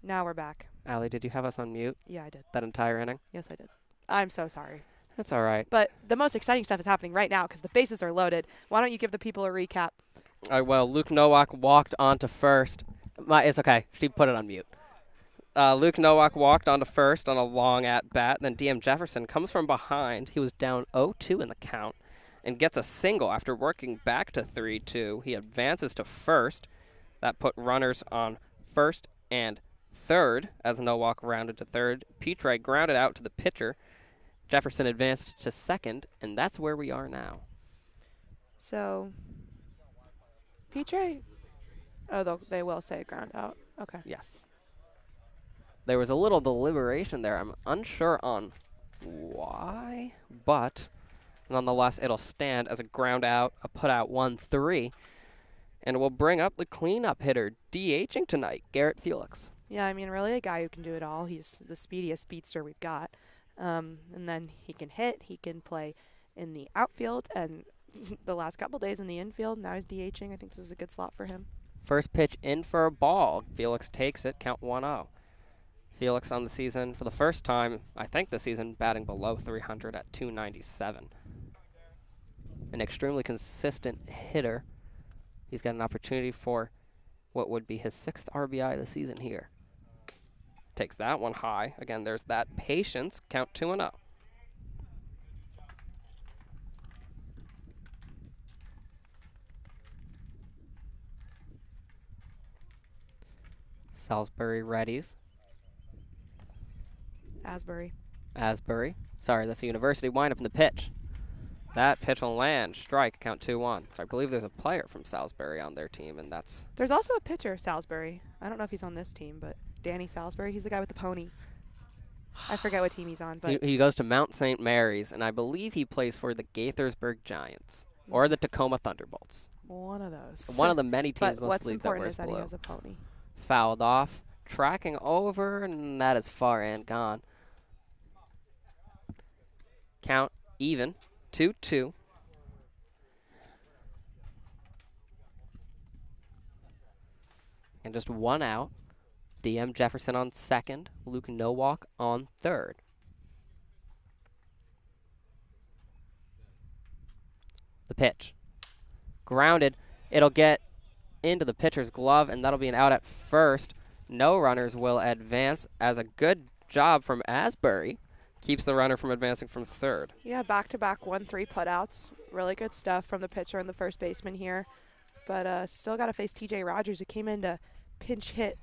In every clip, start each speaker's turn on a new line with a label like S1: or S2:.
S1: Now we're back.
S2: Allie, did you have us on mute
S1: Yeah, I did.
S2: that entire inning?
S1: Yes, I did. I'm so sorry.
S2: That's all right.
S1: But the most exciting stuff is happening right now because the bases are loaded. Why don't you give the people a recap?
S2: All right, well, Luke Nowak walked onto first. It's okay. She put it on mute. Luke Nowak walked onto first on a long at-bat. Then DM Jefferson comes from behind. He was down 0-2 in the count and gets a single after working back to 3-2. He advances to first. That put runners on first and third as Nowak rounded to third. Petrie grounded out to the pitcher. Jefferson advanced to second, and that's where we are now.
S1: So, Petrie? Oh, they will say ground out. Okay.
S2: Yes. There was a little deliberation there. I'm unsure on why, but nonetheless, it'll stand as a ground out, a put out 1-3, and we'll bring up the cleanup hitter, DHing tonight, Garrett Felix.
S1: Yeah, I mean, really a guy who can do it all. He's the speediest speedster we've got. And then he can hit, he can play in the outfield, and the last couple days in the infield. Now he's DHing. I think this is a good slot for him.
S2: First pitch in for a ball. Felix takes it, count 1-0. Felix on the season for the first time, I think this season, batting below 300 at 297. An extremely consistent hitter. He's got an opportunity for what would be his 6th RBI of the season here. Takes that one high. Again, there's that patience. Count 2-0. Salisbury readies. Asbury. Sorry, that's the University windup in the pitch. That pitch will land. Strike. Count 2-1. So I believe there's a player from Salisbury on their team, and that's...
S1: There's also a pitcher, Salisbury. I don't know if he's on this team, but Danny Salisbury. He's the guy with the pony. I forget what team he's on, but...
S2: He goes to Mount St. Mary's, and I believe he plays for the Gaithersburg Giants or the Tacoma Thunderbolts.
S1: One of those.
S2: One of the many teams
S1: but
S2: in
S1: what's
S2: this league that
S1: important
S2: wears
S1: is that
S2: blue.
S1: he has a pony.
S2: Fouled off. Tracking over, and that is far and gone. Count even. 2-2. And just one out. DM Jefferson on second. Luke Nowak on third. The pitch. Grounded. It'll get into the pitcher's glove, and that'll be an out at first. No runners will advance as a good job from Asbury. Keeps the runner from advancing from third.
S1: Yeah, back-to-back 1-3 putouts. Really good stuff from the pitcher and the first baseman here. But still got to face T.J. Rogers, who came in to pinch hit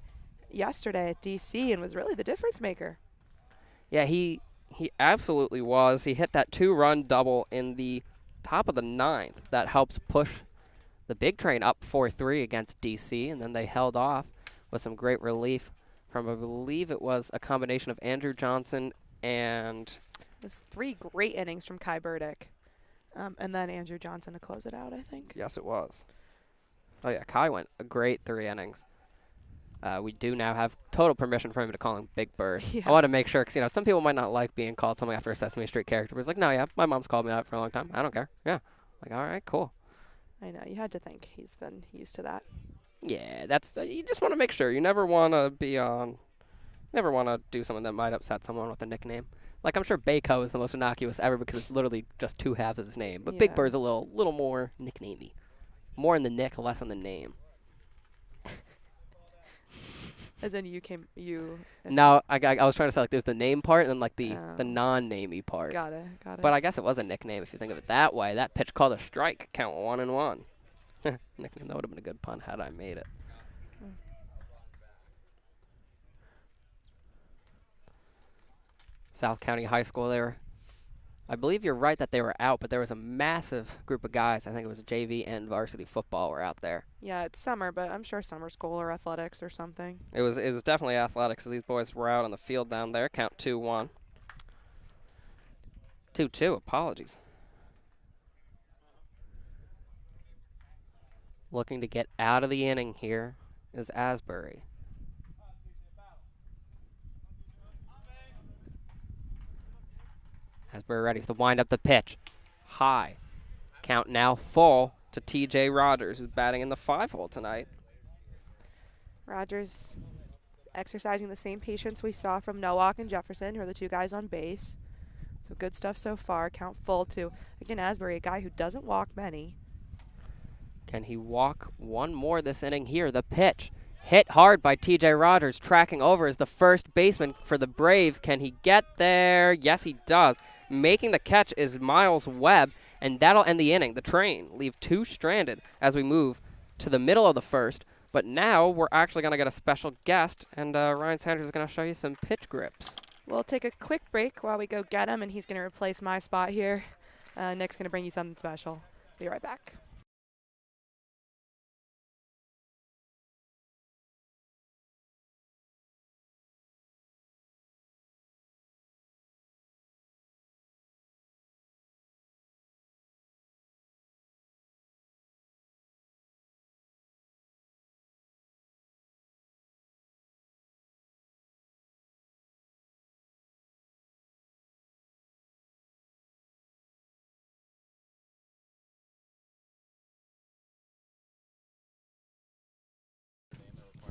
S1: yesterday at D.C. and was really the difference maker.
S2: Yeah, he absolutely was. He hit that 2-run double in the top of the 9th. That helps push the big train up 4-3 against D.C., and then they held off with some great relief from, I believe it was a combination of Andrew Johnson and...
S1: It was 3 great innings from Kai Burdick. And then Andrew Johnson to close it out, I think.
S2: Yes, it was. Oh, yeah, Kai went a great 3 innings. We do now have total permission for him to call him Big Bird.
S1: Yeah.
S2: I want to make sure, because, some people might not like being called something after a Sesame Street character. But it's like, no, yeah, my mom's called me that for a long time. I don't care. Yeah. Like, all right, cool.
S1: I know. You had to think he's been used to that.
S2: Yeah, that's you just want to make sure. You never want to never want to do something that might upset someone with a nickname. Like, I'm sure Baco is the most innocuous ever because it's literally just 2 halves of his name. But Big
S1: Yeah.
S2: Bird's a little more nicknamey. More in the nick, less in the name.
S1: As in you.
S2: No, I was trying to say, like, there's the name part and then, like, the
S1: Oh.
S2: non-namey part.
S1: Got it.
S2: But I guess it was a nickname if you think of it that way. That pitch called a strike. Count 1-1. Nickname, that would have been a good pun had I made it. South County High School there. I believe you're right that they were out, but there was a massive group of guys. I think it was JV and varsity football were out there.
S1: Yeah, it's summer, but I'm sure summer school or athletics or something.
S2: It was definitely athletics. These boys were out on the field down there. Count 2-1. 2-2, apologies. Looking to get out of the inning here is Asbury. Asbury ready to wind up the pitch. High. Count now full to T.J. Rogers, who's batting in the 5-hole tonight.
S1: Rogers, exercising the same patience we saw from Nowak and Jefferson, who are the two guys on base. So good stuff so far. Count full to, again, Asbury, a guy who doesn't walk many.
S2: Can he walk one more this inning here? The pitch hit hard by T.J. Rogers, tracking over as the first baseman for the Braves. Can he get there? Yes, he does. Making the catch is Miles Webb, and that'll end the inning. The Train leave 2 stranded as we move to the middle of the first. But now we're actually going to get a special guest, and Ryan Sanders is going to show you some pitch grips.
S1: We'll take a quick break while we go get him, and he's going to replace my spot here. Nick's going to bring you something special. Be right back.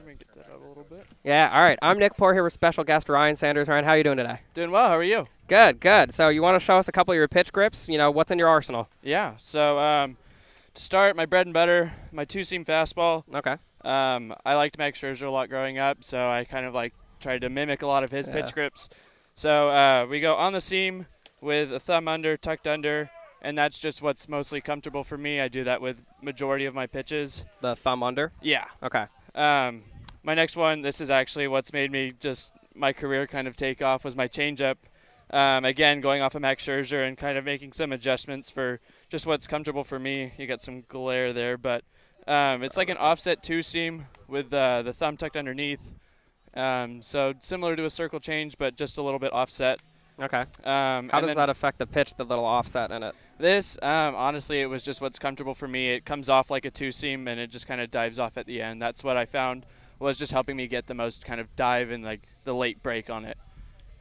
S3: Get that up a little bit.
S2: Yeah, all right. I'm Nick Poor here with special guest Ryan Sanders. Ryan, how are you doing today?
S3: Doing well. How are you?
S2: Good, good. So you want to show us a couple of your pitch grips? You know, what's in your arsenal?
S3: Yeah. So to start, my bread and butter, my 2-seam fastball.
S2: Okay.
S3: I liked Max Scherzer a lot growing up, so I kind of like tried to mimic a lot of his pitch grips. So we go on the seam with a thumb under, tucked under, and that's just what's mostly comfortable for me. I do that with majority of my pitches.
S2: The thumb under?
S3: Yeah.
S2: Okay.
S3: My next one, this is actually what's made me just my career kind of take off, was my changeup. Again, going off of Max Scherzer and kind of making some adjustments for just what's comfortable for me. You got some glare there, but it's like an offset 2-seam with the thumb tucked underneath. So similar to a circle change, but just a little bit offset.
S2: Okay. How does that affect the pitch, the little offset in it?
S3: This, honestly, it was just what's comfortable for me. It comes off like a 2-seam, and it just kind of dives off at the end. That's what I found was just helping me get the most kind of dive and like the late break on it.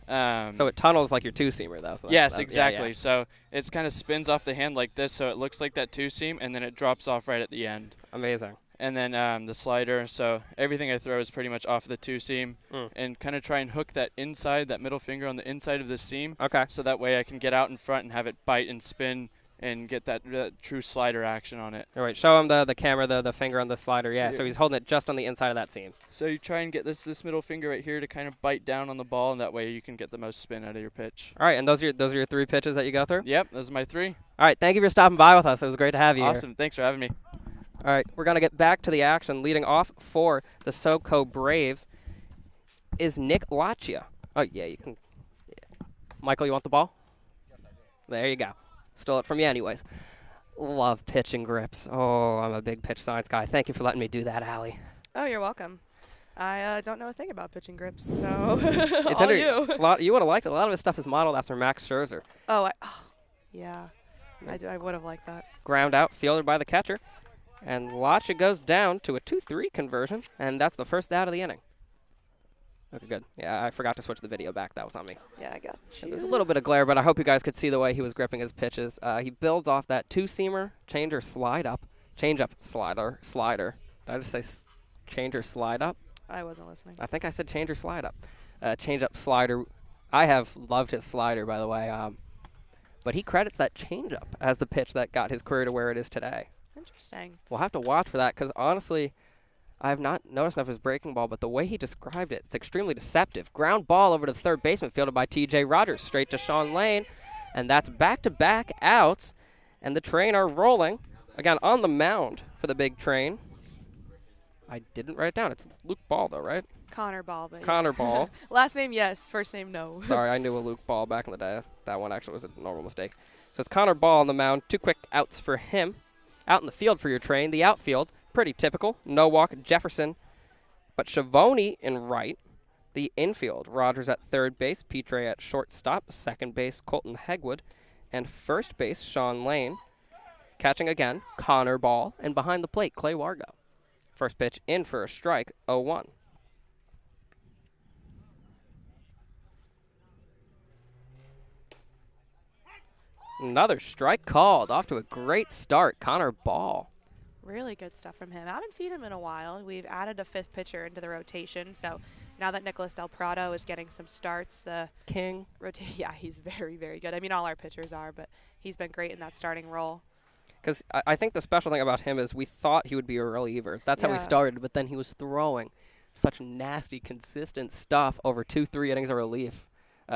S2: So it tunnels like your 2-seamer, though. So
S3: yes, exactly.
S2: Yeah.
S3: So it kind of spins off the hand like this, so it looks like that 2-seam, and then it drops off right at the end.
S2: Amazing.
S3: And then the slider, so everything I throw is pretty much off the 2-seam, and kind of try and hook that inside, that middle finger on the inside of the seam.
S2: Okay.
S3: So that way I can get out in front and have it bite and spin and get that true slider action on it.
S2: All right, show him the camera, the finger on the slider. Yeah, so he's holding it just on the inside of that seam.
S3: So you try and get this middle finger right here to kind of bite down on the ball, and that way you can get the most spin out of your pitch.
S2: All right, and those are your 3 pitches that you go through?
S3: Yep, those are my 3.
S2: All right, thank you for stopping by with us. It was great to have you here.
S3: Awesome, thanks for having me.
S2: All right, we're going to get back to the action. Leading off for the SoCo Braves is Nick Laccia. Oh, yeah, you can. Yeah. Michael, you want the ball? Yes, I do. There you go. Stole it from you anyways. Love pitching grips. Oh, I'm a big pitch science guy. Thank you for letting me do that, Allie.
S1: Oh, you're welcome. I don't know a thing about pitching grips, so
S2: It's
S1: all you.
S2: You would have liked it. A lot of his stuff is modeled after Max Scherzer.
S1: Yeah. I would have liked that.
S2: Ground out, fielded by the catcher. And Laccia goes down to a 2-3 conversion, and that's the first out of the inning. Okay, good. Yeah, I forgot to switch the video back. That was on me.
S1: Yeah, I got you.
S2: There's a little bit of glare, but I hope you guys could see the way he was gripping his pitches. He builds off that 2-seamer, changer, slide up, change up, slider. Did I just say changer, slide up?
S1: I wasn't listening.
S2: I think I said changer, slide up. Change up, slider. I have loved his slider, by the way. But he credits that change up as the pitch that got his career to where it is today.
S1: Interesting.
S2: We'll have to watch for that because, honestly, I have not noticed enough of his breaking ball, but the way he described it, it's extremely deceptive. Ground ball over to the third baseman, fielded by T.J. Rogers, straight to Sean Lane, and that's back-to-back outs, and the Train are rolling. Again, on the mound for the big Train. I didn't write it down. It's Luke Ball, though, right?
S1: Connor Ball. But
S2: Connor Ball.
S1: Last name, yes. First name, no.
S2: Sorry, I knew a Luke Ball back in the day. That one actually was a normal mistake. So it's Connor Ball on the mound. 2 quick outs for him. Out in the field for your Train. The outfield, pretty typical. Nowak, Jefferson, but Schiavone in right. The infield, Rogers at third base, Petre at shortstop, second base, Colton Hegwood, and first base, Sean Lane. Catching again, Connor Ball, and behind the plate, Clay Wargo. First pitch in for a strike, 0-1. Another strike called. Off to a great start, Connor Ball.
S1: Really good stuff from him. I haven't seen him in a while. We've added a 5th pitcher into the rotation, so now that Nicholas Del Prado is getting some starts, the
S2: King.
S1: yeah, he's very, very good. I mean, all our pitchers are, but he's been great in that starting role.
S2: Because I think the special thing about him is we thought he would be a reliever. That's how he
S1: Yeah.
S2: started, but then he was throwing such nasty, consistent stuff over 2-3 innings of relief.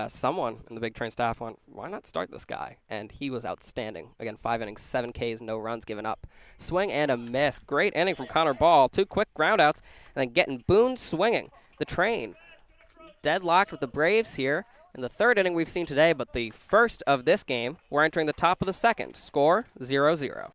S2: Someone in the Big Train staff went, why not start this guy? And he was outstanding. Again, 5 innings, 7 Ks, no runs given up. Swing and a miss. Great inning from Connor Ball. 2 quick groundouts, and then getting Boone swinging. The Train deadlocked with the Braves here. In the 3rd inning we've seen today, but the first of this game, we're entering the top of the 2nd. Score 0-0.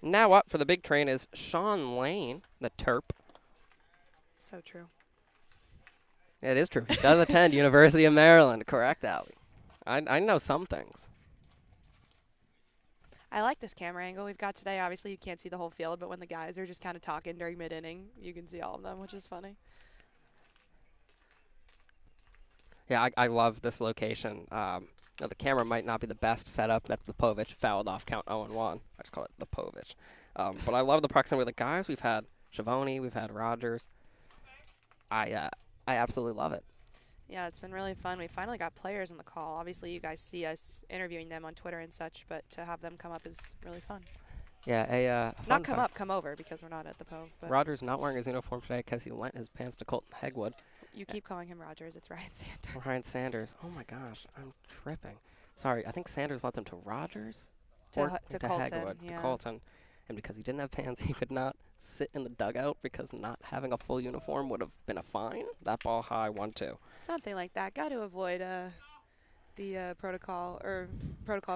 S2: Now up for the Big Train is Sean Lane, the Terp.
S1: So true.
S2: It is true. He does attend University of Maryland. Correct, Allie. I know some things.
S1: I like this camera angle we've got today. Obviously, you can't see the whole field, but when the guys are just kind of talking during mid-inning, you can see all of them, which is funny.
S2: Yeah, I love this location. Now the camera might not be the best setup. That's the Povich fouled off count 0-1. I just call it the Povich. But I love the proximity of the guys. We've had Schiavone, we've had Rogers. I absolutely love it.
S1: Yeah, it's been really fun. We finally got players on the call. Obviously, you guys see us interviewing them on Twitter and such, but to have them come up is really fun.
S2: Yeah,
S1: Not come up, come over, because we're not at the Pove. But
S2: Rogers not wearing his uniform today because he lent his pants to Colton Hegwood.
S1: you keep calling him Rogers. It's Ryan Sanders.
S2: Ryan Sanders. Oh my gosh, I'm tripping. Sorry, I think Sanders lent them to Rogers
S1: To
S2: or
S1: Colton,
S2: Hegwood,
S1: yeah.
S2: to Colton. And because he didn't have pants, he could not sit in the dugout because not having a full uniform would have been a fine. That ball high 1-2.
S1: Something like that. Got to avoid the protocol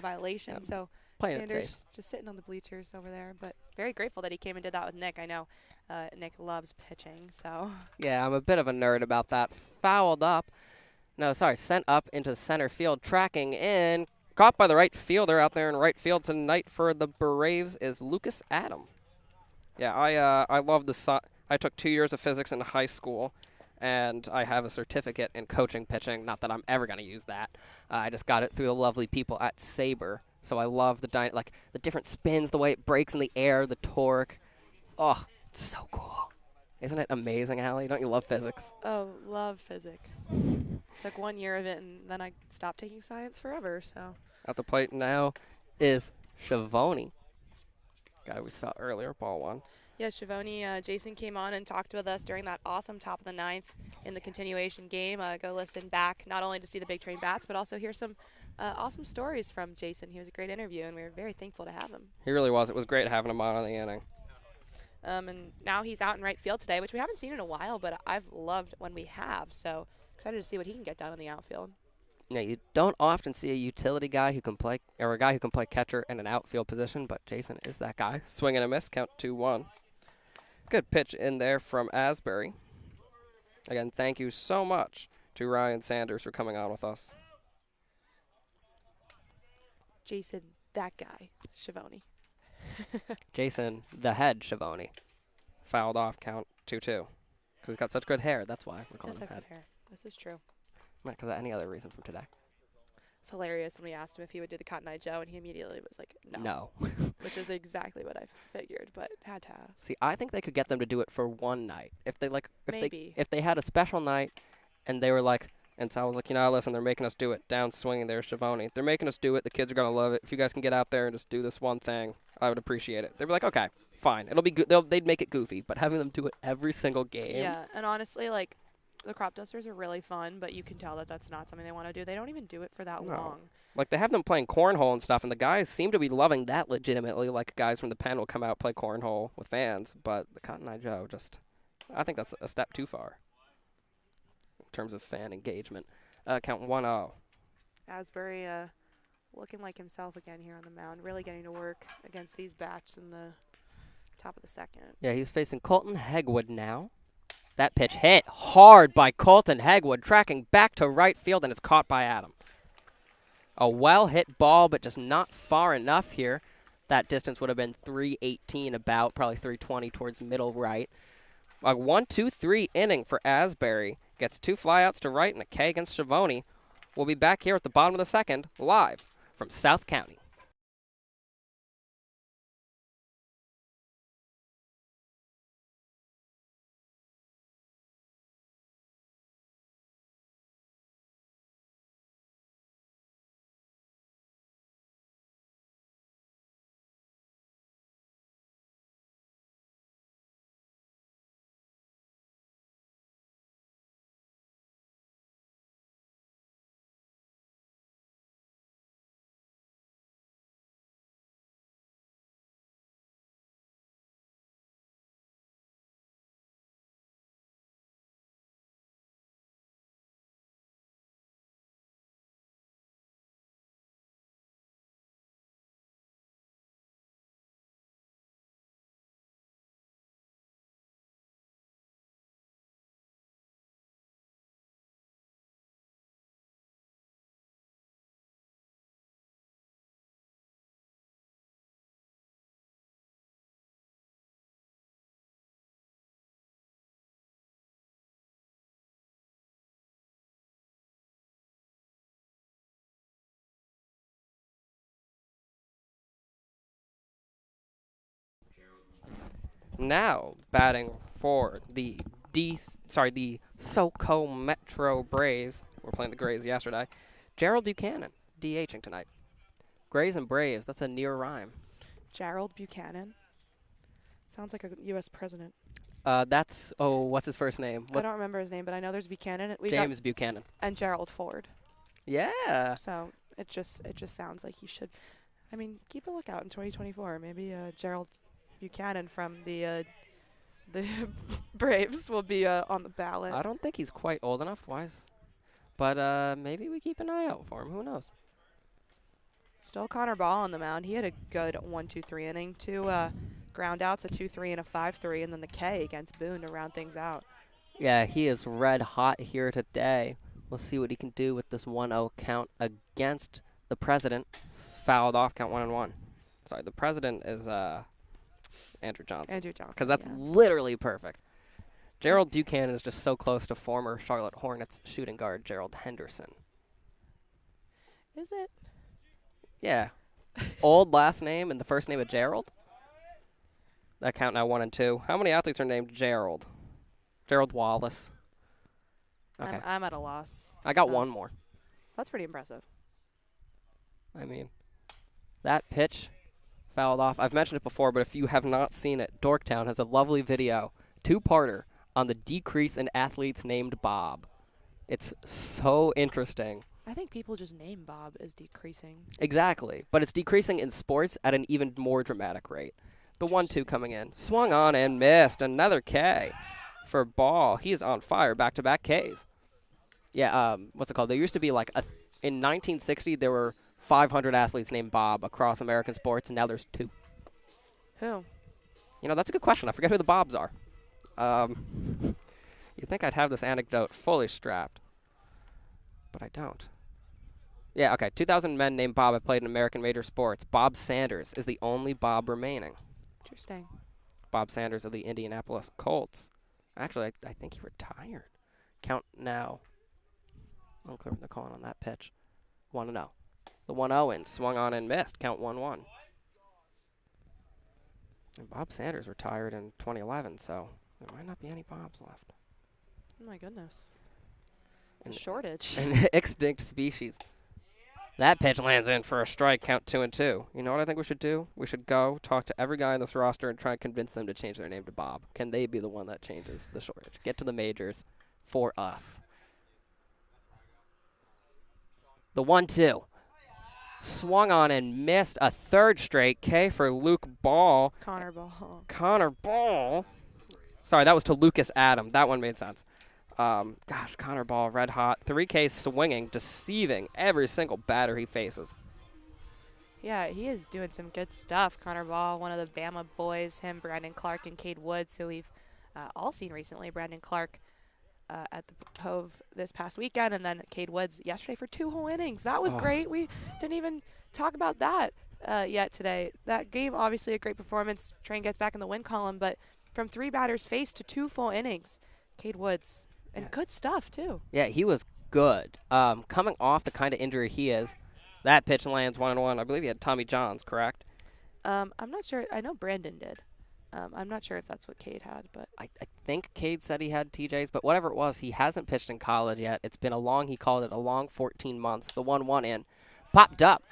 S1: violation.
S2: Yep.
S1: So
S2: Playing it
S1: Sanders
S2: safe.
S1: just sitting on the bleachers over there, but very grateful that he came and did that with Nick. I know Nick loves pitching, so.
S2: Yeah, I'm a bit of a nerd about that. Fouled up. No, sorry, sent up into center field, tracking in. Caught by the right fielder out there in right field tonight for the Braves is Lucas Adam. Yeah, I love the I took 2 years of physics in high school, and I have a certificate in coaching pitching. Not that I'm ever going to use that. I just got it through the lovely people at Sabre. So I love the different spins, the way it breaks in the air, the torque. Oh, it's so cool. Isn't it amazing, Allie? Don't you love physics?
S1: Oh, love physics. Took 1 year of it, and then I stopped taking science forever, so.
S2: At the plate now is Schiavone. Guy we saw earlier, ball 1.
S1: Yeah, Schiavone, Jason came on and talked with us during that awesome top of the 9th in the continuation game. Go listen back, not only to see the Big Train bats, but also hear some awesome stories from Jason. He was a great interview, and we were very thankful to have him.
S2: He really was. It was great having him on in the inning.
S1: And now he's out in right field today, which we haven't seen in a while, but I've loved when we have. So excited to see what he can get done in the outfield.
S2: Now, you don't often see a utility guy who can play, or a guy who can play catcher in an outfield position, but Jason is that guy. Swing and a miss, count 2-1. Good pitch in there from Asbury. Again, thank you so much to Ryan Sanders for coming on with us.
S1: Jason, that guy, Schiavone.
S2: Jason, the head Schiavone, fouled off, count 2-2. Because he's got such good hair, that's why we're calling
S1: Does
S2: him
S1: have
S2: head.
S1: good hair. This is true.
S2: Not because of any other reason from today.
S1: It's hilarious when we asked him if he would do the Cotton Eye Joe, and he immediately was like, no.
S2: No.
S1: Which is exactly what I figured, but had to ask.
S2: See, I think they could get them to do it for one night. If
S1: Maybe.
S2: if they had a special night and they were like, and so I was like, listen, they're making us do it. Down swinging there, Schiavone. They're making us do it. The kids are going to love it. If you guys can get out there and just do this one thing, I would appreciate it. They'd be like, okay, fine. It'll be good. They'd make it goofy, but having them do it every single game.
S1: Yeah, and honestly, like, the crop dusters are really fun, but you can tell that that's not something they want to do. They don't even do it for that
S2: No.
S1: long.
S2: Like, they have them playing cornhole and stuff, and the guys seem to be loving that legitimately. Like, guys from the pen will come out play cornhole with fans, but the Cotton Eye Joe I think that's a step too far in terms of fan engagement. Count 1-0.
S1: Asbury looking like himself again here on the mound, really getting to work against these bats in the top of the second.
S2: Yeah, he's facing Colton Hegwood now. That pitch hit hard by Colton Hegwood, tracking back to right field, and it's caught by Adam. A well-hit ball, but just not far enough here. That distance would have been 318 about, probably 320 towards middle right. A 1-2-3 inning for Asbury. Gets 2 flyouts to right and a K against Schiavone. We'll be back here at the bottom of the second, live from South County. Now batting for the SoCo Metro Braves. We're playing the Grays yesterday. Gerald Buchanan, DHing tonight. Grays and Braves, that's a near rhyme.
S1: Gerald Buchanan. Sounds like a U.S. president.
S2: What's his first name?
S1: I don't remember his name, but I know there's Buchanan.
S2: James Buchanan.
S1: And Gerald Ford.
S2: Yeah.
S1: So it just sounds like he should. I mean, keep a lookout in 2024. Maybe Gerald Buchanan from the Braves will be on the ballot.
S2: I don't think he's quite old enough. But maybe we keep an eye out for him. Who knows?
S1: Still Connor Ball on the mound. He had a good 1-2-3 inning. 2 ground outs, a 2-3 and a 5-3, and then the K against Boone to round things out.
S2: Yeah, he is red hot here today. We'll see what he can do with this 1-0 count against the President. Fouled off, count 1-1. Sorry, the President is Andrew Johnson.
S1: Andrew Johnson.
S2: Because that's literally perfect. Gerald Buchanan is just so close to former Charlotte Hornets shooting guard Gerald Henderson.
S1: Is it?
S2: Yeah. Old last name and the first name of Gerald? That count now 1 and 2. How many athletes are named Gerald? Gerald Wallace. Okay.
S1: I'm at a loss.
S2: I got
S1: so
S2: one more.
S1: That's pretty impressive.
S2: I mean, that pitch fouled off. I've mentioned it before, but if you have not seen it, Dorktown has a lovely video, 2-parter, on the decrease in athletes named Bob. It's so interesting.
S1: I think people just name Bob as decreasing.
S2: Exactly, but it's decreasing in sports at an even more dramatic rate. The 1-2 coming in. Swung on and missed. Another K for Ball. He's on fire, back-to-back Ks. Yeah, what's it called? There used to be in 1960, there were 500 athletes named Bob across American sports, and now there's 2.
S1: Who?
S2: That's a good question. I forget who the Bobs are. You'd think I'd have this anecdote fully strapped, but I don't. Yeah, okay. 2,000 men named Bob have played in American major sports. Bob Sanders is the only Bob remaining.
S1: Interesting.
S2: Bob Sanders of the Indianapolis Colts. Actually, I think he retired. Count now. Unclear what they're calling on that pitch. 1-0. The 1-0 and swung on and missed. Count 1-1. And Bob Sanders retired in 2011, so there might not be any Bobs left.
S1: Oh my goodness. A
S2: An-
S1: shortage.
S2: An extinct species. That pitch lands in for a strike, count 2-2. You know what I think we should do? We should go talk to every guy on this roster and try and convince them to change their name to Bob. Can they be the one that changes the shortage? Get to the majors for us. The 1-2. Swung on and missed a third straight K for Luke Ball.
S1: Connor Ball.
S2: Connor Ball. Sorry, that was to Lucas Adam. That one made sense. Gosh, Connor Ball, red hot. 3K swinging, deceiving every single batter he faces.
S1: Yeah, he is doing some good stuff. Connor Ball, one of the Bama boys, him, Brandon Clark, and Cade Woods, who we've all seen recently. Brandon Clark at the Cove this past weekend, and then Cade Woods yesterday for 2 whole innings. That was great. We didn't even talk about that yet today. That game, obviously a great performance. Train gets back in the win column, but from 3 batters faced to 2 full innings, Cade Woods. And good stuff, too.
S2: Yeah, he was good. Coming off the kind of injury he is, that pitch lands 1-1. I believe he had Tommy Johns, correct?
S1: I'm not sure. I know Brandon did. I'm not sure if that's what Cade had, but
S2: I think Cade said he had TJs, but whatever it was, he hasn't pitched in college yet. It's been he called it a long 14 months. The 1-1 in. Popped up.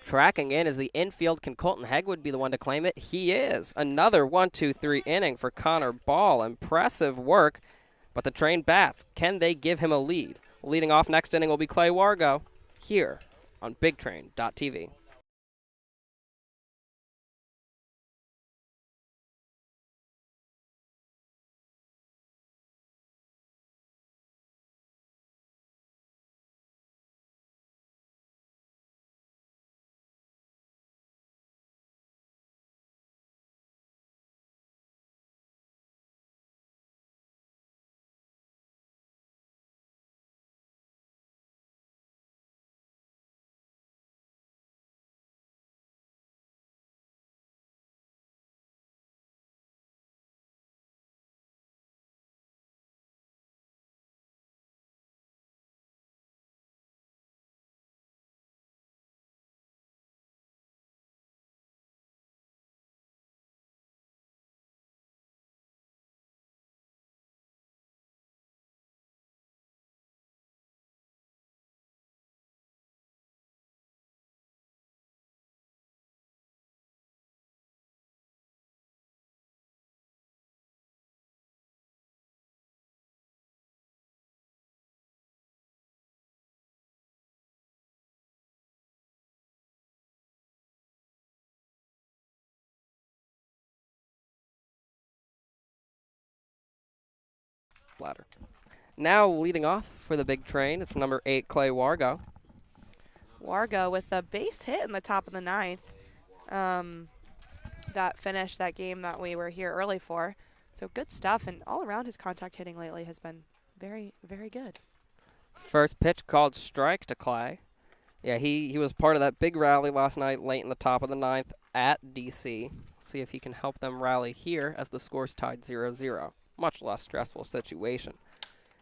S2: Tracking in is the infield. Can Colton Hegwood be the one to claim it? He is. Another 1-2-3 inning for Connor Ball. Impressive work. But the train bats, can they give him a lead? Leading off next inning will be Clay Wargo here on BigTrain.tv. Bladder. Now leading off for the big train, it's number 8, Clay Wargo.
S1: Wargo with a base hit in the top of the 9th. That finished that game that we were here early for. So good stuff, and all around his contact hitting lately has been very, very good.
S2: First pitch called strike to Clay. Yeah, he was part of that big rally last night late in the top of the 9th at DC. See if he can help them rally here as the score's tied 0-0. Much less stressful situation.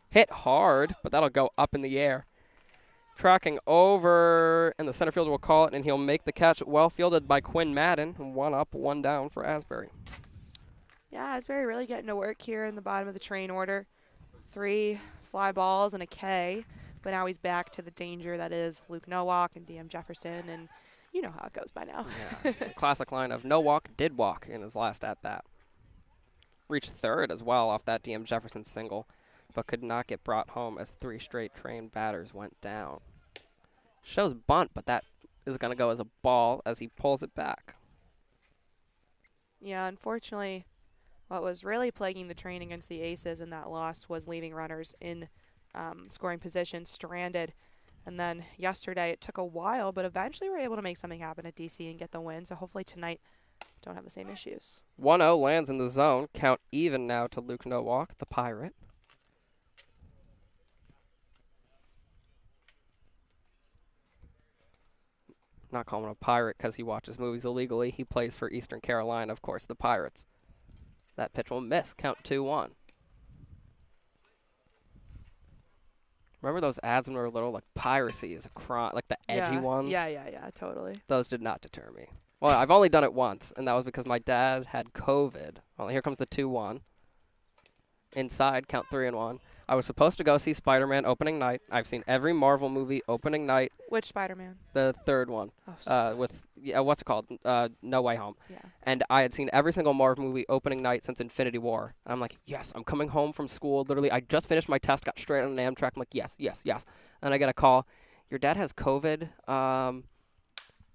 S2: Hit hard, but that'll go up in the air. Tracking over, and the center fielder will call it, and he'll make the catch. Well fielded by Quinn Madden. 1 up, 1 down for Asbury.
S1: Yeah, Asbury really getting to work here in the bottom of the train order. 3 fly balls and a K, but now he's back to the danger that is Luke Nowak and DM Jefferson, and you know how it goes by now.
S2: Yeah, classic line of no walk, did walk in his last at-bat. Reached third as well off that DM Jefferson single, but could not get brought home as 3 straight trained batters went down. Shows bunt, but that is going to go as a ball as he pulls it back.
S1: Yeah, unfortunately, what was really plaguing the train against the Aces in that loss was leaving runners in scoring position stranded. And then yesterday it took a while, but eventually we were able to make something happen at DC and get the win. So hopefully tonight don't have the same issues.
S2: 1-0 lands in the zone. Count even now to Luke Nowak, the Pirate. not call him a pirate because he watches movies illegally. He plays for Eastern Carolina, of course, the Pirates. That pitch will miss. Count 2-1. Remember those ads when we were little? Like piracy is a crime, like the edgy ones?
S1: Yeah, totally.
S2: Those did not deter me. Well, I've only done it once, and that was because my dad had COVID. Well, here comes the 2-1. Inside, count 3-1. I was supposed to go see Spider-Man opening night. I've seen every Marvel movie opening night.
S1: Which Spider-Man?
S2: The third one.
S1: Oh, so
S2: With, what's it called? No Way Home.
S1: yeah.
S2: And I had seen every single Marvel movie opening night since Infinity War. And I'm like, yes, I'm coming home from school. Literally, I just finished my test, got straight on an Amtrak. I'm like, yes. And I get a call. Your dad has COVID.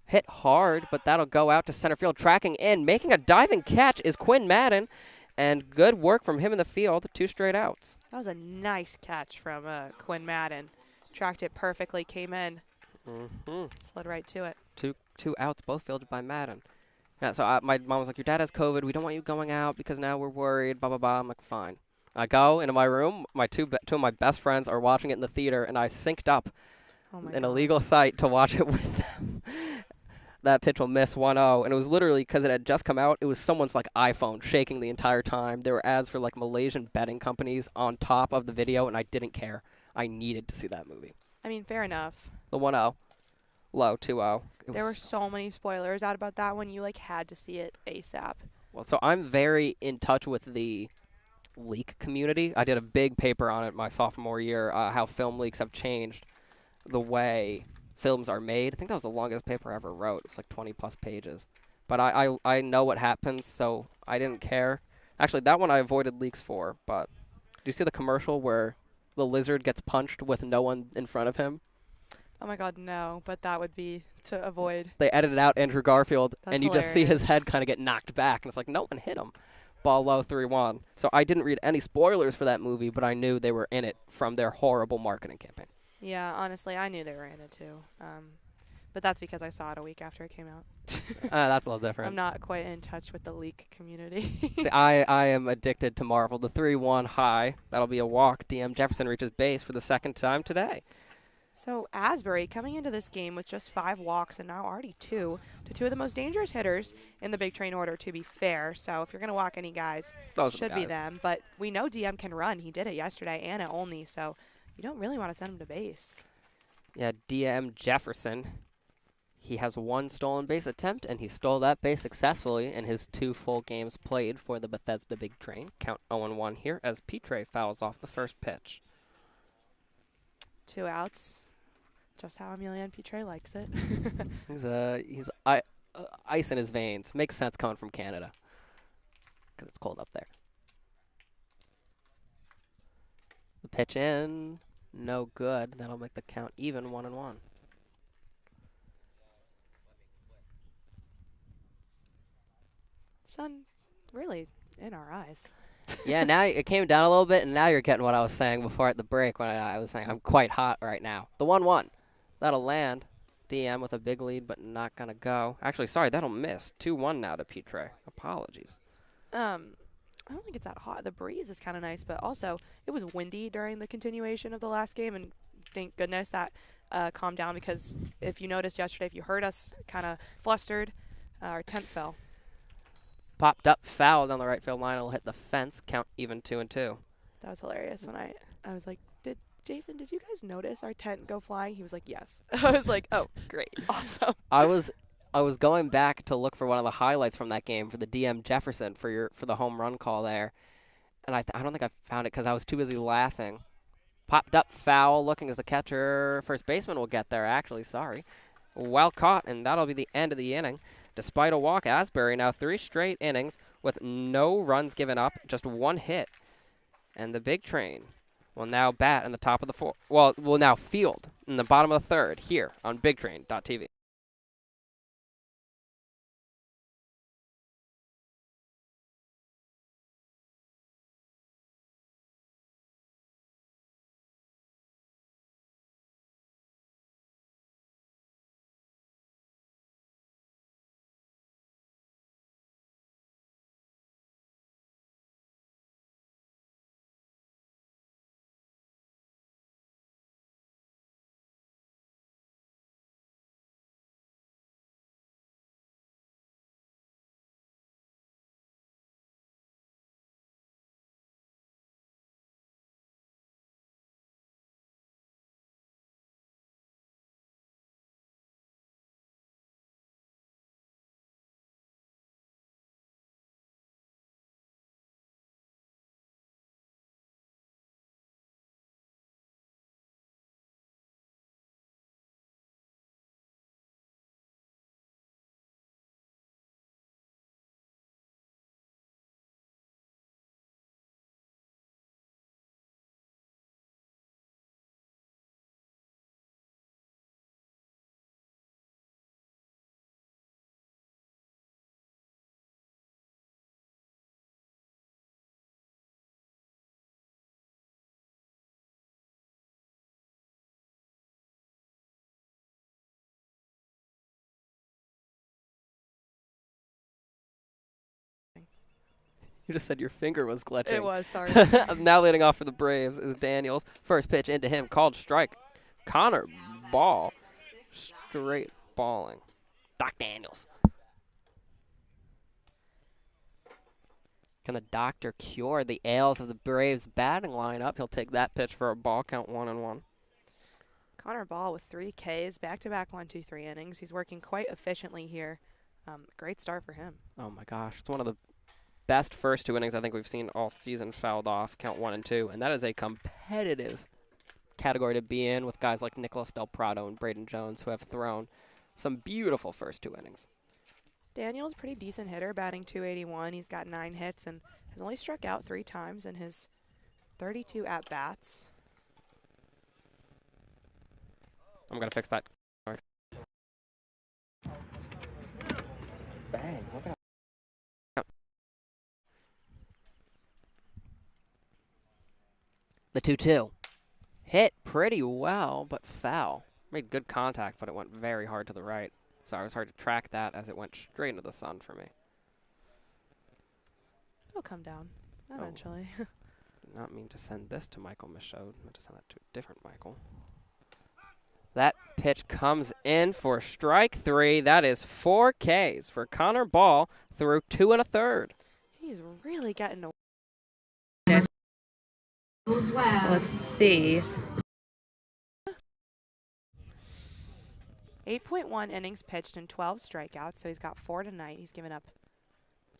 S2: Hit hard, but that'll go out to center field. Tracking in, making a diving catch is Quinn Madden. And good work from him in the field. 2 straight outs.
S1: That was a nice catch from Quinn Madden. Tracked it perfectly, came in, slid right to it.
S2: Two outs, both fielded by Madden. Yeah, so my mom was like, your dad has COVID. We don't want you going out because now we're worried, blah, blah, blah. I'm like, fine. I go into my room. My two of my best friends are watching it in the theater, and I synced up an illegal site to watch it with them. That pitch will miss 1-0, and it was literally because it had just come out. It was someone's like iPhone shaking the entire time. There were ads for like Malaysian betting companies on top of the video, and I didn't care. I needed to see that movie.
S1: I mean, fair enough.
S2: The 1-0, low 2-0.
S1: There were so many spoilers out about that one. You like had to see it ASAP.
S2: Well, so I'm very in touch with the leak community. I did a big paper on it my sophomore year, how film leaks have changed the way films are made. I think that was the longest paper I ever wrote. It was like 20-plus pages. But I know what happens, so I didn't care. Actually, that one I avoided leaks for, but do you see the commercial where the lizard gets punched with no one in front of him?
S1: Oh my God, no! But that would be to avoid.
S2: They edited out Andrew Garfield,
S1: That's
S2: and you just see his
S1: hilarious.
S2: head kind of get knocked back, and it's like, no one hit him. Ball low, 3-1. So I didn't read any spoilers for that movie, but I knew they were in it from their horrible marketing campaign.
S1: Yeah, honestly, I knew they were in it too. But that's because I saw it a week after it came out.
S2: That's a little different.
S1: I'm not quite in touch with the leak community.
S2: See, I am addicted to Marvel. The 3-1 high. That'll be a walk. DM Jefferson reaches base for the second time today.
S1: So Asbury coming into this game with just 5 walks and now already 2 to 2 of the most dangerous hitters in the big train order, to be fair. So if you're going to walk any guys,
S2: Those are
S1: should
S2: the
S1: be
S2: guys.
S1: them. But we know DM can run. He did it yesterday and at Olney, so you don't really want to send him to base.
S2: Yeah, DM Jefferson. He has 1 stolen base attempt, and he stole that base successfully in his 2 full games played for the Bethesda Big Train. Count 0-1 here as Pitre fouls off the first pitch.
S1: 2 outs. Just how Emilian Pitre likes it.
S2: He's ice in his veins. Makes sense coming from Canada because it's cold up there. The pitch in, no good. That'll make the count even, 1-1.
S1: Sun really in our eyes.
S2: Yeah, now it came down a little bit, and now you're getting what I was saying before at the break when I was saying I'm quite hot right now. The 1-1. That'll land. DM with a big lead, but not going to go. Actually, sorry, that'll miss. 2-1 now to Pitre. Apologies.
S1: I don't think it's that hot. The breeze is kind of nice, but also it was windy during the continuation of the last game, and thank goodness that calmed down because if you noticed yesterday, if you heard us kind of flustered, our tent fell.
S2: Popped up, foul down the right field line. It'll hit the fence. Count even 2-2.
S1: That was hilarious when I was like, Jason, did you guys notice our tent go flying? He was like, yes. I was like, oh, great. Awesome.
S2: I was going back to look for one of the highlights from that game for the DM Jefferson for the home run call there, and I don't think I found it because I was too busy laughing. Popped up, foul, looking as the catcher. First baseman will get there, actually. Sorry. Well caught, and that'll be the end of the inning. Despite a walk, Asbury now 3 straight innings with no runs given up, just 1 hit. And the Big Train will now bat in the top of the 4th. Well, will now field in the bottom of the 3rd here on BigTrain.tv. You just said your finger was glitching.
S1: It was, sorry.
S2: Now leading off for the Braves is Daniels. First pitch into him, called strike. Connor Ball, straight balling. Doc Daniels. Can the doctor cure the ails of the Braves batting lineup? He'll take that pitch for a ball, count 1-1.
S1: Connor Ball with 3 Ks, back-to-back 1-2-3 innings. He's working quite efficiently here. Great start for him.
S2: Oh my gosh, it's one of the best first 2 innings I think we've seen all season fouled off, count 1-2, and that is a competitive category to be in with guys like Nicholas Del Prado and Braden Jones who have thrown some beautiful first 2 innings.
S1: Daniel's a pretty decent hitter, batting .281. He's got 9 hits and has only struck out 3 times in his 32 at-bats.
S2: I'm going to fix that. Bang, look at that. The 2-2. Hit pretty well, but foul. Made good contact, but it went very hard to the right. So it was hard to track that as it went straight into the sun for me.
S1: It'll come down eventually.
S2: Did not mean to send this to Michael Michaud. Meant to send that to a different Michael. That pitch comes in for strike 3. That is 4 Ks for Connor Ball through 2 1/3.
S1: He's really getting to this. Let's see. 8.1 innings pitched and 12 strikeouts, so he's got 4 tonight. He's given up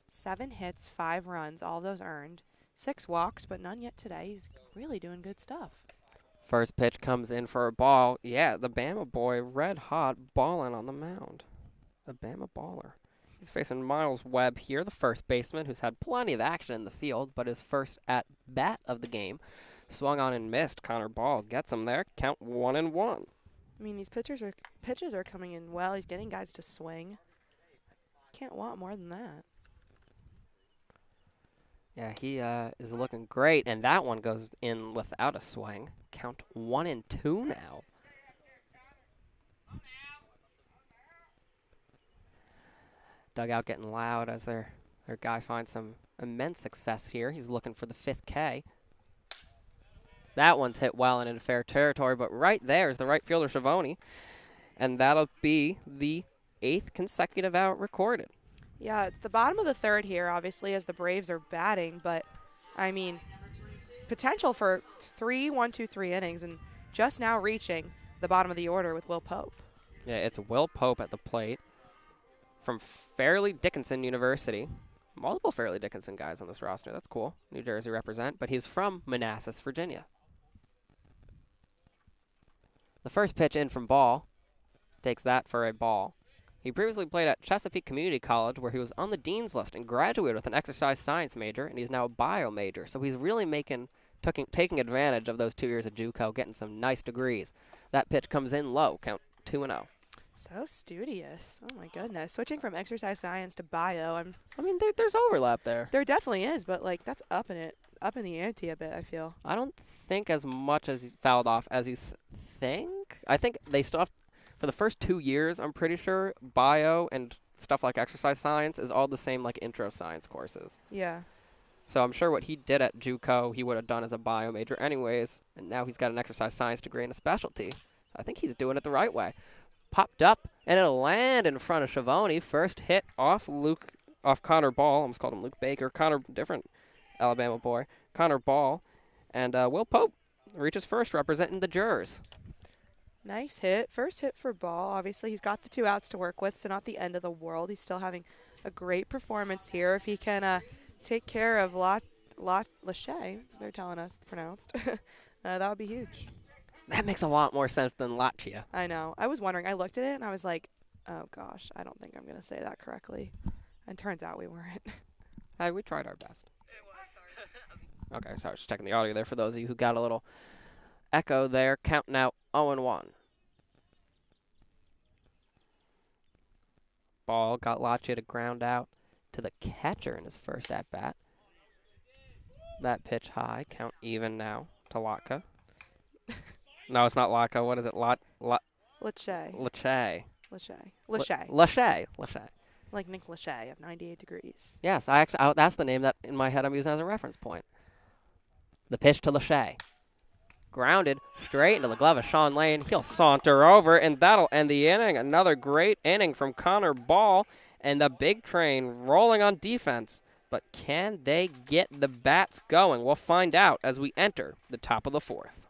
S1: 7 hits, 5 runs, all those earned. 6 walks, but none yet today. He's really doing good stuff.
S2: First pitch comes in for a ball. Yeah, the Bama boy, red hot, balling on the mound. The Bama baller. He's facing Miles Webb here, the first baseman, who's had plenty of action in the field, but his first at bat of the game. Swung on and missed. Connor Ball gets him there. Count 1-1.
S1: I mean, these pitches are coming in well. He's getting guys to swing. Can't want more than that.
S2: Yeah, he is looking great, and that one goes in without a swing. Count 1-2 now. Dugout getting loud as their guy finds some immense success here. He's looking for the 5th K. That one's hit well and into fair territory, but right there is the right fielder, Schiavone, and that'll be the 8th consecutive out recorded.
S1: Yeah, it's the bottom of the 3rd here, obviously, as the Braves are batting, but, I mean, potential for 3 1-2-3 innings, and just now reaching the bottom of the order with Will Pope.
S2: Yeah, it's Will Pope at the plate from Fairleigh Dickinson University. Multiple Fairleigh Dickinson guys on this roster. That's cool. New Jersey represent, but he's from Manassas, Virginia. The first pitch in from Ball takes that for a ball. He previously played at Chesapeake Community College, where he was on the dean's list and graduated with an exercise science major, and he's now a bio major. So he's really taking advantage of those 2 years of JUCO, getting some nice degrees. That pitch comes in low, count 2-0.
S1: So studious. Oh, my goodness. Switching from exercise science to bio.
S2: I mean, there's overlap there.
S1: There definitely is, but, like, that's up in the ante a bit, I feel.
S2: I don't think as much as he's fouled off as you think. I think they still have, for the first 2 years, I'm pretty sure, bio and stuff like exercise science is all the same, like, intro science courses.
S1: Yeah.
S2: So I'm sure what he did at JUCO, he would have done as a bio major anyways, and now he's got an exercise science degree and a specialty. I think he's doing it the right way. Popped up, and it'll land in front of Schiavone. First hit off Connor Ball. I almost called him Luke Baker. Different Alabama boy. Connor Ball. And Will Pope reaches first, representing the Jurors.
S1: Nice hit. First hit for Ball. Obviously, he's got the 2 outs to work with, so not the end of the world. He's still having a great performance here. If he can take care of Lachey, they're telling us it's pronounced, that would be huge.
S2: That makes a lot more sense than Lachia.
S1: I know. I was wondering. I looked at it, and I was like, oh, gosh, I don't think I'm going to say that correctly. And turns out we weren't.
S2: Hey, we tried our best. It was, sorry. Okay, sorry, just checking the audio there for those of you who got a little echo there. Counting out 0-1. Ball got Lachia to ground out to the catcher in his first at-bat. That pitch high. Count even now to Latka. No, it's not Latka. What is it?
S1: Lachey.
S2: Lachey.
S1: Lachey. Lachey.
S2: Lachey.
S1: Like Nick Lachey of 98 Degrees.
S2: Yes, that's the name that in my head I'm using as a reference point. The pitch to Lachey. Grounded straight into the glove of Sean Lane. He'll saunter over, and that'll end the inning. Another great inning from Connor Ball, and the Big Train rolling on defense. But can they get the bats going? We'll find out as we enter the top of the fourth.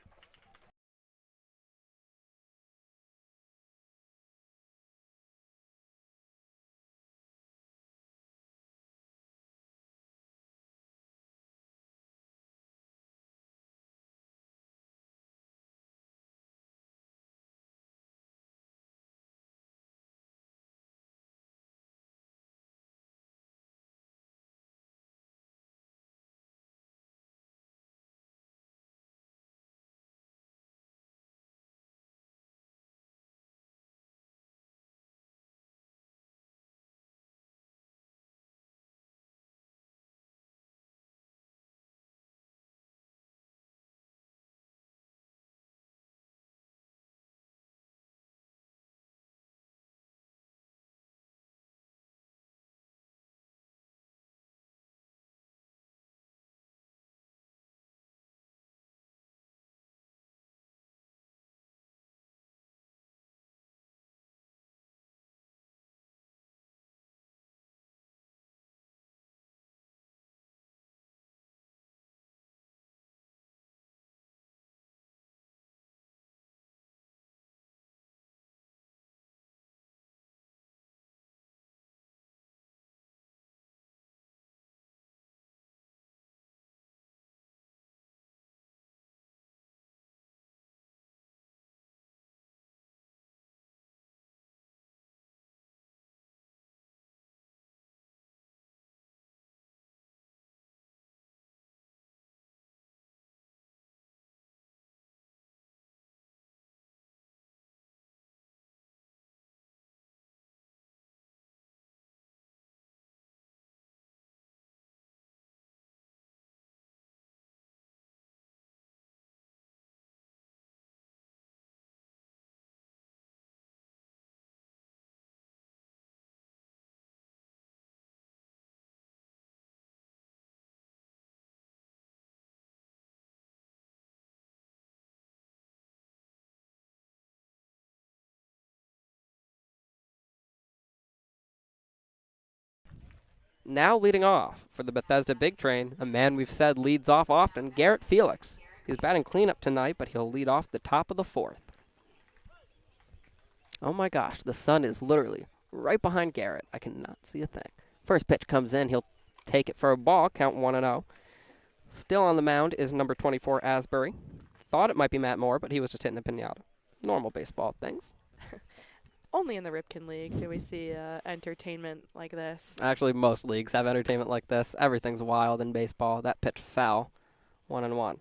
S2: Now leading off for the Bethesda Big Train, a man we've said leads off often, Garrett Felix. He's batting cleanup tonight, but he'll lead off the top of the fourth. Oh my gosh, the sun is literally right behind Garrett. I cannot see a thing. First pitch comes in, he'll take it for a ball, count 1-0. Still on the mound is number 24, Asbury. Thought it might be Matt Moore, but he was just hitting a pinata. Normal baseball things.
S1: Only in the Ripken League do we see entertainment like this.
S2: Actually, most leagues have entertainment like this. Everything's wild in baseball. That pitch fell. 1-1.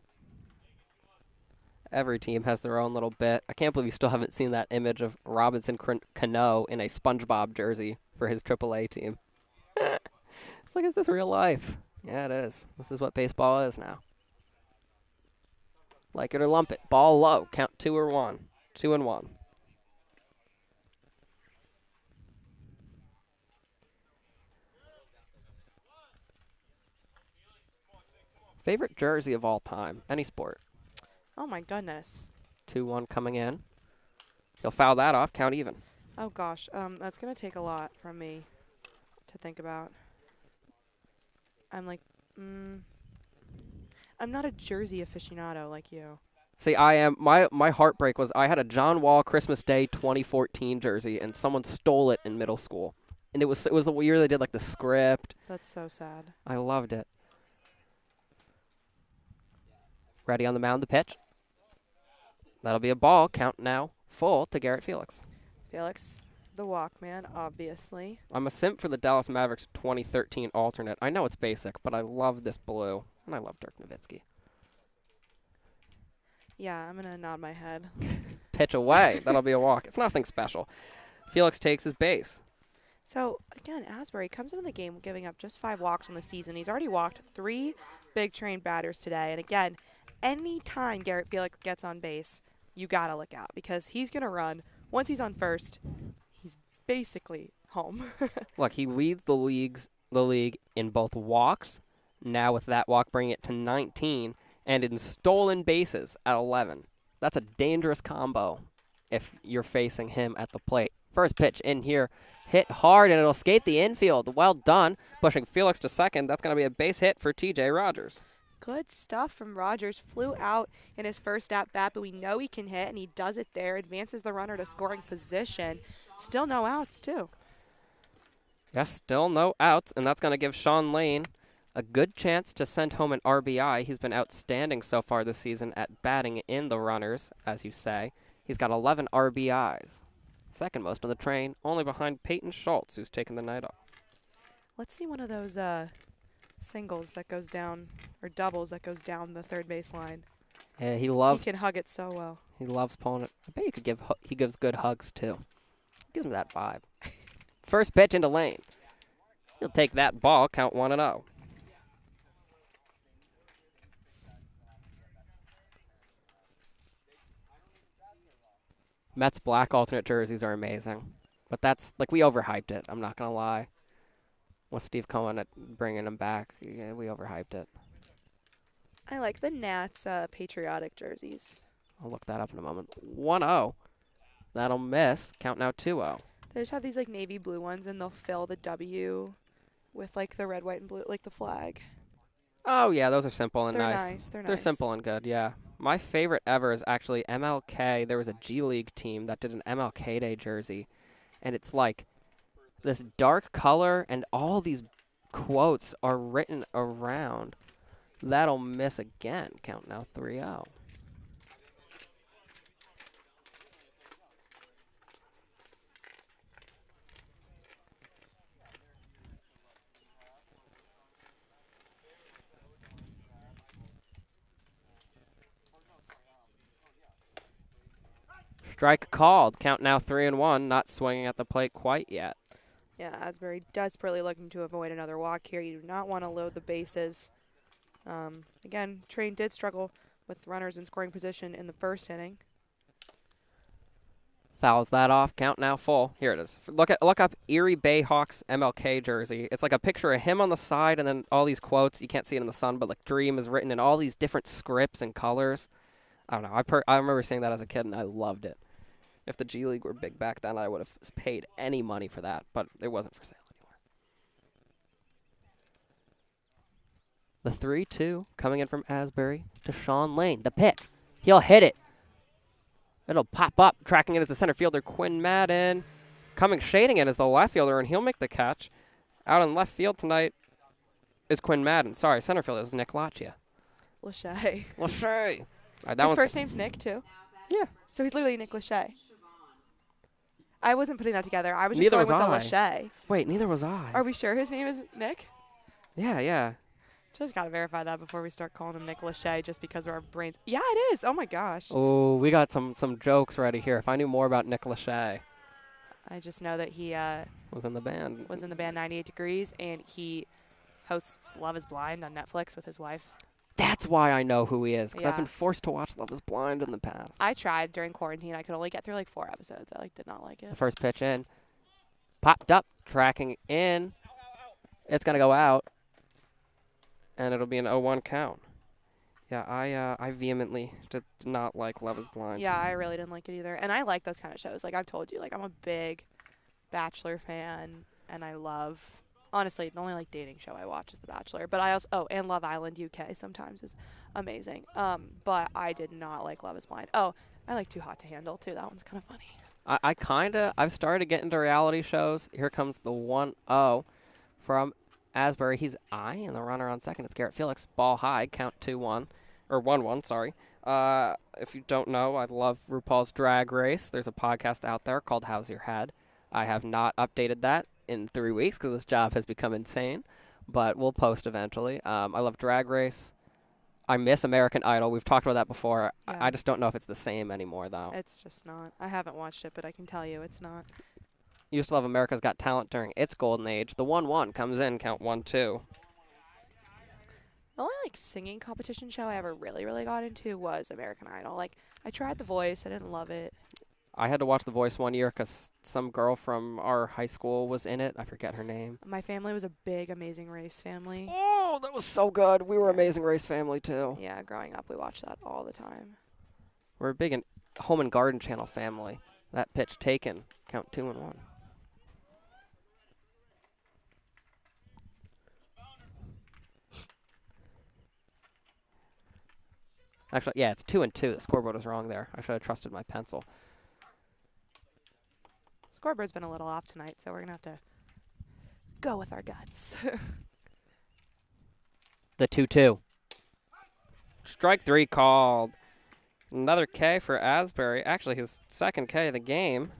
S2: Every team has their own little bit. I can't believe you still haven't seen that image of Robinson Cano in a SpongeBob jersey for his AAA team. It's like, is this real life? Yeah, it is. This is what baseball is now. Like it or lump it. Ball low. Count 2 or 1. 2-1. Favorite jersey of all time? Any sport.
S1: Oh my goodness.
S2: 2-1 coming in. He'll foul that off. Count even.
S1: Oh gosh. That's gonna take a lot from me to think about. I'm like, I'm not a jersey aficionado like you.
S2: See, I am. My heartbreak was I had a John Wall Christmas Day 2014 jersey, and someone stole it in middle school. And it was the year they did like the script.
S1: That's so sad.
S2: I loved it. Ready on the mound, the pitch. That'll be a ball. Count now full to Garrett Felix.
S1: Felix, the Walkman, obviously.
S2: I'm a simp for the Dallas Mavericks 2013 alternate. I know it's basic, but I love this blue, and I love Dirk Nowitzki.
S1: Yeah, I'm going to nod my head.
S2: Pitch away. That'll be a walk. It's nothing special. Felix takes his base.
S1: So, again, Asbury comes into the game giving up just 5 walks on the season. He's already walked 3 Big Train batters today. And, again, any time Garrett Felix gets on base, you got to look out because he's going to run. Once he's on first, he's basically home.
S2: Look, he leads the league in both walks, now with that walk bringing it to 19, and in stolen bases at 11. That's a dangerous combo if you're facing him at the plate. First pitch in here, hit hard, and it'll escape the infield. Well done, pushing Felix to second. That's going to be a base hit for T.J. Rogers.
S1: Good stuff from Rogers. Flew out in his first at-bat, but we know he can hit, and he does it there. Advances the runner to scoring position. Still no outs, too.
S2: Yes, still no outs, and that's going to give Sean Lane a good chance to send home an RBI. He's been outstanding so far this season at batting in the runners, as you say. He's got 11 RBIs. Second most on the train, only behind Peyton Schultz, who's taken the night off.
S1: Let's see one of those singles that goes down, or doubles that goes down the third base line.
S2: Yeah, he
S1: He can hug it so well.
S2: He loves pulling it. I bet you could he gives good hugs too. Gives me that vibe. First pitch into Lane. He'll take that ball, count 1-0. Mets black alternate jerseys are amazing. But that's, like, we overhyped it. I'm not going to lie. With Steve Cohen bringing them back, yeah, we overhyped it.
S1: I like the Nats patriotic jerseys.
S2: I'll look that up in a moment. 1-0. That'll miss. Count now 2-0.
S1: They just have these, like, navy blue ones, and they'll fill the W with, like, the red, white, and blue, like the flag.
S2: Oh, yeah, those are simple and
S1: They're
S2: nice.
S1: nice. They're
S2: They're
S1: nice.
S2: simple and good, yeah. My favorite ever is actually MLK. There was a G League team that did an MLK Day jersey, and it's like this dark color, and all these quotes are written around. That'll miss again. Count now 3-0. Strike called. Count now 3-1. Not swinging at the plate quite yet.
S1: Yeah, Asbury desperately looking to avoid another walk here. You do not want to load the bases. Again, Train did struggle with runners in scoring position in the first inning.
S2: Fouls that off. Count now full. Here it is. Look up Erie Bayhawks MLK jersey. It's like a picture of him on the side, and then all these quotes. You can't see it in the sun, but like "Dream" is written in all these different scripts and colors. I don't know. I remember seeing that as a kid, and I loved it. If the G League were big back then, I would have paid any money for that, but it wasn't for sale anymore. The 3-2 coming in from Asbury to Sean Lane. The pitch. He'll hit it. It'll pop up. Tracking it as the center fielder, Quinn Madden. Coming shading it as the left fielder, and he'll make the catch. Out in left field tonight is Quinn Madden. Sorry, center fielder is Nick Lachia.
S1: Lachey.
S2: Lachey.
S1: His first name's Nick, too?
S2: Yeah.
S1: So he's literally Nick Lachey. I wasn't putting that together. I was just
S2: Neither
S1: going with
S2: was
S1: the Lachey.
S2: Wait, neither was I.
S1: Are we sure his name is Nick?
S2: Yeah.
S1: Just got to verify that before we start calling him Nick Lachey just because of our brains. Yeah, it is. Oh, my gosh.
S2: Oh, we got some jokes ready here. If I knew more about Nick Lachey.
S1: I just know that he
S2: was in the band.
S1: 98 Degrees, and he hosts Love is Blind on Netflix with his wife.
S2: That's why I know who he is, because I've
S1: Yeah.
S2: been forced to watch Love is Blind in the past.
S1: I tried during quarantine. I could only get through like 4 episodes. I did not like
S2: The
S1: it.
S2: first pitch in. Popped up. Tracking in. It's going to go out. And it'll be an 0-1 count. Yeah, I vehemently did not like Love is Blind.
S1: Yeah, I really didn't like it either. And I like those kind of shows. Like I've told you, like I'm a big Bachelor fan, and I love. Honestly, the only like dating show I watch is The Bachelor. But I also and Love Island UK sometimes is amazing. But I did not like Love is Blind. Oh, I like Too Hot to Handle too. That one's kind of funny.
S2: I've started to get into reality shows. Here comes the 1-0 from Asbury. He's eyeing the runner on second. It's Garrett Felix. Ball high. Count 2-1. Or 1-1, sorry. If you don't know, I love RuPaul's Drag Race. There's a podcast out there called How's Your Head. I have not updated that in 3 weeks because this job has become insane, but we'll post eventually. I love Drag Race. I miss American Idol. We've talked about that before.
S1: Yeah.
S2: I just don't know if it's the same anymore, though.
S1: It's just not. I haven't watched it, but I can tell you it's not.
S2: Used to love America's Got Talent during its golden age. The 1-1 comes in, count 1-2.
S1: The only like singing competition show I ever really got into was American Idol. Like I tried The Voice, I didn't love it.
S2: I had to watch The Voice one year because some girl from our high school was in it. I forget her name.
S1: My family was a big Amazing Race family.
S2: Oh, that was so good. We were
S1: Yeah.
S2: Amazing Race family, too.
S1: Yeah, growing up, we watched that all the time.
S2: We're a big Home and Garden Channel family. That pitch taken. Count 2-1. Actually, yeah, it's 2-2. The scoreboard was wrong there. I should have trusted my pencil.
S1: Scoreboard's been a little off tonight, so we're going to have to go with our guts.
S2: The 2-2. Strike 3 called. Another K for Asbury. Actually, his second K of the game.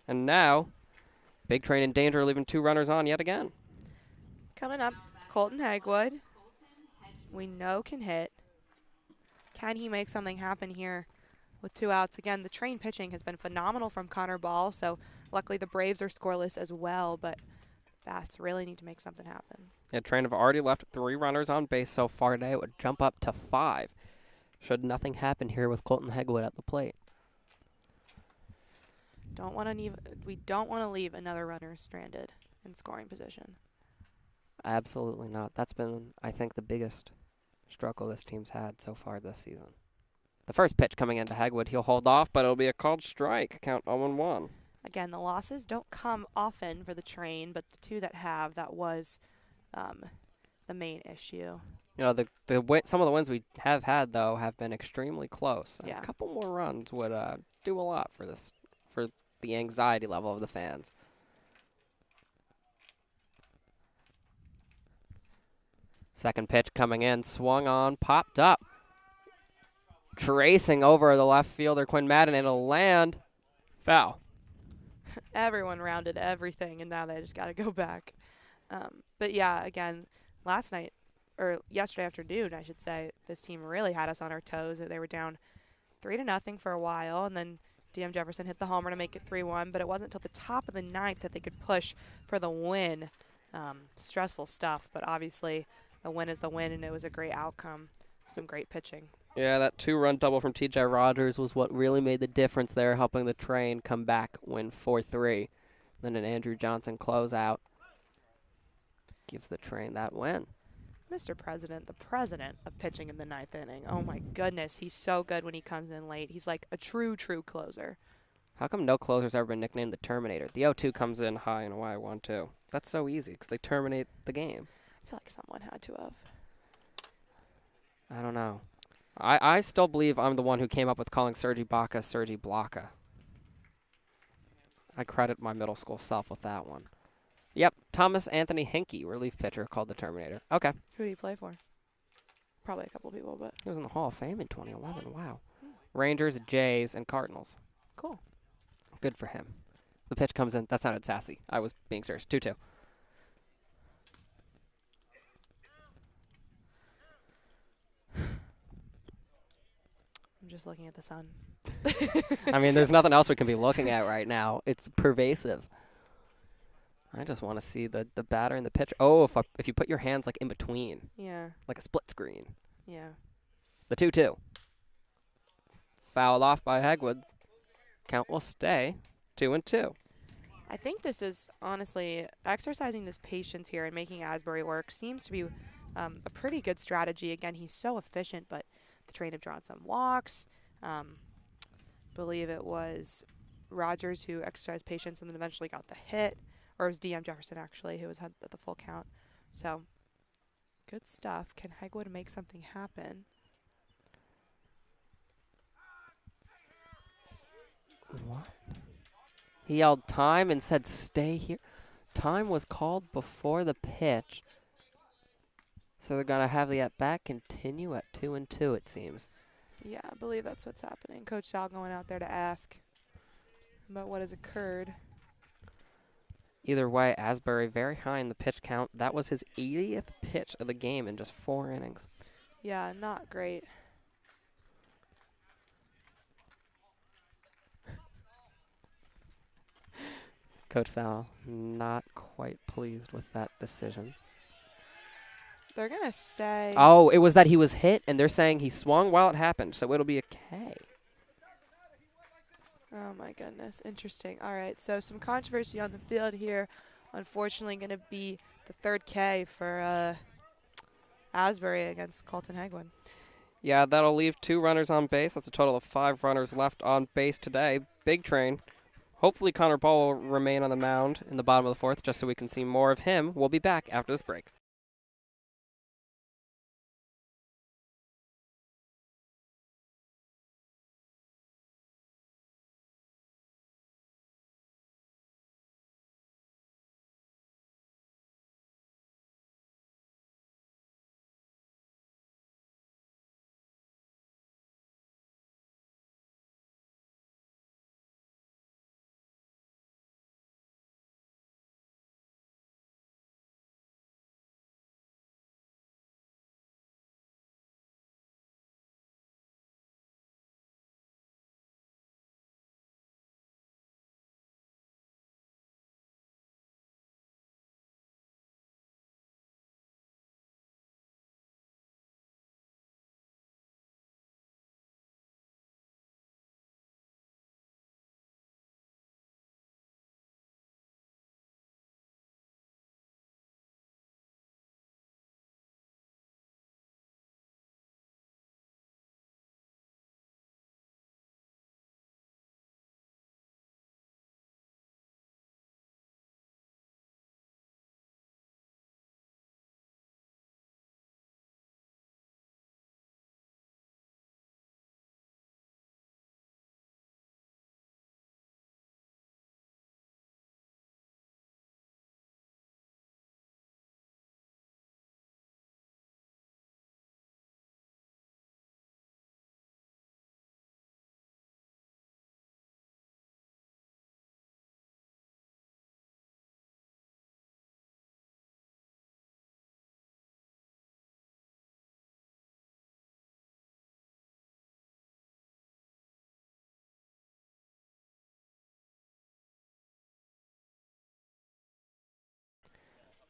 S2: And now, Big Train in danger, leaving 2 runners on yet again.
S1: Coming up, Colton Hegwood. We know can hit. Can he make something happen here with 2 outs? Again, the Train pitching has been phenomenal from Connor Ball, so luckily the Braves are scoreless as well, but Bats really need to make something happen.
S2: Yeah, Train have already left 3 runners on base so far today. It would jump up to 5 should nothing happen here with Colton Hegwood at the plate.
S1: We don't want to leave another runner stranded in scoring position.
S2: Absolutely not. That's been, I think, the biggest struggle this team's had so far this season. The first pitch coming into Hegwood, he'll hold off, but it'll be a called strike. Count 0-1.
S1: Again, the losses don't come often for the Train, but the 2 that have, that was the main issue.
S2: You know, some of the wins we have had, though, have been extremely close.
S1: Yeah.
S2: A couple more runs would do a lot for the anxiety level of the fans. Second pitch coming in, swung on, popped up. Tracing over the left fielder, Quinn Madden. It'll land. Foul.
S1: Everyone rounded everything, and now they just got to go back. But, yeah, again, yesterday afternoon, I should say, this team really had us on our toes. They were down 3-0 for a while, and then DM Jefferson hit the homer to make it 3-1, but it wasn't until the top of the 9th that they could push for the win. Stressful stuff, but obviously the win is the win, and it was a great outcome. Some great pitching.
S2: Yeah, that 2-run double from T.J. Rogers was what really made the difference there, helping the Train come back, win 4-3. Then an Andrew Johnson closeout gives the Train that win.
S1: Mr. President, the president of pitching in the 9th inning. Oh, my goodness. He's so good when he comes in late. He's like a true closer.
S2: How come no closer's ever been nicknamed the Terminator? The 0-2 comes in high and away 1-2. That's so easy because they terminate the game.
S1: I feel like someone had to have.
S2: I don't know. I still believe I'm the one who came up with calling Sergi Baca Sergi Blocka. I credit my middle school self with that one. Yep, Thomas Anthony Hinkie, relief pitcher, called the Terminator. Okay.
S1: Who did he play for? Probably a couple people, but.
S2: He was in the Hall of Fame in 2011. Wow. Rangers, Jays, and Cardinals.
S1: Cool.
S2: Good for him. The pitch comes in. That sounded sassy. I was being serious. 2-2.
S1: I'm just looking at the sun.
S2: I mean, there's nothing else we can be looking at right now. It's pervasive. I just want to see the batter and the pitcher. Oh, if you put your hands like in between,
S1: Yeah.
S2: like a split screen.
S1: Yeah.
S2: The 2-2. Fouled off by Hegwood. Count will stay 2-2.
S1: I think this is honestly exercising this patience here and making Asbury work seems to be a pretty good strategy. Again, he's so efficient, but the Train have drawn some walks. Believe it was Rogers who exercised patience and then eventually got the hit, or it was DM Jefferson actually who was had the full count. So good stuff. Can Hegwood make something happen?
S2: What? He yelled time and said stay here. Time was called before the pitch. So they're going to have the at-bat continue at 2-2, it seems.
S1: Yeah, I believe that's what's happening. Coach Sal going out there to ask about what has occurred.
S2: Either way, Asbury very high in the pitch count. That was his 80th pitch of the game in just 4 innings.
S1: Yeah, not great.
S2: Coach Sal not quite pleased with that decision.
S1: They're going to say...
S2: Oh, it was that he was hit, and they're saying he swung while it happened, so it'll be a K.
S1: Oh my goodness, interesting. All right, so some controversy on the field here. Unfortunately, going to be the third K for Asbury against Colton Hegwin.
S2: Yeah, that'll leave 2 runners on base. That's a total of 5 runners left on base today. Big train. Hopefully Connor Ball will remain on the mound in the bottom of the 4th just so we can see more of him. We'll be back after this break.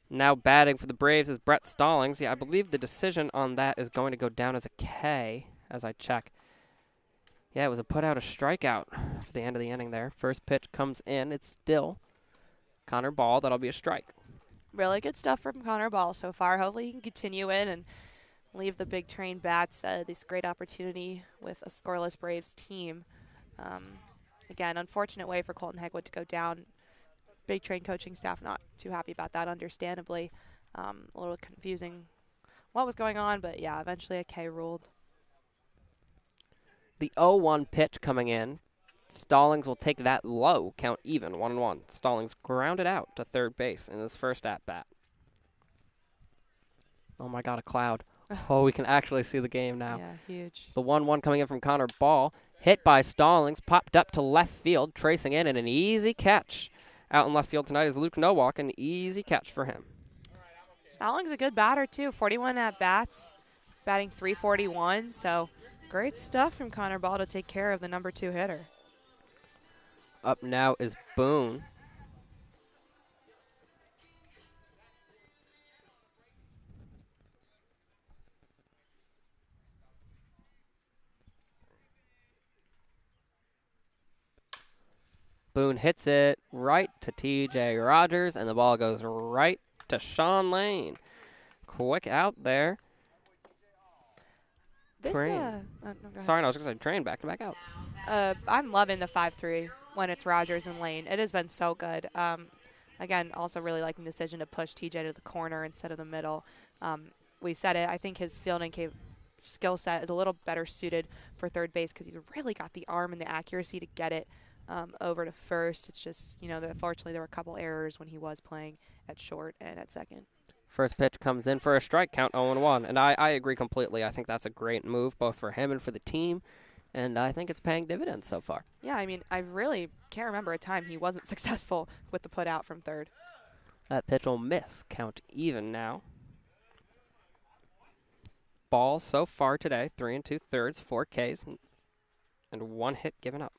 S2: Now batting for the Braves is Brett Stallings. Yeah, I believe the decision on that is going to go down as a K as I check. Yeah, it was a put out a strikeout for the end of the inning there. First pitch comes in. It's still Connor Ball. That'll be a strike.
S1: Really good stuff from Connor Ball so far. Hopefully he can continue it and leave the big train bats this great opportunity with a scoreless Braves team. Again, unfortunate way for Colton Hegwood to go down. Big train coaching staff not too happy about that, understandably. A little confusing what was going on, but yeah, eventually a K ruled.
S2: The 0-1 pitch coming in. Stallings will take that low, count even, 1-1. Stallings grounded out to third base in his first at-bat. Oh my god, a cloud. Oh, we can actually see the game now.
S1: Yeah, huge.
S2: The 1-1 coming in from Connor Ball. Hit by Stallings, popped up to left field, tracing in, and an easy catch. Out in left field tonight is Luke Nowak, an easy catch for him.
S1: Stallings a good batter, too. 41 at-bats, batting .341, so great stuff from Connor Ball to take care of the number 2 hitter.
S2: Up now is Boone. Boone hits it right to T.J. Rogers, and the ball goes right to Sean Lane. Quick out there. Train. Sorry, no, I was going to say train back-to-back outs.
S1: I'm loving the 5-3 when it's Rogers and Lane. It has been so good. Again, also really liking the decision to push TJ to the corner instead of the middle. We said it. I think his fielding skill set is a little better suited for third base because he's really got the arm and the accuracy to get it over to first. It's just, that unfortunately there were a couple errors when he was playing at short and at second.
S2: First pitch comes in for a strike count, 0-1. And I agree completely. I think that's a great move, both for him and for the team. And I think it's paying dividends so far.
S1: Yeah, I mean, I really can't remember a time he wasn't successful with the put out from third.
S2: That pitch will miss. Count even now. Ball so far today, 3 2/3, 4 Ks, and 1 hit given up.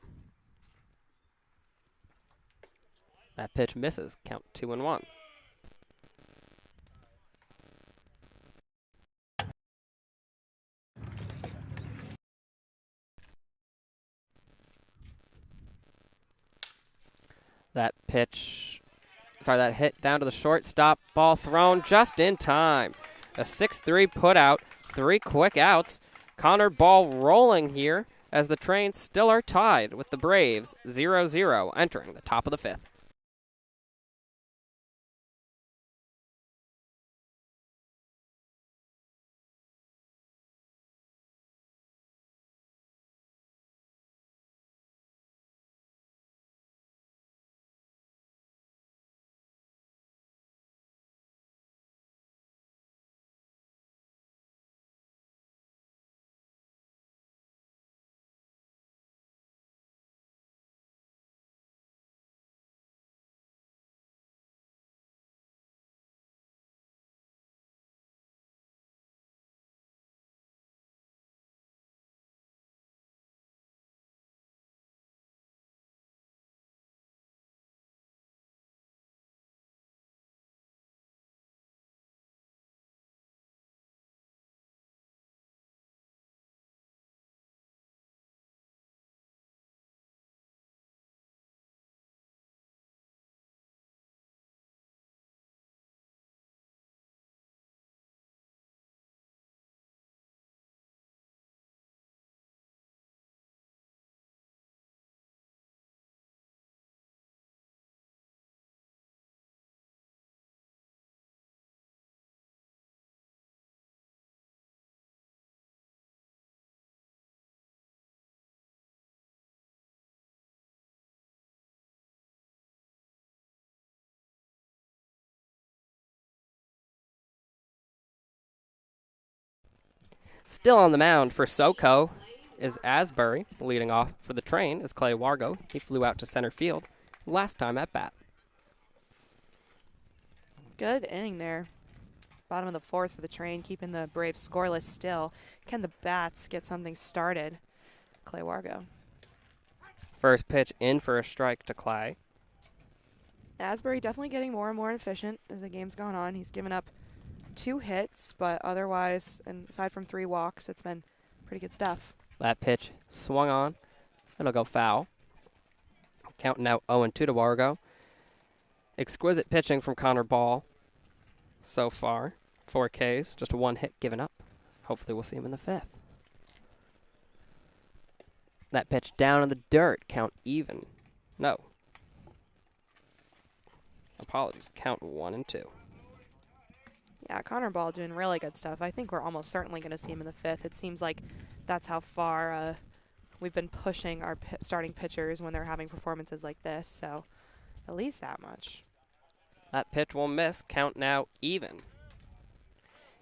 S2: That pitch misses. Count 2-1. That pitch, sorry, that hit down to the shortstop. Ball thrown just in time. A 6-3 put out, 3 quick outs. Connor Ball rolling here as the Trains still are tied with the Braves 0-0 entering the top of the 5th. Still on the mound for SoCo is Asbury. Leading off for the Train is Clay Wargo. He flew out to center field last time at bat.
S1: Good inning there. Bottom of the 4th for the Train, keeping the Braves scoreless still. Can the Bats get something started? Clay Wargo.
S2: First pitch in for a strike to Clay.
S1: Asbury definitely getting more and more efficient as the game's gone on. He's given up 2 hits, but otherwise, and aside from 3 walks, it's been pretty good stuff.
S2: That pitch swung on. It'll go foul. Counting out 0-2 to Wargo. Exquisite pitching from Connor Ball so far. 4 Ks, just 1 hit given up. Hopefully we'll see him in the 5th. That pitch down in the dirt. Count even. No. Apologies. Count 1-2.
S1: Yeah, Connor Ball doing really good stuff. I think we're almost certainly going to see him in the 5th. It seems like that's how far we've been pushing our starting pitchers when they're having performances like this. So at least that much.
S2: That pitch will miss. Count now even.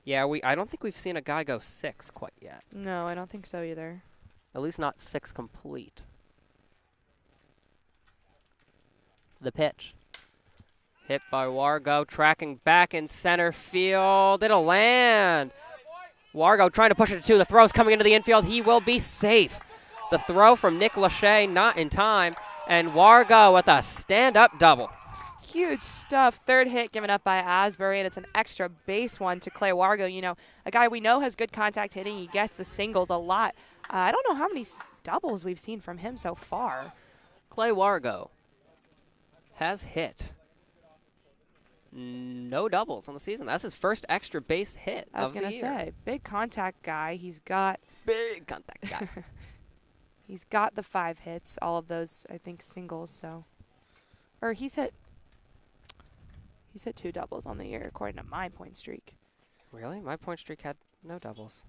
S2: Yeah, I don't think we've seen a guy go 6 quite yet.
S1: No, I don't think so either.
S2: At least not 6 complete. The pitch. Hit by Wargo, tracking back in center field. It'll land. Wargo trying to push it to 2. The throw's coming into the infield. He will be safe. The throw from Nick Lachey not in time. And Wargo with a stand-up double.
S1: Huge stuff. 3rd hit given up by Asbury, and it's an extra base one to Clay Wargo. You know, a guy we know has good contact hitting. He gets the singles a lot. I don't know how many doubles we've seen from him so far.
S2: Clay Wargo has hit no doubles on the season. That's his first extra base hit
S1: I was
S2: of the
S1: going to
S2: year.
S1: say, big contact guy. He's got
S2: Big contact guy.
S1: he's got the 5 hits, all of those, I think, singles. So, or he's hit 2 doubles on the year, according to my point streak.
S2: Really? My point streak had no doubles.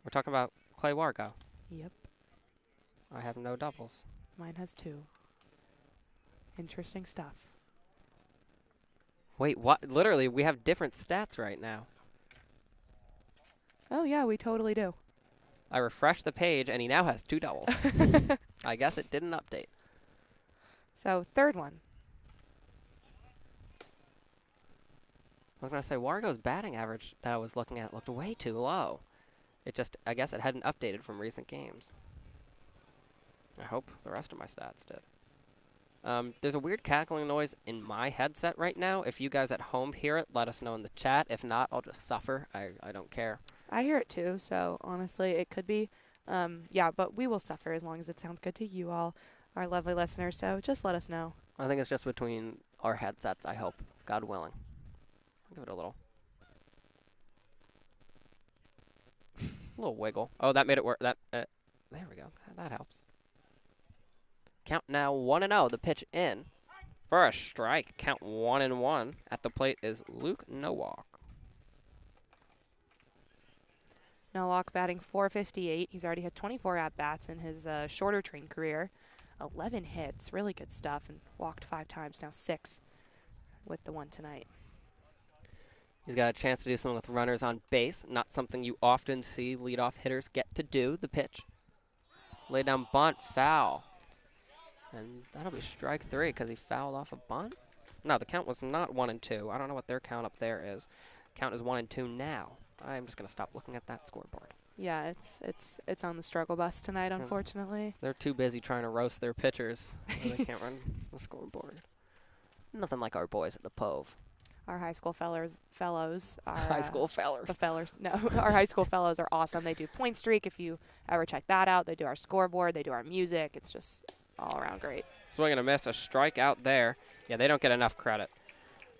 S2: We're talking about Clay Wargo.
S1: Yep,
S2: I have no doubles.
S1: mine has 2. Interesting stuff.
S2: Wait, what? Literally, we have different stats right now.
S1: Oh, yeah, we totally do.
S2: I refreshed the page, and he now has 2 doubles. I guess it didn't update.
S1: So, 3rd one.
S2: I was going to say, Wargo's batting average that I was looking at looked way too low. I guess it hadn't updated from recent games. I hope the rest of my stats did. There's a weird cackling noise in my headset right now. If you guys at home hear it, let us know in the chat. If not, I'll just suffer. I don't care.
S1: I hear it too, so honestly, it could be. Yeah, but we will suffer as long as it sounds good to you all. our lovely listeners. So just let us know.
S2: I think it's just between our headsets, I hope. God willing. I'll give it a little wiggle. Oh, that made it work. There we go. That helps. Count now 1-0. The pitch in for a strike. Count 1-1. At the plate is Luke Nowak.
S1: Nowak batting .458. He's already had 24 at-bats in his shorter train career. 11 hits, really good stuff, and walked 5 times, now 6 with the one tonight.
S2: He's got a chance to do something with runners on base. Not something you often see leadoff hitters get to do. The pitch. Lay down bunt, foul. And that'll be strike 3 because he fouled off a bunt. No, the count was not 1-2. I don't know what their count up there is. Count is 1-2 now. I'm just going to stop looking at that scoreboard.
S1: Yeah, it's on the struggle bus tonight, unfortunately.
S2: They're too busy trying to roast their pitchers. So they can't run the scoreboard. Nothing like our boys at the Pove.
S1: Our high school fellows are
S2: High school fellers.
S1: the fellers. No, our high school fellows are awesome. They do Point Streak. If you ever check that out, they do our scoreboard. They do our music. It's just all around great.
S2: Swing and a miss, a strike out there. Yeah, they don't get enough credit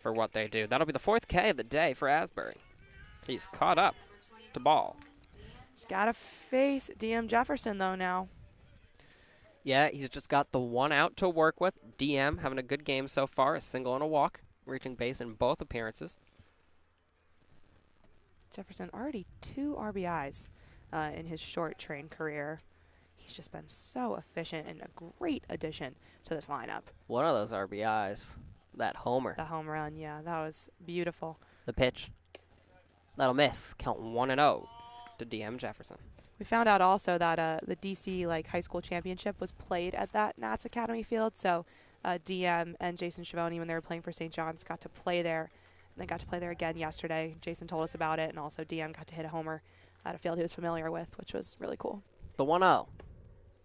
S2: for what they do. That'll be the 4th K of the day for Asbury. He's caught up to ball.
S1: He's got to face DM Jefferson, though, now.
S2: Yeah, he's just got the 1 out to work with. DM having a good game so far, a single and a walk, reaching base in both appearances.
S1: Jefferson already 2 RBIs in his short train career. He's just been so efficient and a great addition to this lineup.
S2: One of those RBIs, that homer.
S1: The home run, yeah, that was beautiful.
S2: The pitch. That'll miss. Count 1-0 to DM Jefferson.
S1: We found out also that the DC high school championship was played at that Nats Academy field. So DM and Jason Schiavone, when they were playing for St. John's, got to play there. And they got to play there again yesterday. Jason told us about it, and also DM got to hit a homer at a field he was familiar with, which was really cool.
S2: The 1-0.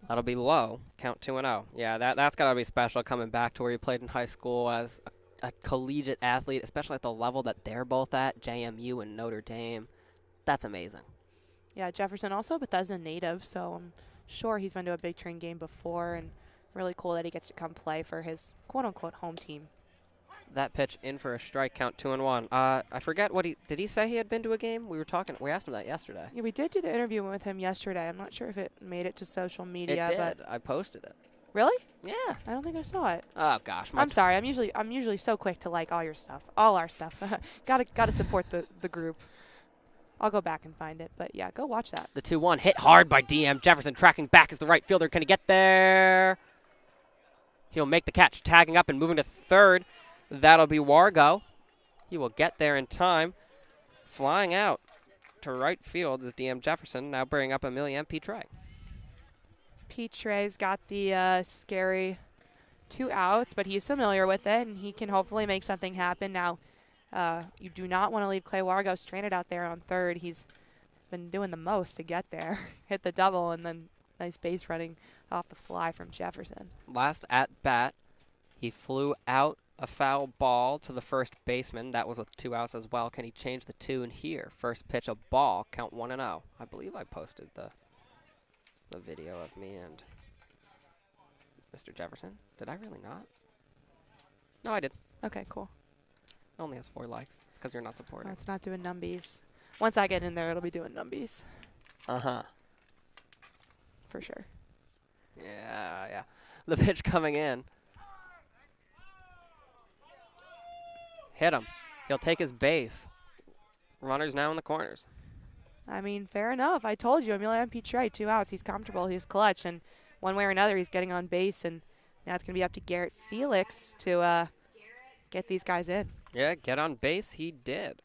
S2: That'll be low. Count 2-0. Yeah, that's got to be special coming back to where you played in high school as a collegiate athlete, especially at the level that they're both at, JMU and Notre Dame. That's amazing.
S1: Yeah, Jefferson also a Bethesda native, so I'm sure he's been to a Big Train game before, and really cool that he gets to come play for his quote-unquote home team.
S2: That pitch in for a strike, count 2-1. I forget what did he say he had been to a game? We asked him that yesterday.
S1: Yeah, we did do the interview with him yesterday. I'm not sure if it made it to social media.
S2: It did.
S1: But
S2: I posted it.
S1: Really?
S2: Yeah.
S1: I don't think I saw it.
S2: Oh gosh.
S1: I'm sorry. I'm usually so quick to like all your stuff, all our stuff. gotta support the group. I'll go back and find it, but yeah, go watch that.
S2: The 2-1 hit hard by DM Jefferson, tracking back as the right fielder. Can he get there? He'll make the catch, tagging up and moving to third. That'll be Wargo. He will get there in time. Flying out to right field is DM Jefferson, now bringing up Amelia Petre.
S1: Petre's got the scary 2 outs, but he's familiar with it, and he can hopefully make something happen. Now, you do not want to leave Clay Wargo stranded out there on third. He's been doing the most to get there. Hit the double, and then nice base running off the fly from Jefferson.
S2: Last at bat, he flew out a foul ball to the first baseman. That was with 2 outs as well. Can he change the tune here? First pitch, a ball, count 1-0. I believe I posted the video of me and Mr. Jefferson. Did I really not? No, I did.
S1: Okay, cool.
S2: It only has 4 likes. It's because you're not supporting.
S1: It's not doing numbies. Once I get in there, it'll be doing numbies.
S2: Uh-huh.
S1: For sure.
S2: Yeah. The pitch coming in. Hit him. He'll take his base. Runners now in the corners.
S1: I mean, fair enough. I told you, Emilio Petre, 2 outs. He's comfortable. He's clutch. And one way or another, he's getting on base. And now it's going to be up to Garrett Felix to get these guys in.
S2: Yeah, get on base. He did.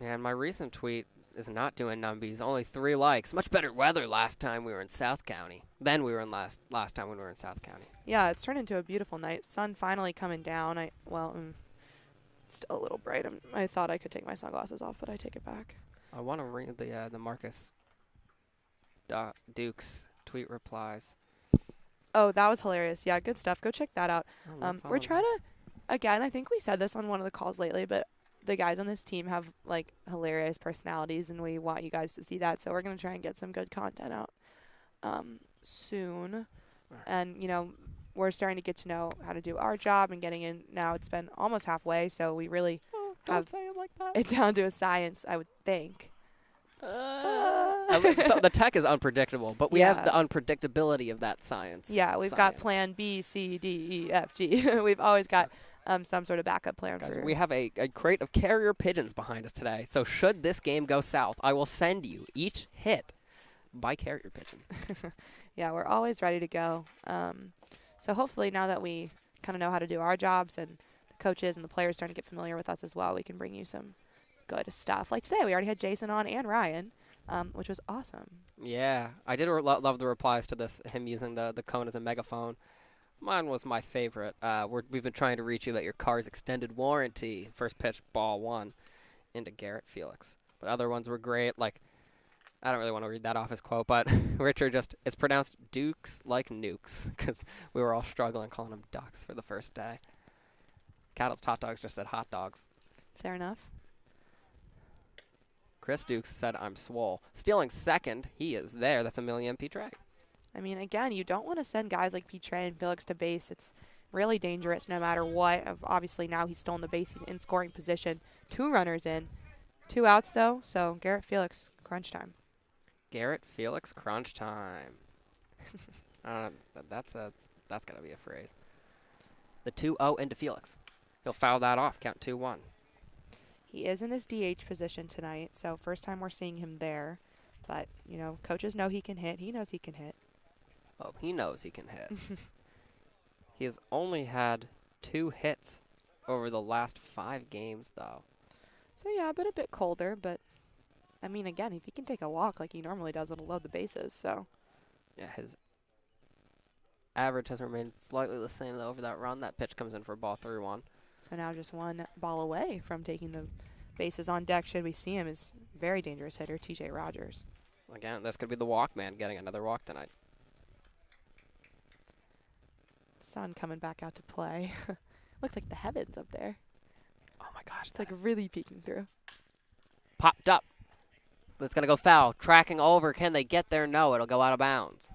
S2: And my recent tweet is not doing numbies. Only 3 likes. Much better weather last time we were in South County than we were in last time when we were in South County.
S1: Yeah, it's turned into a beautiful night. Sun finally coming down. Still a little bright. I thought I could take my sunglasses off, but I take it back.
S2: I want to read the Marcus Dukes tweet replies.
S1: Oh, that was hilarious. Yeah, good stuff. Go check that out. We're trying to, again, I think we said this on one of the calls lately, but the guys on this team have hilarious personalities, and we want you guys to see that. So we're going to try and get some good content out soon, and we're starting to get to know how to do our job and getting in. Now it's been almost halfway, so we really
S2: Don't
S1: have
S2: say it like that.
S1: it down to a science, I would think.
S2: So the tech is unpredictable, but we have the
S1: Yeah.
S2: unpredictability of that science.
S1: Yeah, we've got plan B, C, D, E, F, G. We've always got some sort of backup plan.
S2: Guys,
S1: for
S2: we have a crate of carrier pigeons behind us today. So should this game go south, I will send you each hit by carrier pigeon.
S1: Yeah, we're always ready to go. So hopefully now that we kind of know how to do our jobs and the coaches and the players starting to get familiar with us as well, we can bring you some good stuff. Like today, we already had Jason on and Ryan, which was awesome.
S2: Yeah, I did love the replies to this, him using the cone as a megaphone. Mine was my favorite. We've been trying to reach you about your car's extended warranty. First pitch, ball one, into Garrett Felix. But other ones were great. Like, I don't really want to read that off his quote, but Richard it's pronounced Dukes like nukes, because we were all struggling calling them ducks for the first day. Cattle's Hot Dogs just said hot dogs.
S1: Fair enough.
S2: Chris Dukes said I'm swole. Stealing second, he is there. That's a million MP Trey.
S1: I mean, again, you don't want to send guys like Petre and Felix to base. It's really dangerous no matter what. Obviously, now he's stolen the base. He's in scoring position. 2 runners in. 2 outs, though. So, Garrett Felix, crunch time.
S2: Garrett Felix, crunch time. That's got to be a phrase. The 2-0 into Felix. He'll foul that off. Count 2-1.
S1: He is in his DH position tonight, so first time we're seeing him there. But, coaches know he can hit. He knows he can hit.
S2: Oh, he knows he can hit. He has only had 2 hits over the last 5 games, though.
S1: So, yeah, a bit colder, but, I mean, again, if he can take a walk like he normally does, it'll load the bases, so.
S2: Yeah, his average has remained slightly the same, though, over that run. That pitch comes in for a ball 3-1.
S1: So now just 1 ball away from taking the bases on deck. Should we see him as very dangerous hitter, TJ Rogers.
S2: Again, this could be the walk man getting another walk tonight.
S1: Sun coming back out to play. Looks like the heavens up there.
S2: Oh, my gosh.
S1: It's like really peeking through.
S2: Popped up. But it's going to go foul. Tracking over. Can they get there? No, it'll go out of bounds.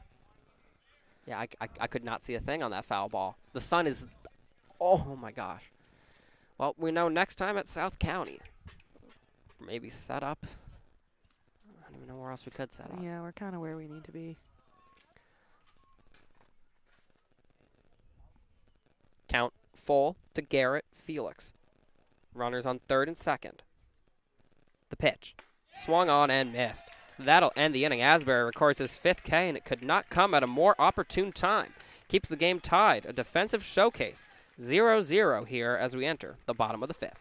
S2: Yeah, I could not see a thing on that foul ball. The sun is... Oh, my gosh. Well, we know next time at South County. Maybe set up. I don't even know where else we could set up.
S1: Yeah, we're kind of where we need to be.
S2: Count full to Garrett Felix. Runners on third and second. The pitch. Swung on and missed. That'll end the inning. Asbury records his 5th K, and it could not come at a more opportune time. Keeps the game tied. A defensive showcase. 0-0 here as we enter the bottom of the 5th.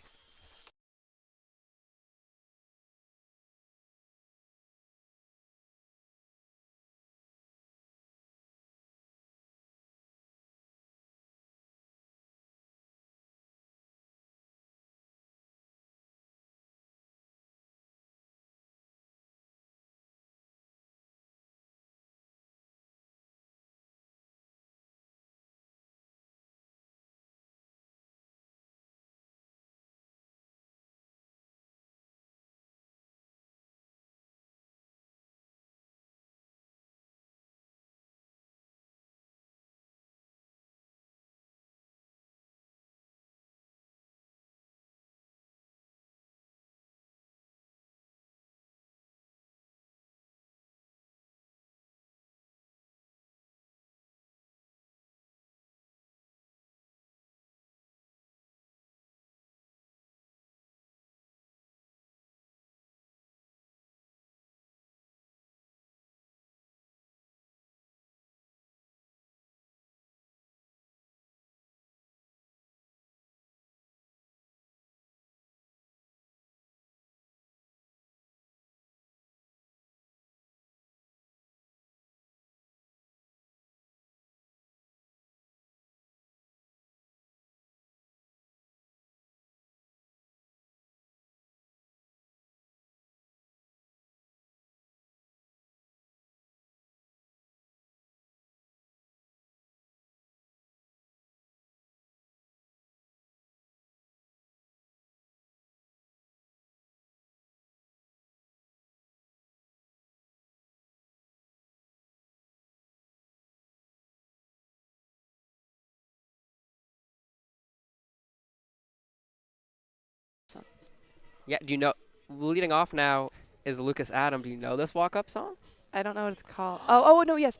S2: Yeah, do you know, leading off now is Lucas Adam. Do you know this walk-up song?
S1: I don't know what it's called. Oh, no, yes.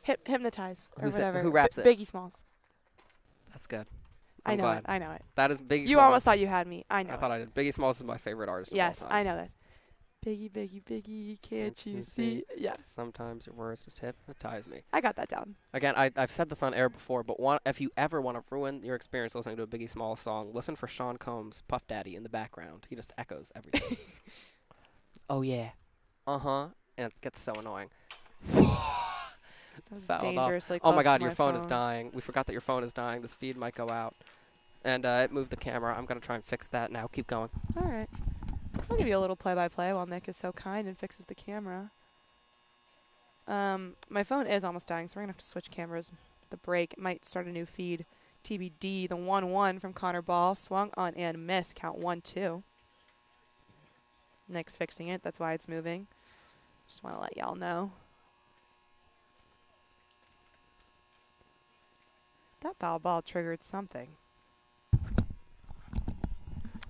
S1: Hypnotize or
S2: Who's it-
S1: whatever.
S2: who raps it?
S1: Biggie Smalls.
S2: That's good.
S1: I
S2: I'm
S1: know
S2: glad.
S1: it. I know it.
S2: That is Biggie
S1: You
S2: Smalls.
S1: almost thought you had me. I know
S2: I
S1: it.
S2: thought I did. Biggie Smalls is my favorite artist
S1: Yes,
S2: of all time.
S1: I know this. Biggie, Biggie, Biggie, can't you see? Yes.
S2: Sometimes your words just hypnotize me.
S1: I got that down.
S2: Again, I've said this on air before, but if you ever want to ruin your experience listening to a Biggie Smalls song, listen for Sean Combs' Puff Daddy in the background. He just echoes everything. Oh, yeah. Uh-huh. And it gets so annoying.
S1: That was
S2: Fouled off.
S1: dangerously
S2: Oh
S1: close
S2: my
S1: to
S2: God, your
S1: my
S2: phone is dying. We forgot that your phone is dying. This feed might go out. And it moved the camera. I'm going to try and fix that now. Keep going.
S1: All right. I'll give you a little play-by-play while Nick is so kind and fixes the camera. My phone is almost dying, so we're going to have to switch cameras. The break. It might start a new feed. TBD, the 1-1 from Connor Ball. Swung on and missed. Count 1-2. Nick's fixing it. That's why it's moving. Just want to let y'all know. That foul ball triggered something.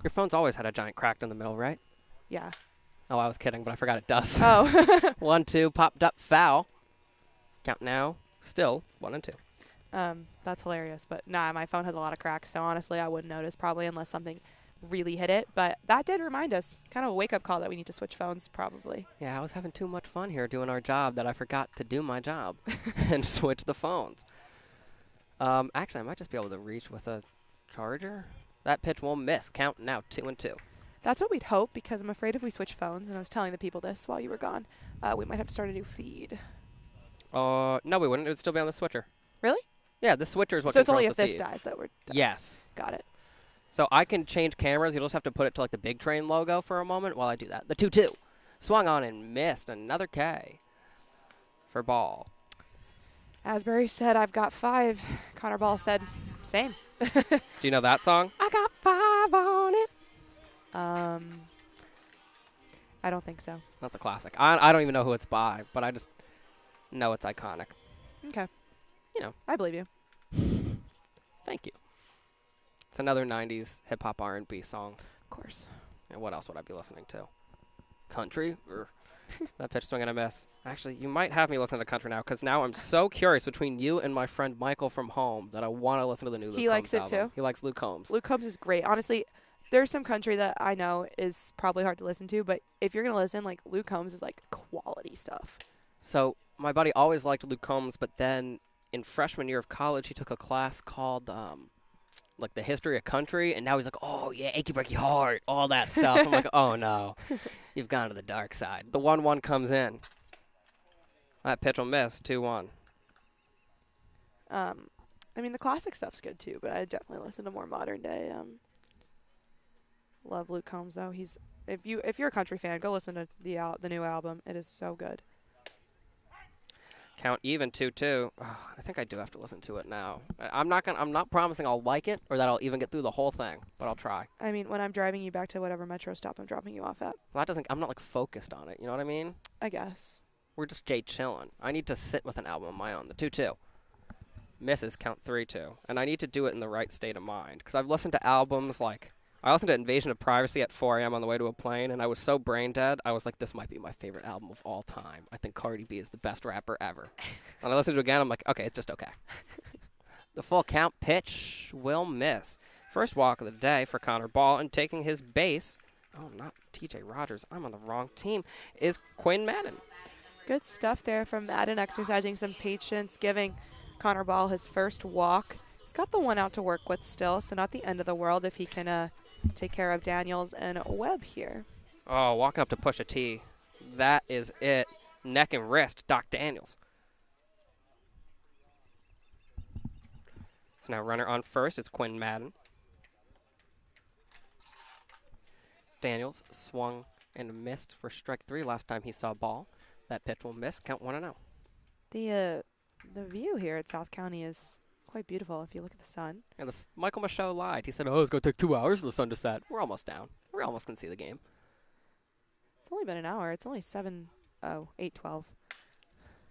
S2: Your phone's always had a giant crack in the middle, right?
S1: Yeah.
S2: Oh, I was kidding, but I forgot it does.
S1: Oh.
S2: 1-2, popped up, foul. Count now, still 1-2.
S1: That's hilarious. But nah, my phone has a lot of cracks, so honestly I wouldn't notice probably unless something really hit it. But that did remind us, kind of a wake-up call that we need to switch phones probably.
S2: Yeah, I was having too much fun here doing our job that I forgot to do my job and switch the phones. Actually, I might just be able to reach with a charger. That pitch will miss. Count now 2-2.
S1: That's what we'd hope, because I'm afraid if we switch phones, and I was telling the people this while you were gone, we might have to start a new feed.
S2: No, we wouldn't. It would still be on the switcher.
S1: Really?
S2: Yeah, the switcher is what
S1: So it's only
S2: controls
S1: if
S2: the
S1: this
S2: feed.
S1: dies that we're done.
S2: Yes.
S1: Got it.
S2: So I can change cameras. You'll just have to put it to like the Big Train logo for a moment while I do that. The 2-2. Swung on and missed. Another K for Ball.
S1: Asbury said, I've got 5. Connor Ball said, same.
S2: Do you know that song? I got 5 on it.
S1: I don't think so.
S2: That's a classic. I don't even know who it's by, but I just know it's iconic.
S1: Okay.
S2: You know.
S1: I believe you.
S2: Thank you. It's another 90s hip-hop R&B song.
S1: Of course.
S2: And what else would I be listening to? Country? That pitch swing and a miss. Actually, you might have me listen to country now, because now I'm so curious between you and my friend Michael from home that I want to listen to the new Luke Combs
S1: He likes it
S2: album.
S1: too?
S2: He likes Luke Combs.
S1: Luke Combs is great. Honestly, there's some country that I know is probably hard to listen to, but if you're going to listen, like, Luke Combs is, like, quality stuff.
S2: So my buddy always liked Luke Combs, but then in freshman year of college, he took a class called like the history of country, and now he's like, oh yeah, achy breaky heart, all that stuff. I'm like, oh no, you've gone to the dark side. The 1-1 comes in. That pitch will miss. 2-1.
S1: I mean, the classic stuff's good too, but I definitely listen to more modern day. Love Luke Combs though. If you're a country fan, go listen to the new album. It is so good.
S2: Count even 2-2. Oh, I think I do have to listen to it now. I'm not promising I'll like it or that I'll even get through the whole thing, but I'll try.
S1: I mean, when I'm driving you back to whatever metro stop I'm dropping you off at,
S2: Well, I'm not like focused on it. You know what I mean?
S1: I guess.
S2: We're just Jay chilling. I need to sit with an album of my own. The 2-2. Misses. Count 3-2. And I need to do it in the right state of mind, because I've listened to albums like I listened to Invasion of Privacy at 4 a.m. on the way to a plane, and I was so brain dead, I was like, this might be my favorite album of all time. I think Cardi B is the best rapper ever. And I listened to it again, I'm like, okay, it's just okay. The full count pitch will miss. First walk of the day for Connor Ball, and taking his base, oh, not TJ Rogers, I'm on the wrong team, is Quinn Madden.
S1: Good stuff there from Madden, exercising some patience, giving Connor Ball his first walk. He's got the one out to work with still, so not the end of the world if he can take care of Daniels and Webb here.
S2: Oh, walking up to push a T. That is it. Neck and wrist, Doc Daniels. So now runner on first, it's Quinn Madden. Daniels swung and missed for strike 3 last time he saw ball. That pitch will miss, count 1-0.
S1: The view here at South County is quite beautiful if you look at the sun.
S2: And Michael Michaud lied. He said, oh, it's going to take 2 hours for the sun to set. We're almost down. We almost can see the game.
S1: It's only been an hour. It's only 8:12.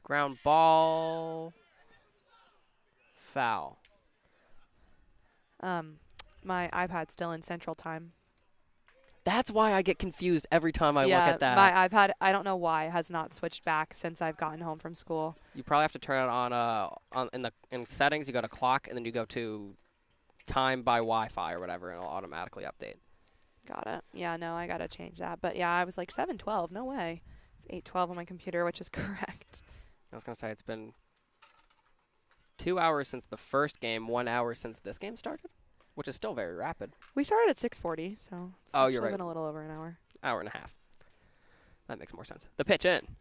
S2: Ground ball. Foul.
S1: My iPad's still in Central Time.
S2: That's why I get confused every time I look
S1: Yeah,
S2: at that.
S1: my iPad, I don't know why, has not switched back since I've gotten home from school.
S2: You probably have to turn it on in settings. You go to clock, and then you go to time by Wi-Fi or whatever, and it'll automatically update.
S1: Got it. Yeah, no, I gotta change that. But yeah, I was like 7:12. No way. It's 8:12 on my computer, which is correct.
S2: I was gonna say it's been 2 hours since the first game, 1 hour since this game started, which is still very rapid.
S1: We started at 6:40, so it's
S2: Oh, you're
S1: actually
S2: right.
S1: been a little over an hour.
S2: Hour and a half. That makes more sense. The pitch in.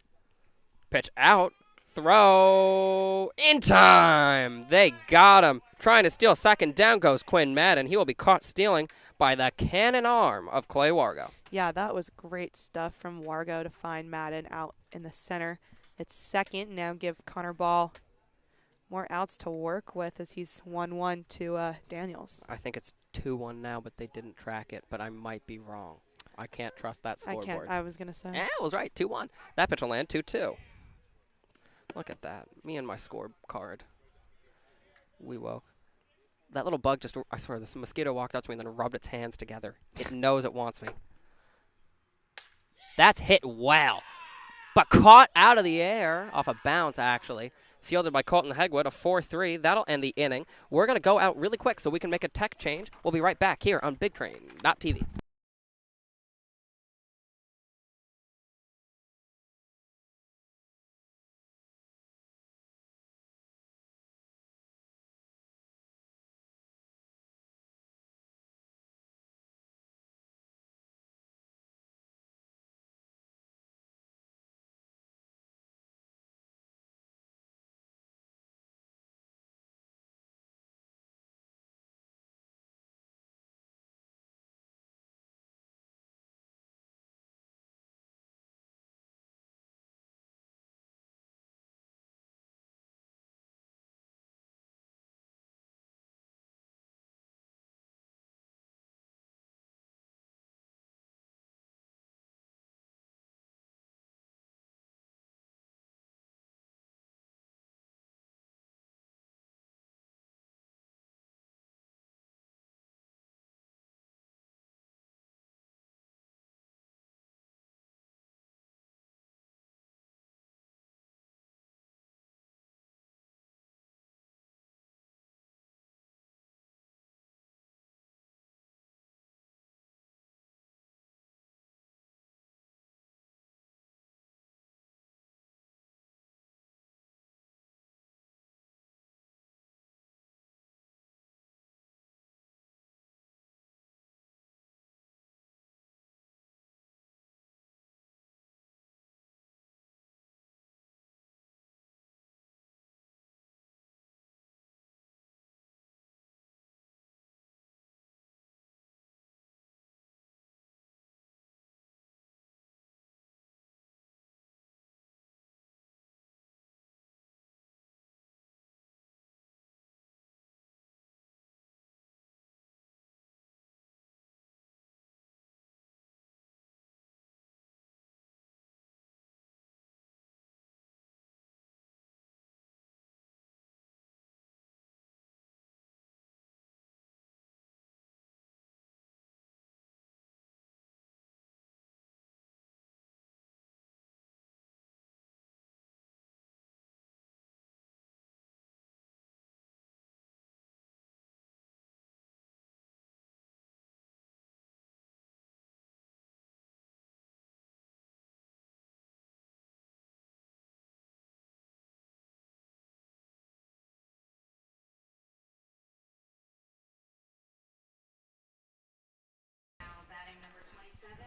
S2: Pitch out. Throw in time. They got him. Trying to steal second. Down goes Quinn Madden. He will be caught stealing by the cannon arm of Clay Wargo.
S1: Yeah, that was great stuff from Wargo to find Madden out in the center. It's second. Now give Connor Ball more outs to work with as he's 1-1 to Daniels.
S2: I think it's 2-1 now, but they didn't track it, but I might be wrong. I can't trust that
S1: I
S2: scoreboard.
S1: can't. I was gonna say.
S2: Yeah, it was right. 2-1. That pitch will land 2-2. Look at that. Me and my scorecard. We woke. That little bug just, I swear, this mosquito walked up to me and then rubbed its hands together. It knows it wants me. That's hit well. But caught out of the air, off a bounce, actually. Fielded by Colton Hegwood, a 4-3. That'll end the inning. We're going to go out really quick so we can make a tech change. We'll be right back here on Big Train, not TV.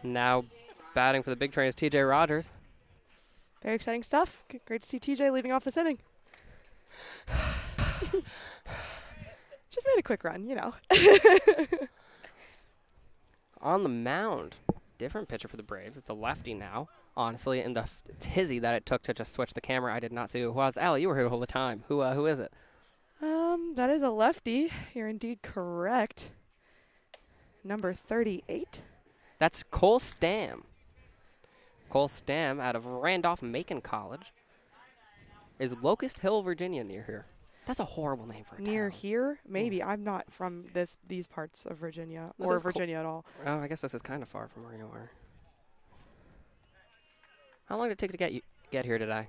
S2: Now batting for the Big Train is TJ Rogers.
S1: Very exciting stuff. Great to see TJ leading off this inning. Just made a quick run, you know.
S2: On the mound, different pitcher for the Braves. It's a lefty now, honestly, and the tizzy that it took to just switch the camera, I did not see who it was. Allie, you were here the whole time. Who is it?
S1: That is a lefty. You're indeed correct. Number 38.
S2: That's Cole Stam. Cole Stam out of Randolph-Macon College. Is Locust Hill, Virginia near here? That's a horrible name for a
S1: Near
S2: town.
S1: here, maybe. I'm not from these parts of Virginia
S2: This
S1: or
S2: is
S1: Virginia at all.
S2: Oh, I guess this is kind of far from where you are. How long did it take to get here today?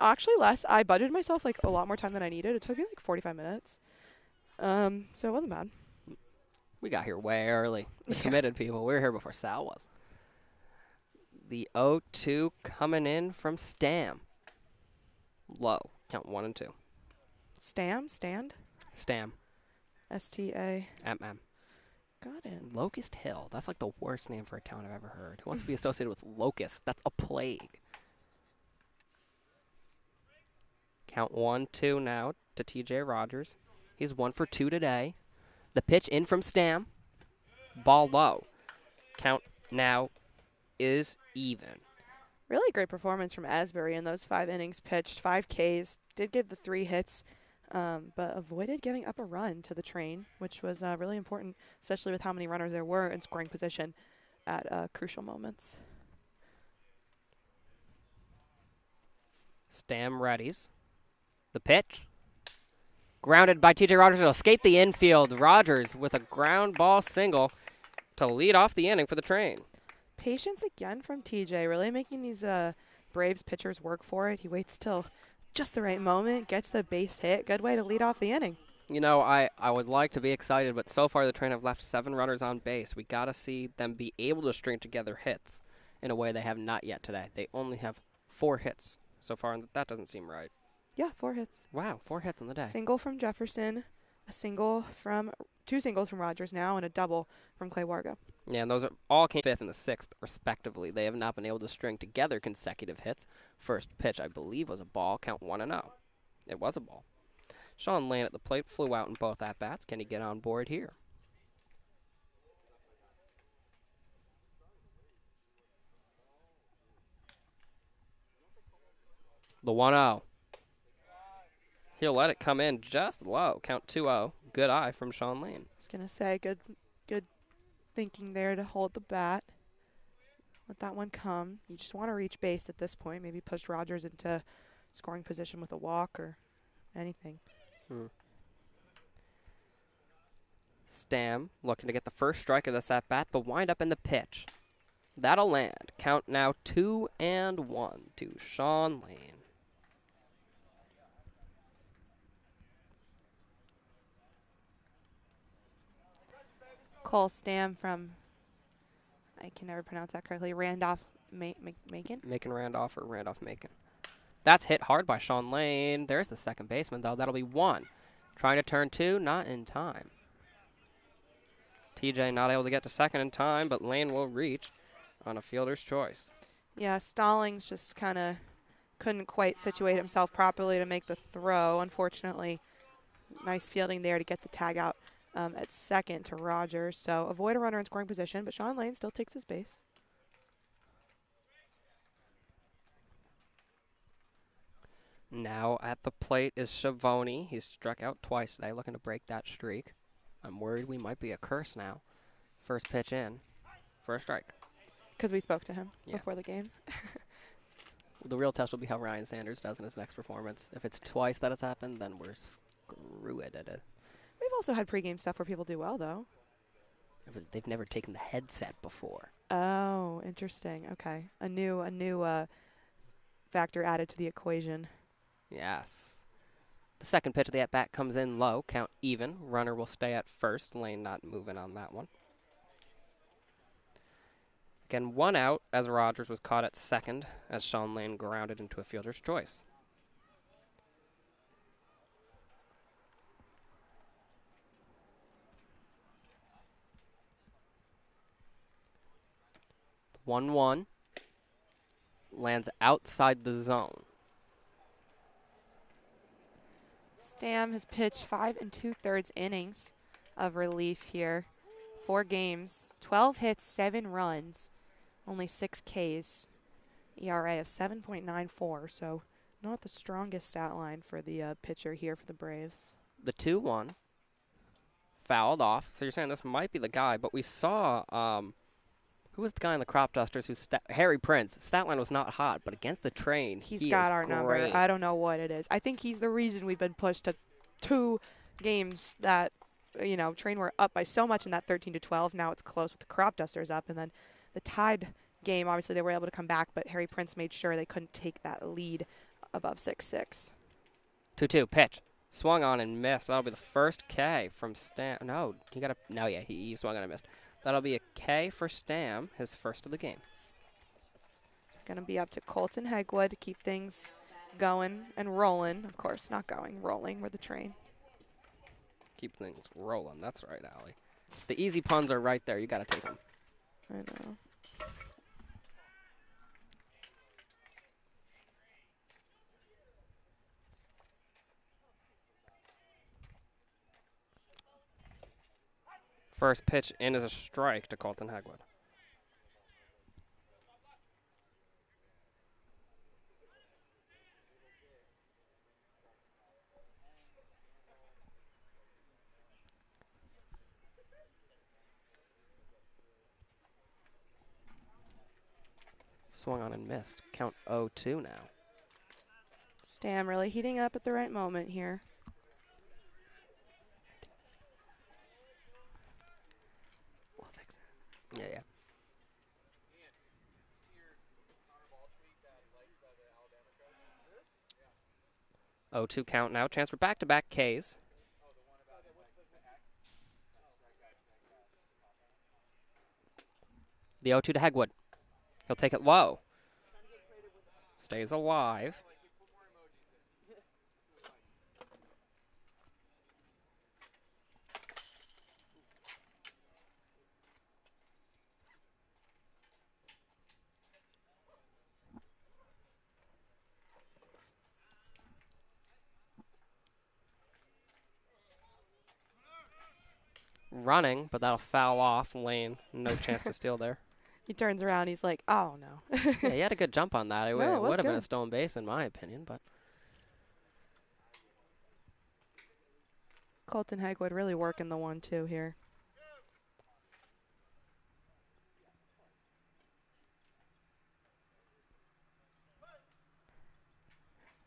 S1: Actually less. I budgeted myself like a lot more time than I needed. It took me like 45 minutes. So it wasn't bad.
S2: We got here way early. The
S1: Yeah.
S2: committed people. We were here before Sal was. The 0-2 coming in from Stam. Low. Count 1 and 2.
S1: Stand?
S2: Stam.
S1: S-T-A.
S2: MM.
S1: Got it.
S2: Locust Hill. That's like the worst name for a town I've ever heard. Who wants to be associated with locust? That's a plague. Count 1-2 now to TJ Rogers. He's 1 for 2 today. The pitch in from Stam. Ball low. Count now is even.
S1: Really great performance from Asbury in those 5 innings pitched. 5 Ks. Did give the 3 hits, but avoided giving up a run to the train, which was really important, especially with how many runners there were in scoring position at crucial moments.
S2: Stam readies. The pitch. Grounded by TJ Rogers. It'll escape the infield. Rogers with a ground ball single to lead off the inning for the train.
S1: Patience again from TJ, really making these Braves pitchers work for it. He waits till just the right moment, gets the base hit. Good way to lead off the inning.
S2: You know, I would like to be excited, but so far the train have left 7 runners on base. We got to see them be able to string together hits in a way they have not yet today. They only have 4 hits so far, and that doesn't seem right.
S1: Yeah, 4 hits.
S2: Wow, 4 hits in the day.
S1: Single from Jefferson, two singles from Rogers now, and a double from Clay Wargo.
S2: Yeah, and those are all came 5th and the 6th, respectively. They have not been able to string together consecutive hits. First pitch, I believe, was a ball. Count 1-0. It was a ball. Sean Lane at the plate flew out in both at-bats. Can he get on board here? The 1-0. He'll let it come in just low. Count 2-0. Good eye from Sean Lane.
S1: I was going to say, good thinking there to hold the bat. Let that one come. You just want to reach base at this point. Maybe push Rogers into scoring position with a walk or anything.
S2: Stam looking to get the first strike of this at-bat. The windup and the pitch. That'll land. Count now 2-1 to Sean Lane.
S1: Cole Stam from, I can never pronounce that correctly, Randolph Macon?
S2: Macon Randolph or Randolph Macon. That's hit hard by Sean Lane. There's the second baseman, though. That'll be 1. Trying to turn 2, not in time. TJ not able to get to second in time, but Lane will reach on a fielder's choice.
S1: Yeah, Stallings just kind of couldn't quite situate himself properly to make the throw, unfortunately. Nice fielding there to get the tag out at second to Rogers. So avoid a runner in scoring position, but Sean Lane still takes his base.
S2: Now at the plate is Schiavone. He's struck out twice today, looking to break that streak. I'm worried we might be a curse now. First pitch in for a strike.
S1: Because we spoke to him
S2: Yeah.
S1: before the game.
S2: The real test will be how Ryan Sanders does in his next performance. If it's twice that it's happened, then we're screwed at it.
S1: We've also had pregame stuff where people do well, though.
S2: But they've never taken the headset before.
S1: Oh, interesting. Okay. A new factor added to the equation.
S2: Yes. The second pitch of the at-bat comes in low. Count even. Runner will stay at first. Lane not moving on that one. Again, 1 out as Rogers was caught at second as Sean Lane grounded into a fielder's choice. The 1-1 lands outside the zone.
S1: Stam has pitched 5 2/3 innings of relief here. 4 games, 12 hits, 7 runs, only 6 Ks. ERA of 7.94, so not the strongest stat line for the pitcher here for the Braves.
S2: The 2-1 fouled off. So you're saying this might be the guy, but we saw Who was the guy in the crop dusters who Harry Prince? Stat line was not hot, but against the train,
S1: He's
S2: he
S1: got
S2: is
S1: our
S2: great.
S1: number. I don't know what it is. I think he's the reason we've been pushed to 2 games that, train were up by so much in that 13-12. Now it's close with the crop dusters up. And then the tied game, obviously they were able to come back, but Harry Prince made sure they couldn't take that lead above 6-6.
S2: 2-2 pitch. Swung on and missed. That'll be the first K from Stam. No, he swung on and missed. That'll be a K for Stam, his first of the game.
S1: It's going to be up to Colton Hegwood to keep things going and rolling. Of course, not going, rolling with the train.
S2: Keep things rolling. That's right, Allie. The easy puns are right there. You got to take them.
S1: I know.
S2: First pitch in is a strike to Colton Hegwood. Swung on and missed. Count 0-2 now.
S1: Stam really heating up at the right moment here. We'll fix it.
S2: Yeah. 0-2 count now. Chance for back-to-back Ks. The 0-2 to Hegwood. He'll take it low. Stays alive. Running, but that'll foul off lane. No chance to steal there.
S1: He turns around. He's like, oh, no.
S2: Yeah, he had a good jump on that. It
S1: No, it was
S2: would have been
S1: good.
S2: a stolen base in my opinion, but
S1: Colton Hegwood really working the 1-2 here.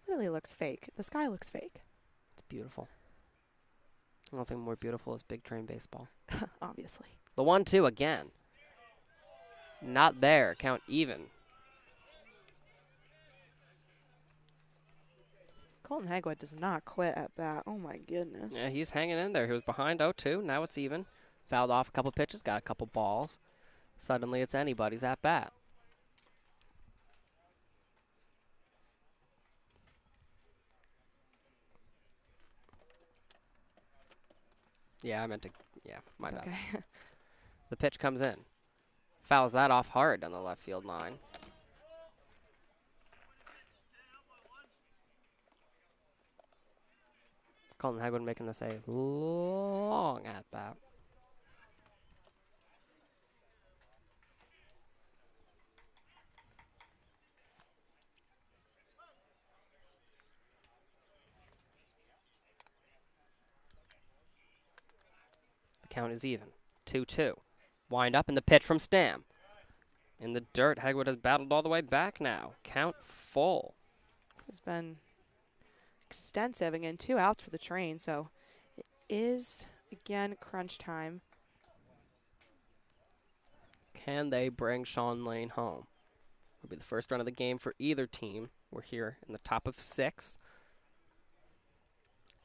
S1: Literally looks fake. The sky looks fake,
S2: it's beautiful. Nothing more beautiful is big train baseball.
S1: obviously.
S2: The 1-2 again. Not there. Count even.
S1: Colton Hegwood does not quit at bat. Oh, my goodness.
S2: Yeah, he's hanging in there. He was behind 0-2. Now it's even. Fouled off a couple pitches. Got a couple balls. Suddenly it's anybody's at bat. Yeah, I meant to. Yeah, my
S1: It's
S2: bad.
S1: okay.
S2: The pitch comes in. Fouls that off hard on the left field line. Colton Hegwood making this a long at bat. The count is even. 2-2. Wind up in the pitch from Stam. In the dirt, Hegwood has battled all the way back now. Count full.
S1: Has been extensive. Again, 2 outs for the train, so it is, again, crunch time.
S2: Can they bring Sean Lane home? It'll be the first run of the game for either team. We're here in the top of 6.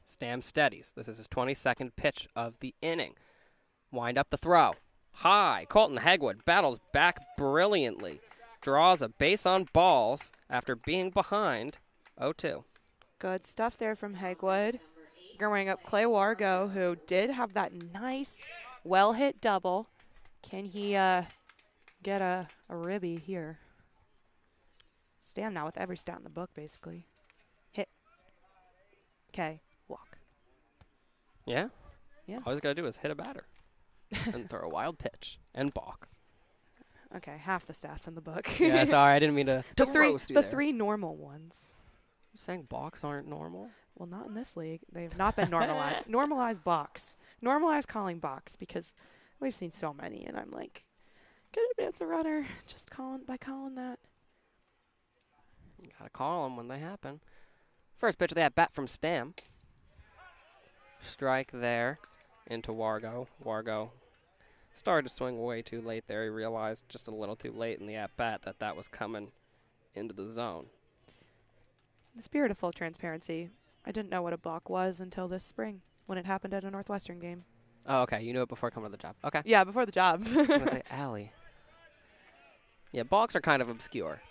S2: Stam steadies. This is his 22nd pitch of the inning. Wind up the throw. High. Colton Hegwood battles back brilliantly. Draws a base on balls after being behind 0-2.
S1: Good stuff there from Hegwood. Going up Clay Wargo, who did have that nice, well-hit double. Can he get a ribby here? Stam now with every stat in the book, basically. Hit. Okay. Walk.
S2: Yeah?
S1: Yeah.
S2: All he's got to do is hit a batter and throw a wild pitch and balk.
S1: Okay, half the stats in the book.
S2: Yeah, sorry, I didn't mean to roast you
S1: the
S2: there.
S1: 3 normal ones.
S2: You're saying balks aren't normal?
S1: Well, not in this league. They've not been normalized. Normalize box. Normalize calling box because we've seen so many, and I'm like, Could advance a runner just calling that.
S2: You gotta call them when they happen. First pitch of the at bat from Stam. Strike there into Wargo. Wargo started to swing way too late there. He realized just a little too late in the at bat that was coming into the zone.
S1: In the spirit of full transparency, I didn't know what a balk was until this spring when it happened at a Northwestern game.
S2: Oh, okay. You knew it before coming to the job. Okay.
S1: Yeah, before the job.
S2: I'm gonna say Allie. Yeah, balks are kind of obscure.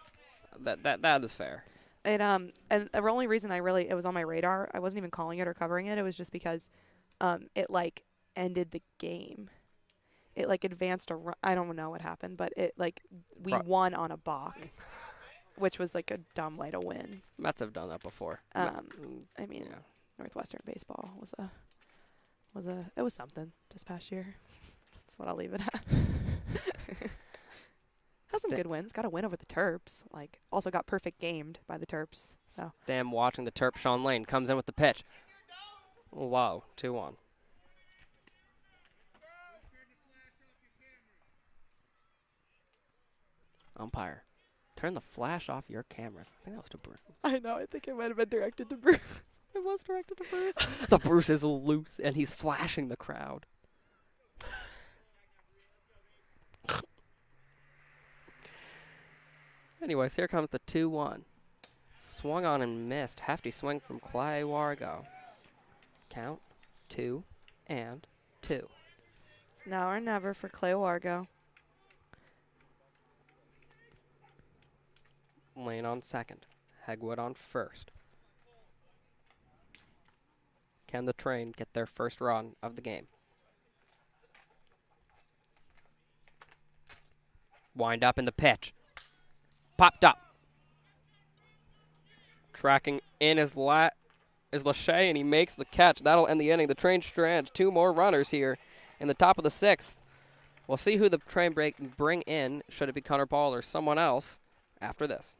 S2: That is fair.
S1: And the only reason it was on my radar, I wasn't even calling it or covering it. It was just because it like ended the game. It like advanced a run. I don't know what happened, but it like we won on a balk, which was like a dumb way to win.
S2: Mets have done that before.
S1: I mean,
S2: yeah.
S1: Northwestern baseball was something this past year. That's what I'll leave it at. Had some good wins. Got a win over the Terps. Like, also got perfect gamed by the Terps. So.
S2: Stam watching the Terp. Sean Lane comes in with the pitch. Wow, 2-1. Umpire, turn the flash off your cameras. I think that was to Bruce.
S1: I know. I think it might have been directed to Bruce. It was directed to Bruce.
S2: The Bruce is loose, and he's flashing the crowd. Anyways, here comes the 2-1. Swung on and missed. Hefty swing from Clay Wargo. Count 2-2.
S1: It's now or never for Clay Wargo.
S2: Lane on second. Hegwood on first. Can the Train get their first run of the game? Wind up in the pitch. Popped up. Tracking in is Lachey, and he makes the catch. That'll end the inning. The Train strands 2 more runners here in the top of the 6th. We'll see who the Train bring in, should it be Connor Ball or someone else, after this.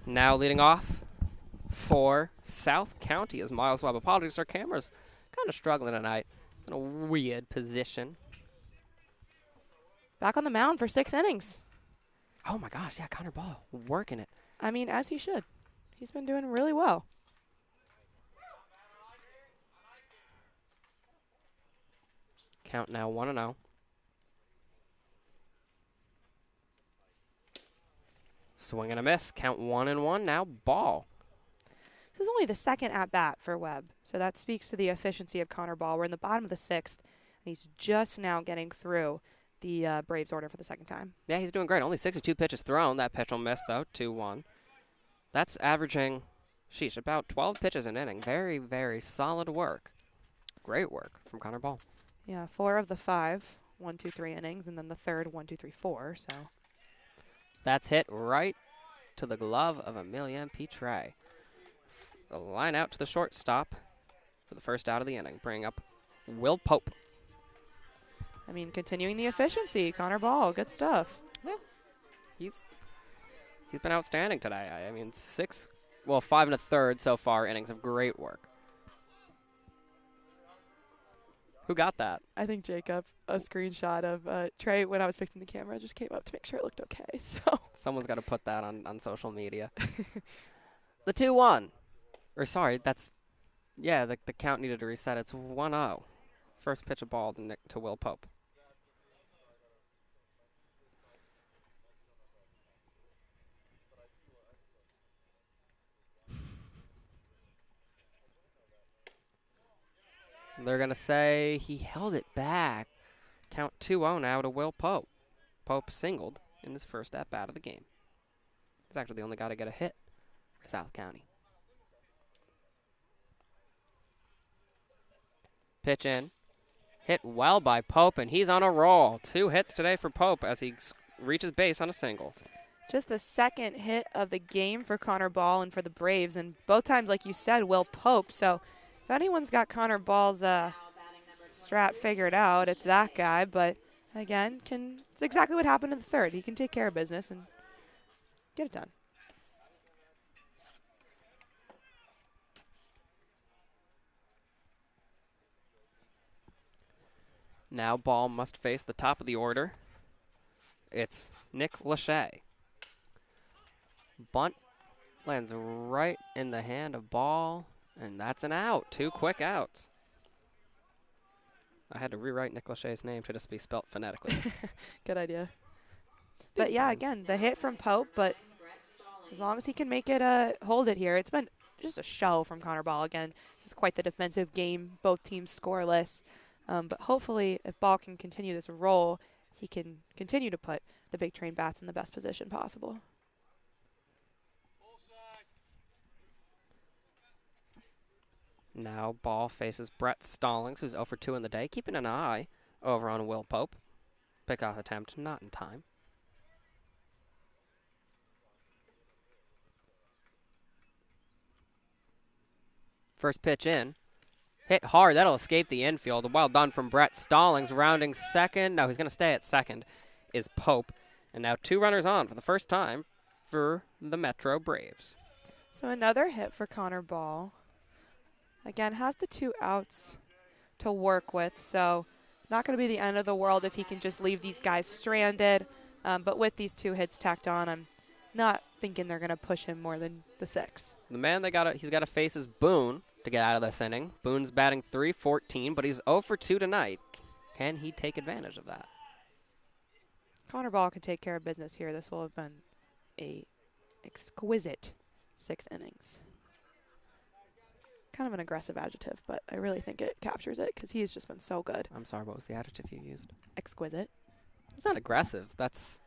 S2: Now leading off for South County is Miles Webb. Apologies, our camera's kind of struggling tonight. It's in a weird position.
S1: Back on the mound for 6 innings.
S2: Oh my gosh, yeah, Connor Ball working it.
S1: I mean, as he should. He's been doing really well.
S2: Count now 1-0. Swing and a miss. Count 1-1 now. Ball.
S1: This is only the second at bat for Webb, so that speaks to the efficiency of Connor Ball. We're in the bottom of the 6th, and he's just now getting through the Braves order for the second time.
S2: Yeah, he's doing great. Only 62 pitches thrown. That pitch will miss, though, 2-1. That's averaging, about 12 pitches an inning. Very, very solid work. Great work from Connor Ball.
S1: Yeah, 4 of the 5, 1, 2, 3 innings, and then the third 1, 2, 3, 4. So
S2: that's hit right to the glove of Emilian Pitre. The line out to the shortstop for the first out of the inning, bringing up Will Pope.
S1: I mean, continuing the efficiency, Connor Ball, good stuff.
S2: Yeah. He's been outstanding today. I mean, 5 1/3 so far innings of great work. Who got that?
S1: I think Jacob, a screenshot of Trey when I was fixing the camera, just came up to make sure it looked okay. So
S2: Someone's got to put that on social media. The 2-1. Or sorry, the count needed to reset. It's 1-0. First pitch of ball to Will Pope. They're going to say he held it back. Count 2-0 now to Will Pope. Pope singled in his first at-bat of the game. He's actually the only guy to get a hit for South County. Pitch in. Hit well by Pope, and he's on a roll. 2 hits today for Pope as he reaches base on a single.
S1: just the second hit of the game for Connor Ball and for the Braves, and both times, like you said, Will Pope. So if anyone's got Connor Ball's strat figured out, it's that guy. But again, it's exactly what happened in the third. He can take care of business and get it done.
S2: Now Ball must face the top of the order. It's Nick Lachey. Bunt lands right in the hand of Ball, and that's an out. 2 quick outs. I had to rewrite Nick Lachey's name to just be spelt phonetically.
S1: Good idea. But yeah, again, the hit from Pope, but as long as he can make it hold it here, it's been just a show from Connor Ball. Again, this is quite the defensive game, both teams scoreless. But hopefully, if Ball can continue this role, he can continue to put the Big Train bats in the best position possible.
S2: Now Ball faces Brett Stallings, who's 0 for 2 in the day, keeping an eye over on Will Pope. Pickoff attempt not in time. First pitch in. Hit hard. That'll escape the infield. Well done from Brett Stallings. Rounding second. No, he's going to stay at second is Pope. And now 2 runners on for the first time for the Metro Braves.
S1: So another hit for Connor Ball. Again, has the 2 outs to work with. So not going to be the end of the world if he can just leave these guys stranded. But with these 2 hits tacked on, I'm not thinking they're going to push him more than the 6.
S2: The man he's got to face is Boone to get out of this inning. Boone's batting .314, but he's 0 for 2 tonight. Can he take advantage of that?
S1: Connor Ball can take care of business here. This will have been a exquisite 6 innings. Kind of an aggressive adjective, but I really think it captures it because he's just been so good.
S2: I'm sorry, what was the adjective you used?
S1: Exquisite.
S2: It's not aggressive. That's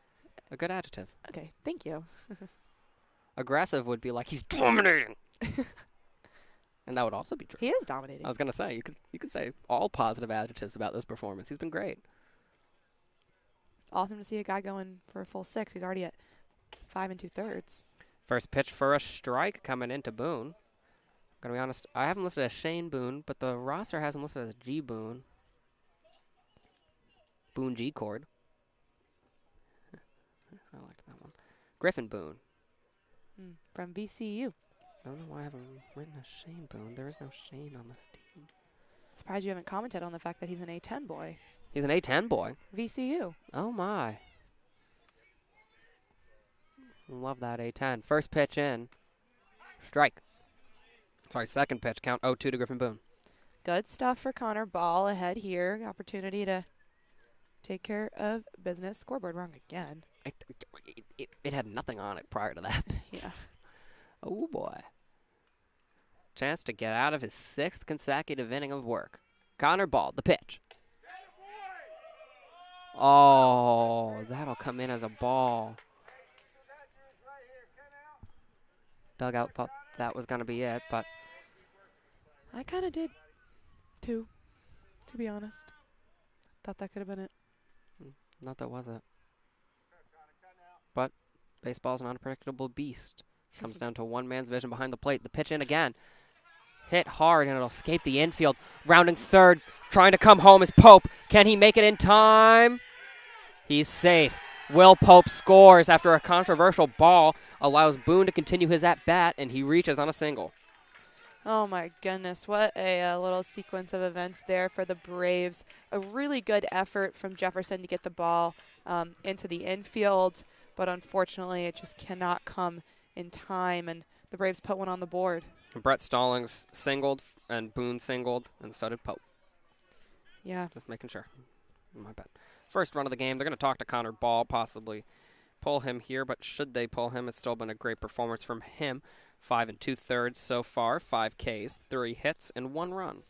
S2: a good adjective.
S1: Okay, thank you.
S2: Aggressive would be like he's dominating. And that would also be true.
S1: He is dominating.
S2: I was going to say, you could say all positive adjectives about this performance. He's been great.
S1: Awesome to see a guy going for a full 6. He's already at 5 2/3.
S2: First pitch for a strike coming into Boone. I'm going to be honest, I haven't listed as Shane Boone, but the roster has him listed as G Boone. Boone G chord. I liked that one. Griffin Boone.
S1: From VCU.
S2: I don't know why I haven't written as Shane Boone. There is no Shane on this team.
S1: Surprised you haven't commented on the fact that he's an A10 boy.
S2: He's an A10 boy.
S1: VCU.
S2: Oh, my. Love that A10. First pitch in. Strike. Sorry, second pitch. Count 0-2 to Griffin Boone.
S1: Good stuff for Connor Ball ahead here. Opportunity to take care of business. Scoreboard wrong again.
S2: It had nothing on it prior to that.
S1: Yeah.
S2: Oh, boy. Chance to get out of his 6th consecutive inning of work. Connor Ball, the pitch. Oh, that'll come in as a ball. Dugout thought that was going to be it, but
S1: I kind of did, too, to be honest. Thought that could have been it.
S2: not that was it. But baseball's an unpredictable beast. Comes down to one man's vision behind the plate. The pitch in again. Hit hard, and it'll escape the infield. Rounding third, trying to come home is Pope. Can he make it in time? He's safe. Will Pope scores after a controversial ball allows Boone to continue his at-bat, and he reaches on a single.
S1: Oh my goodness, what a little sequence of events there for the Braves. A really good effort from Jefferson to get the ball into the infield, but unfortunately it just cannot come in time, and the Braves put one on the board.
S2: Brett Stallings singled, and Boone singled, and so did Pope.
S1: Yeah.
S2: Just making sure. My bad. First run of the game, they're going to talk to Connor Ball, possibly pull him here, but should they pull him, it's still been a great performance from him. 5 2/3 so far, 5 Ks, 3 hits, and 1 run.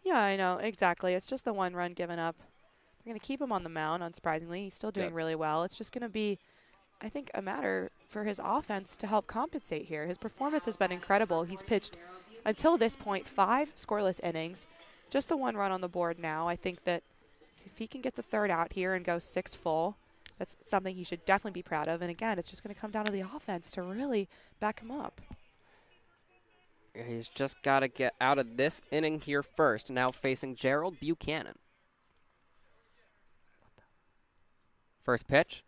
S1: Yeah, I know, exactly. It's just the 1 run given up. They're going to keep him on the mound, unsurprisingly. He's still doing really well. It's just going to be, I think, a matter for his offense to help compensate here. His performance has been incredible. He's pitched, until this point, 5 scoreless innings. Just the 1 run on the board now. I think that if he can get the 3rd out here and go 6 full, that's something he should definitely be proud of. And again, it's just going to come down to the offense to really back him up.
S2: He's just got to get out of this inning here first. Now facing Gerald Buchanan. First pitch.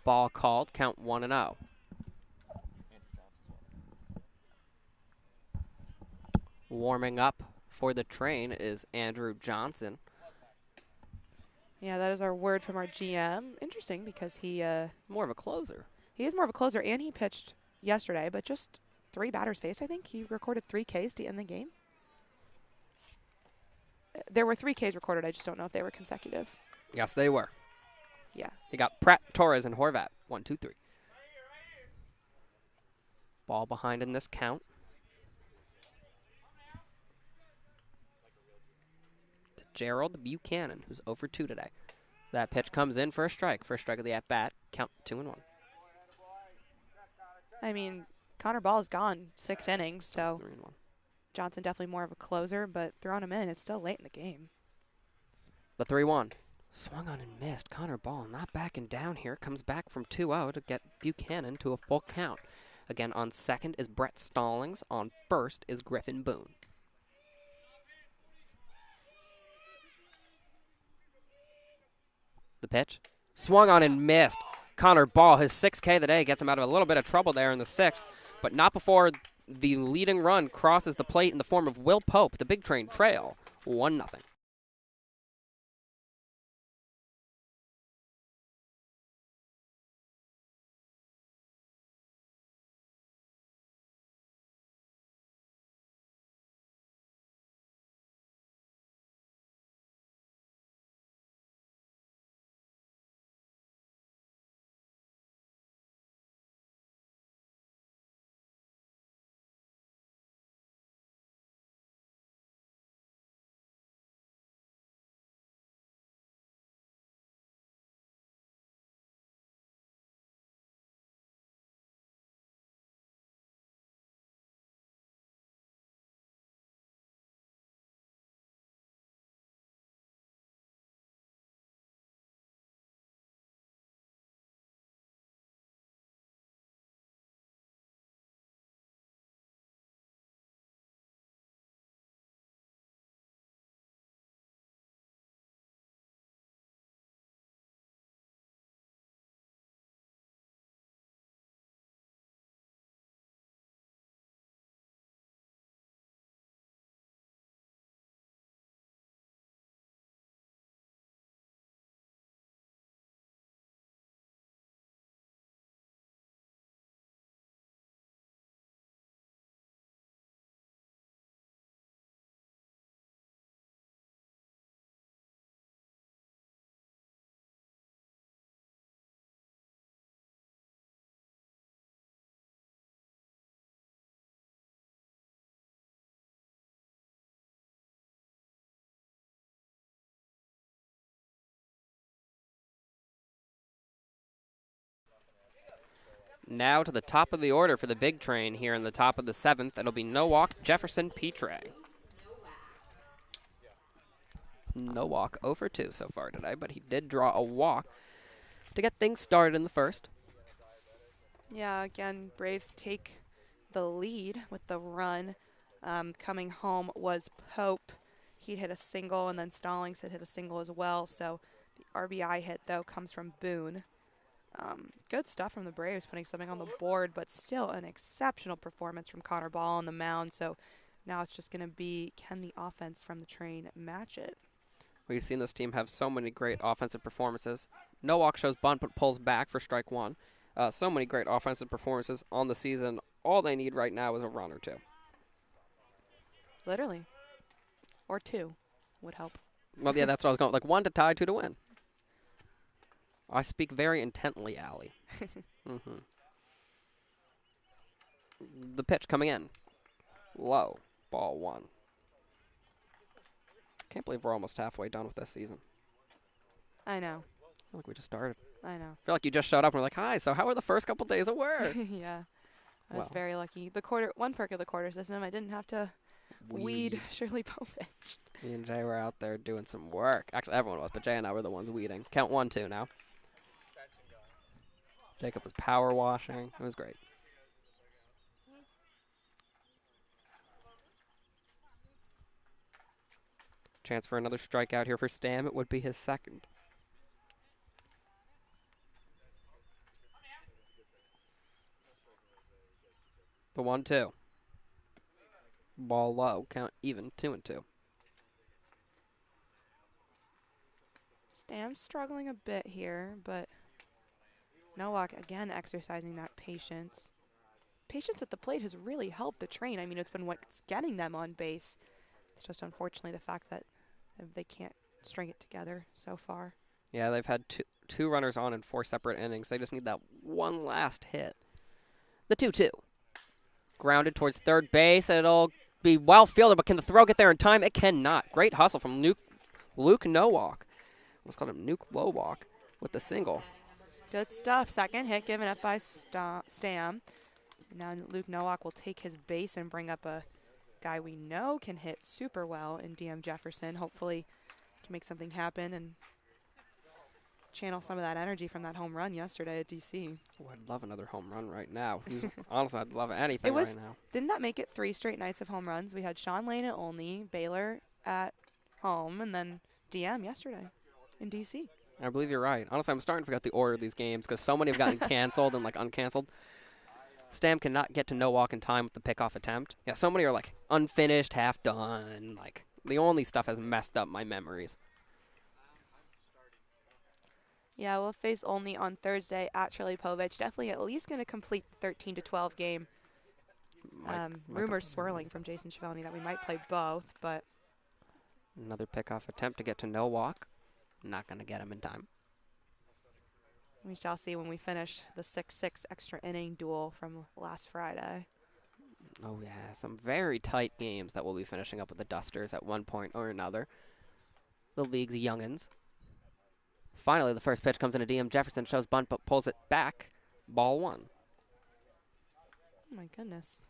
S2: Ball called. Count 1-0. Warming up for the Train is Andrew Johnson.
S1: Yeah, that is our word from our GM. Interesting because he
S2: More of a closer.
S1: he is more of a closer, and he pitched yesterday, but just 3 batters faced, I think. He recorded 3 Ks to end the game. There were 3 Ks recorded. I just don't know if they were consecutive.
S2: Yes, they were.
S1: Yeah.
S2: He got Pratt, Torres, and Horvat. 1, 2, 3. Ball behind in this count. To Gerald Buchanan, who's 0 for 2 today. That pitch comes in for a strike. First strike of the at-bat. Count 2-1.
S1: I mean, Connor Ball is gone 6 innings, so
S2: 3-1.
S1: Johnson definitely more of a closer, but throwing him in, it's still late in the game.
S2: The 3-1. Swung on and missed. Connor Ball not backing down here. Comes back from 2-0 to get Buchanan to a full count. Again, on second is Brett Stallings. On first is Griffin Boone. The pitch. Swung on and missed. Connor Ball, his 6K of the day, gets him out of a little bit of trouble there in the 6th, but not before the leading run crosses the plate in the form of Will Pope. The Big Train trail 1-0. Now to the top of the order for the big train here in the top of the 7th. It'll be Nowak, Jefferson, Petre. Nowak 0 for 2 so far today, but he did draw a walk to get things started in the first.
S1: Yeah, again, Braves take the lead with the run. Coming home was Pope. He'd hit a single, and then Stallings had hit a single as well. So the RBI hit, though, comes from Boone. Good stuff from the Braves, putting something on the board, but still an exceptional performance from Connor Ball on the mound. So now it's just going to be, can the offense from the train match it?
S2: We've seen this team have so many great offensive performances. Nowak shows bunt but pulls back for strike 1. So many great offensive performances on the season. All they need right now is a run or 2.
S1: Literally. Or 2 would help.
S2: Well, yeah, that's what I was going. Like 1 to tie, 2 to win. I speak very intently, Allie. The pitch coming in. Low. Ball 1. Can't believe we're almost halfway done with this season.
S1: I know.
S2: I feel like we just started.
S1: I know.
S2: I feel like you just showed up and we're like, hi, so how were the first couple days of work?
S1: Yeah. I was
S2: Well.
S1: very lucky. One perk of the quarter system, I didn't have to weed Shirley Povich.
S2: Me and Jay were out there doing some work. Actually, everyone was, but Jay and I were the ones weeding. Count 1, 2 now. Jacob was power washing. It was great. Chance for another strikeout here for Stam. It would be his second. The 1-2. Ball low. Count even. 2-2.
S1: Stam's struggling a bit here, but Nowak again exercising that patience. Patience at the plate has really helped the train. I mean, it's been what's getting them on base. It's just unfortunately the fact that they can't string it together so far.
S2: Yeah, they've had two runners on in 4 separate innings. They just need that one last hit. The 2-2. Grounded towards third base. It'll be well fielded, but can the throw get there in time? It cannot. Great hustle from Luke Nowak. Let's call him Nuke Lowalk with the single.
S1: Good stuff. Second hit given up by Stam. Now Luke Nowak will take his base and bring up a guy we know can hit super well in DM Jefferson. Hopefully can make something happen and channel some of that energy from that home run yesterday at DC.
S2: Oh, I'd love another home run right now. Honestly, I'd love anything right now.
S1: Didn't that make it 3 straight nights of home runs? We had Sean Lane at Olney, Baylor at home, and then DM yesterday in DC.
S2: I believe you're right. Honestly, I'm starting to forget the order of these games because so many have gotten canceled and like uncanceled. Stam cannot get to Nowak in time with the pickoff attempt. Yeah, so many are like unfinished, half done. Like the only stuff has messed up my memories.
S1: Yeah, we'll face Olney on Thursday at Shirley Povich. Definitely at least going to complete the 13-12 game. Rumors swirling from Jason Schiavone that we might play both, but
S2: another pickoff attempt to get to Nowak. Not going to get him in time.
S1: we shall see when we finish the 6-6 extra inning duel from last Friday.
S2: Oh, yeah, some very tight games that we'll be finishing up with the Dusters at one point or another. The league's youngins. Finally, the first pitch comes into DM Jefferson, shows bunt, but pulls it back. Ball 1.
S1: Oh, my goodness.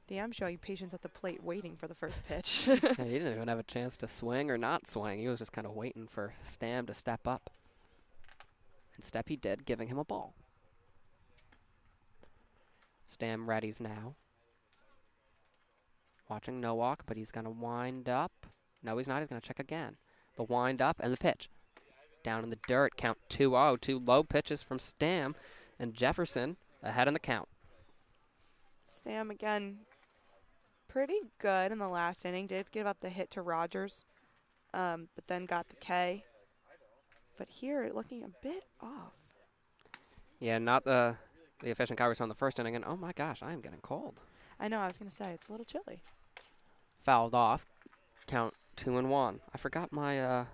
S1: DM showing patience at the plate waiting for the first pitch.
S2: Yeah, he didn't even have a chance to swing or not swing. He was just kind of waiting for Stam to step up. And step he did, giving him a ball. Stam readies now. Watching Nowak, but he's going to wind up. No, he's not. He's going to check again. The wind up and the pitch. Down in the dirt, count 2-0. 2 low pitches from Stam. And Jefferson ahead in the count.
S1: Stam again, pretty good in the last inning. Did give up the hit to Rogers, but then got the K. But here, looking a bit off.
S2: Yeah, not the efficient coverage on the first inning. And oh my gosh, I am getting cold.
S1: I know, I was going to say, it's a little chilly.
S2: Fouled off. Count 2-1. I forgot my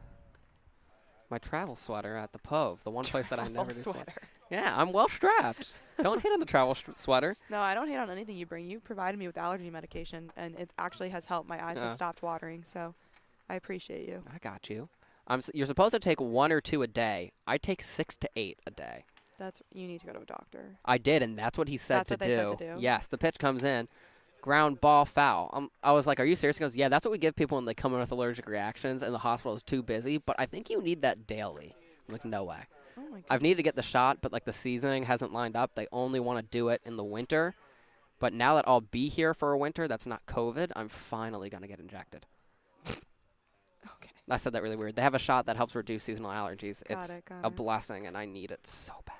S2: my travel sweater at the Pove, the one place that I never do sweater. Yeah, I'm well strapped. Don't hate on the travel sweater.
S1: No, I don't hate on anything you bring. You provided me with allergy medication, and it actually has helped. My eyes have stopped watering, so I appreciate you.
S2: I got you. You're supposed to take 1 or 2 a day. I take 6 to 8 a day.
S1: You need to go to a doctor.
S2: I did, and that's what he said
S1: That's
S2: to
S1: what they said to do?
S2: Yes, the pitch comes in, ground ball foul. I was like, are you serious? He goes, yeah, that's what we give people when they come in with allergic reactions and the hospital is too busy, but I think you need that daily. I'm like, no way.
S1: Oh my god.
S2: I've needed to get the shot, but like the seasoning hasn't lined up. They only want to do it in the winter. But now that I'll be here for a winter that's not COVID, I'm finally going to get injected.
S1: Okay.
S2: I said that really weird. They have a shot that helps reduce seasonal allergies.
S1: Got
S2: It's
S1: it, got
S2: a
S1: it.
S2: blessing, and I need it so bad.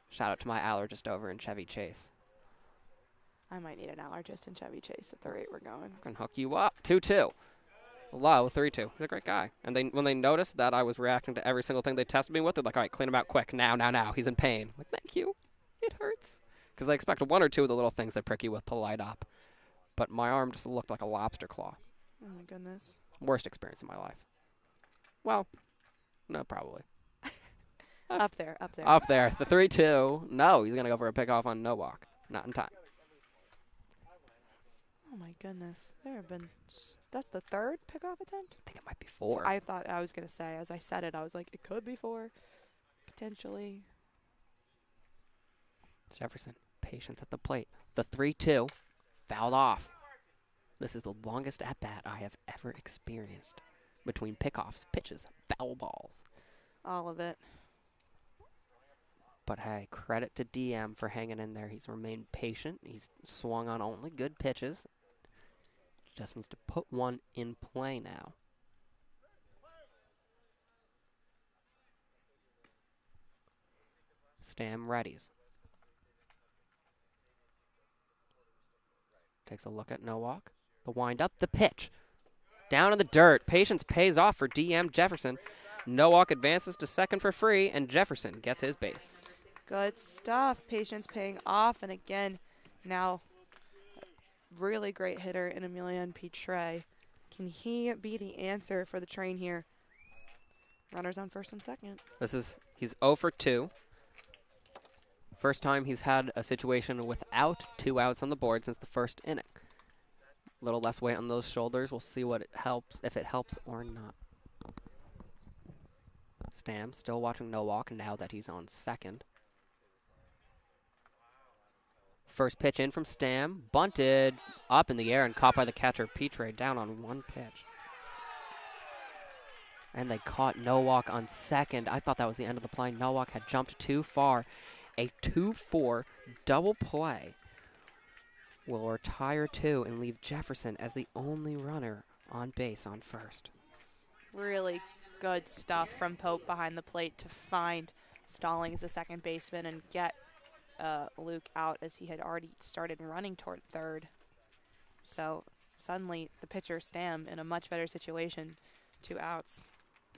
S2: Shout out to my allergist over in Chevy Chase.
S1: I might need an allergist in Chevy Chase at the rate we're going.
S2: I can hook you up. 2-2. Low, 3-2. He's a great guy. And when they noticed that I was reacting to every single thing they tested me with, they're like, all right, clean him out quick. Now. He's in pain. I'm like, thank you. It hurts. Because they expect one or two of the little things they prick you with to light up. But my arm just looked like a lobster claw.
S1: Oh my goodness.
S2: Worst experience in my life. Well, no, probably.
S1: Up there.
S2: Up there. The 3-2. No, he's going to go for a pickoff on Nowak. Not in time.
S1: Oh my goodness. That's the third pickoff attempt?
S2: I think it might be 4.
S1: I thought I was going to say, as I said it, I was like, it could be 4. Potentially.
S2: Jefferson, patience at the plate. The 3-2. Fouled off. This is the longest at-bat I have ever experienced. Between pickoffs, pitches, foul balls.
S1: All of it.
S2: But hey, credit to DM for hanging in there. He's remained patient. He's swung on only good pitches. Just needs to put one in play now. Stam readies. Takes a look at Nowak. The wind-up, the pitch. Down in the dirt. Patience pays off for DM Jefferson. Nowak advances to second for free, and Jefferson gets his base.
S1: Good stuff. Patience paying off. And again, now really great hitter in Emilian Pitre. Can he be the answer for the train here? Runners on first and second.
S2: He's 0 for 2. First time he's had a situation without 2 outs on the board since the first inning. A little less weight on those shoulders. We'll see if it helps or not. Stam still watching Nowak now that he's on second. First pitch in from Stam. Bunted up in the air and caught by the catcher Pitre down on 1 pitch. And they caught Nowak on second. I thought that was the end of the play. Nowak had jumped too far. A 2-4 double play will retire 2 and leave Jefferson as the only runner on base on first.
S1: Really good stuff from Pope behind the plate to find Stallings, the second baseman, and get Luke out as he had already started running toward third. So suddenly the pitcher Stam in a much better situation. 2 outs.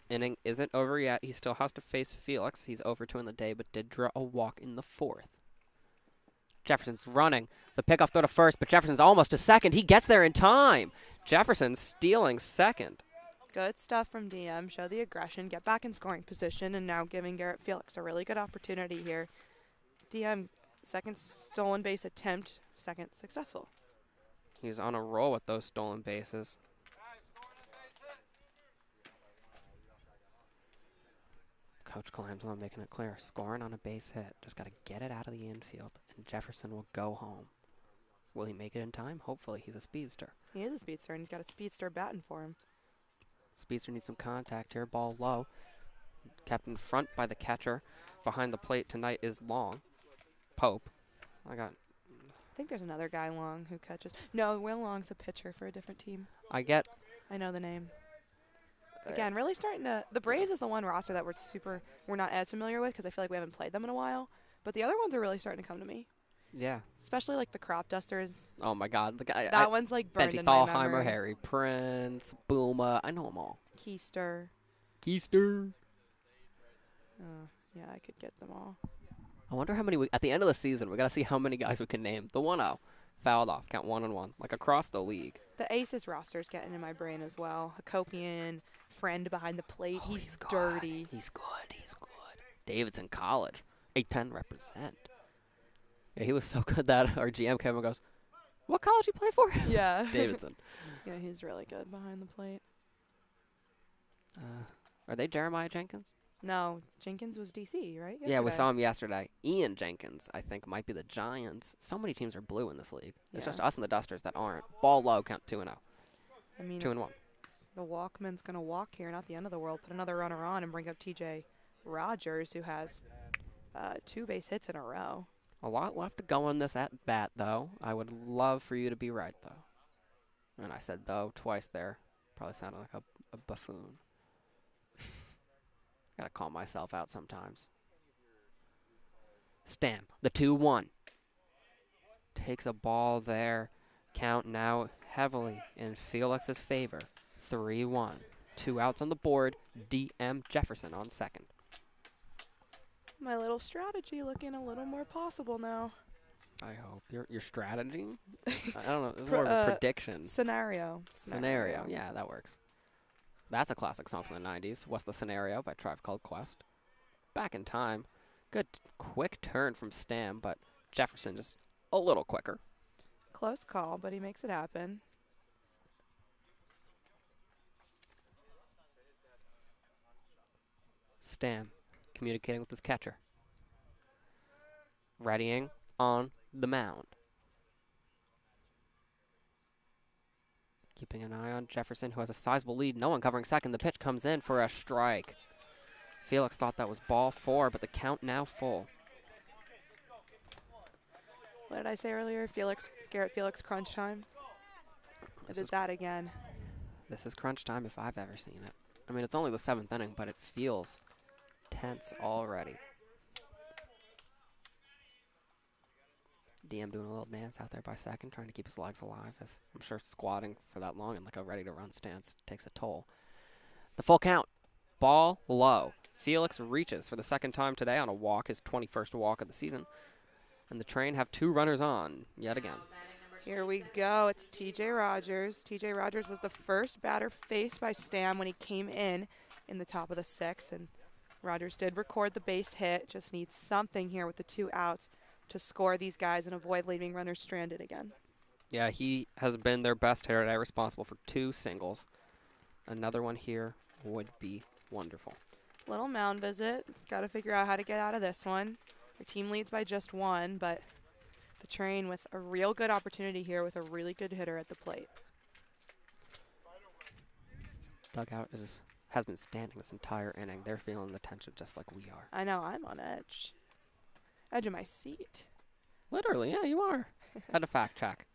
S2: Inning isn't over yet. He still has to face Felix. He's over 2 in the day, but did draw a walk in the 4th. Jefferson's running. The pickoff throw to first, but Jefferson's almost to second. He gets there in time. Jefferson stealing second.
S1: Good stuff from DM. Show the aggression, get back in scoring position, and now giving Garrett Felix a really good opportunity here. DM, second stolen base attempt, second successful.
S2: He's on a roll with those stolen bases. Coach Colangelo making it clear. Scoring on a base hit. Just got to get it out of the infield, and Jefferson will go home. Will he make it in time? Hopefully. He's a speedster.
S1: He is a speedster, and he's got a speedster batting for him.
S2: Speedster needs some contact here. Ball low. Kept in front by the catcher. Behind the plate tonight is Long. Pope.
S1: I think there's another guy, Long, who catches. No, Will Long's a pitcher for a different team.
S2: I
S1: know the name. Again, really starting to. The Braves is the one roster that we're not as familiar with because I feel like we haven't played them in a while. But the other ones are really starting to come to me.
S2: Yeah.
S1: Especially like the crop dusters.
S2: Oh my God, the guy.
S1: That one's like burned
S2: Benty
S1: in my
S2: Thalheimer,
S1: memory.
S2: Harry Prince, Booma. I know them all.
S1: Keister. Yeah, I could get them all.
S2: I wonder how many at the end of the season we gotta see how many guys we can name. The 1-0 fouled off, count 1-1, like across the league.
S1: The Aces roster's getting in my brain as well. Hakopian, Friend behind the plate.
S2: Oh,
S1: he's dirty.
S2: He's good. Davidson College, A10 represent. Yeah, he was so good that our GM Kevin goes, "What college you play for?"
S1: Yeah.
S2: Davidson.
S1: Yeah, he's really good behind the plate.
S2: Are they Jeremiah Jenkins?
S1: No, Jenkins was DC, right?
S2: Yeah, we
S1: Yesterday.
S2: saw him yesterday. Ian Jenkins, I think, might be the Giants. So many teams are blue in this league. It's
S1: Yeah.
S2: just us and the Dusters that aren't. Ball low, count 2-0.
S1: I mean,
S2: 2-1.
S1: the Walkman's going to walk here, not the end of the world. Put another runner on and bring up TJ Rogers, who has 2 base hits in a row.
S2: A lot left to go on this at bat, though. I would love for you to be right, though. And I said though twice there. Probably sounded like a buffoon. Gotta call myself out sometimes. Stamp, the 2-1. Takes a ball there. Count now heavily in Felix's favor. 3-1. 2 outs on the board. DM Jefferson on second.
S1: My little strategy looking a little more possible now.
S2: I hope. Your strategy? I don't know. It's more of a prediction.
S1: Scenario.
S2: Yeah, that works. That's a classic song from the 90s. What's the Scenario by Tribe Called Quest. Back in time. Good quick turn from Stam, but Jefferson just a little quicker.
S1: Close call, but he makes it happen.
S2: Stam communicating with his catcher. Readying on the mound. Keeping an eye on Jefferson, who has a sizable lead. No one covering second. The pitch comes in for a strike. Felix thought that was ball 4, but the count now full.
S1: What did I say earlier? Garrett Felix crunch time. It is that again.
S2: This is crunch time if I've ever seen it. I mean, it's only the 7th inning, but it feels tense already. DM doing a little dance out there by second, trying to keep his legs alive. As I'm sure squatting for that long in like a ready-to-run stance takes a toll. The full count. Ball low. Felix reaches for the second time today on a walk, his 21st walk of the season. And the Train have 2 runners on yet again.
S1: Here we go. It's TJ Rogers. TJ Rogers was the first batter faced by Stam when he came in the top of the 6th. And Rogers did record the base hit. Just needs something here with the 2 outs to score these guys and avoid leaving runners stranded again.
S2: Yeah, he has been their best hitter today, responsible for 2 singles. Another one here would be wonderful.
S1: Little mound visit. Got to figure out how to get out of this one. Their team leads by just 1, but the Train with a real good opportunity here with a really good hitter at the plate.
S2: Dugout has been standing this entire inning. They're feeling the tension just like we are.
S1: I know, I'm on edge. Edge of my seat.
S2: Literally, yeah, you are. Had to fact check.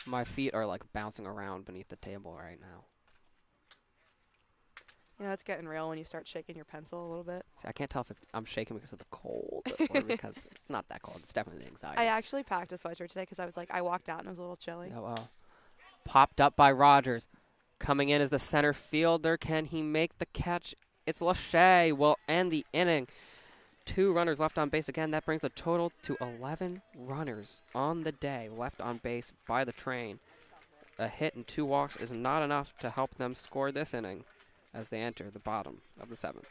S2: My feet are like bouncing around beneath the table right now.
S1: You know, it's getting real when you start shaking your pencil a little bit.
S2: See, I can't tell if I'm shaking because of the cold or because it's not that cold. It's definitely the anxiety.
S1: I actually packed a sweatshirt today because I walked out and it was a little chilly.
S2: Oh, well. Popped up by Rogers. Coming in as the center fielder. Can he make the catch? It's Lachey will end the inning. 2 runners left on base again. That brings the total to 11 runners on the day left on base by the Train. A hit and 2 walks is not enough to help them score this inning as they enter the bottom of the 7th.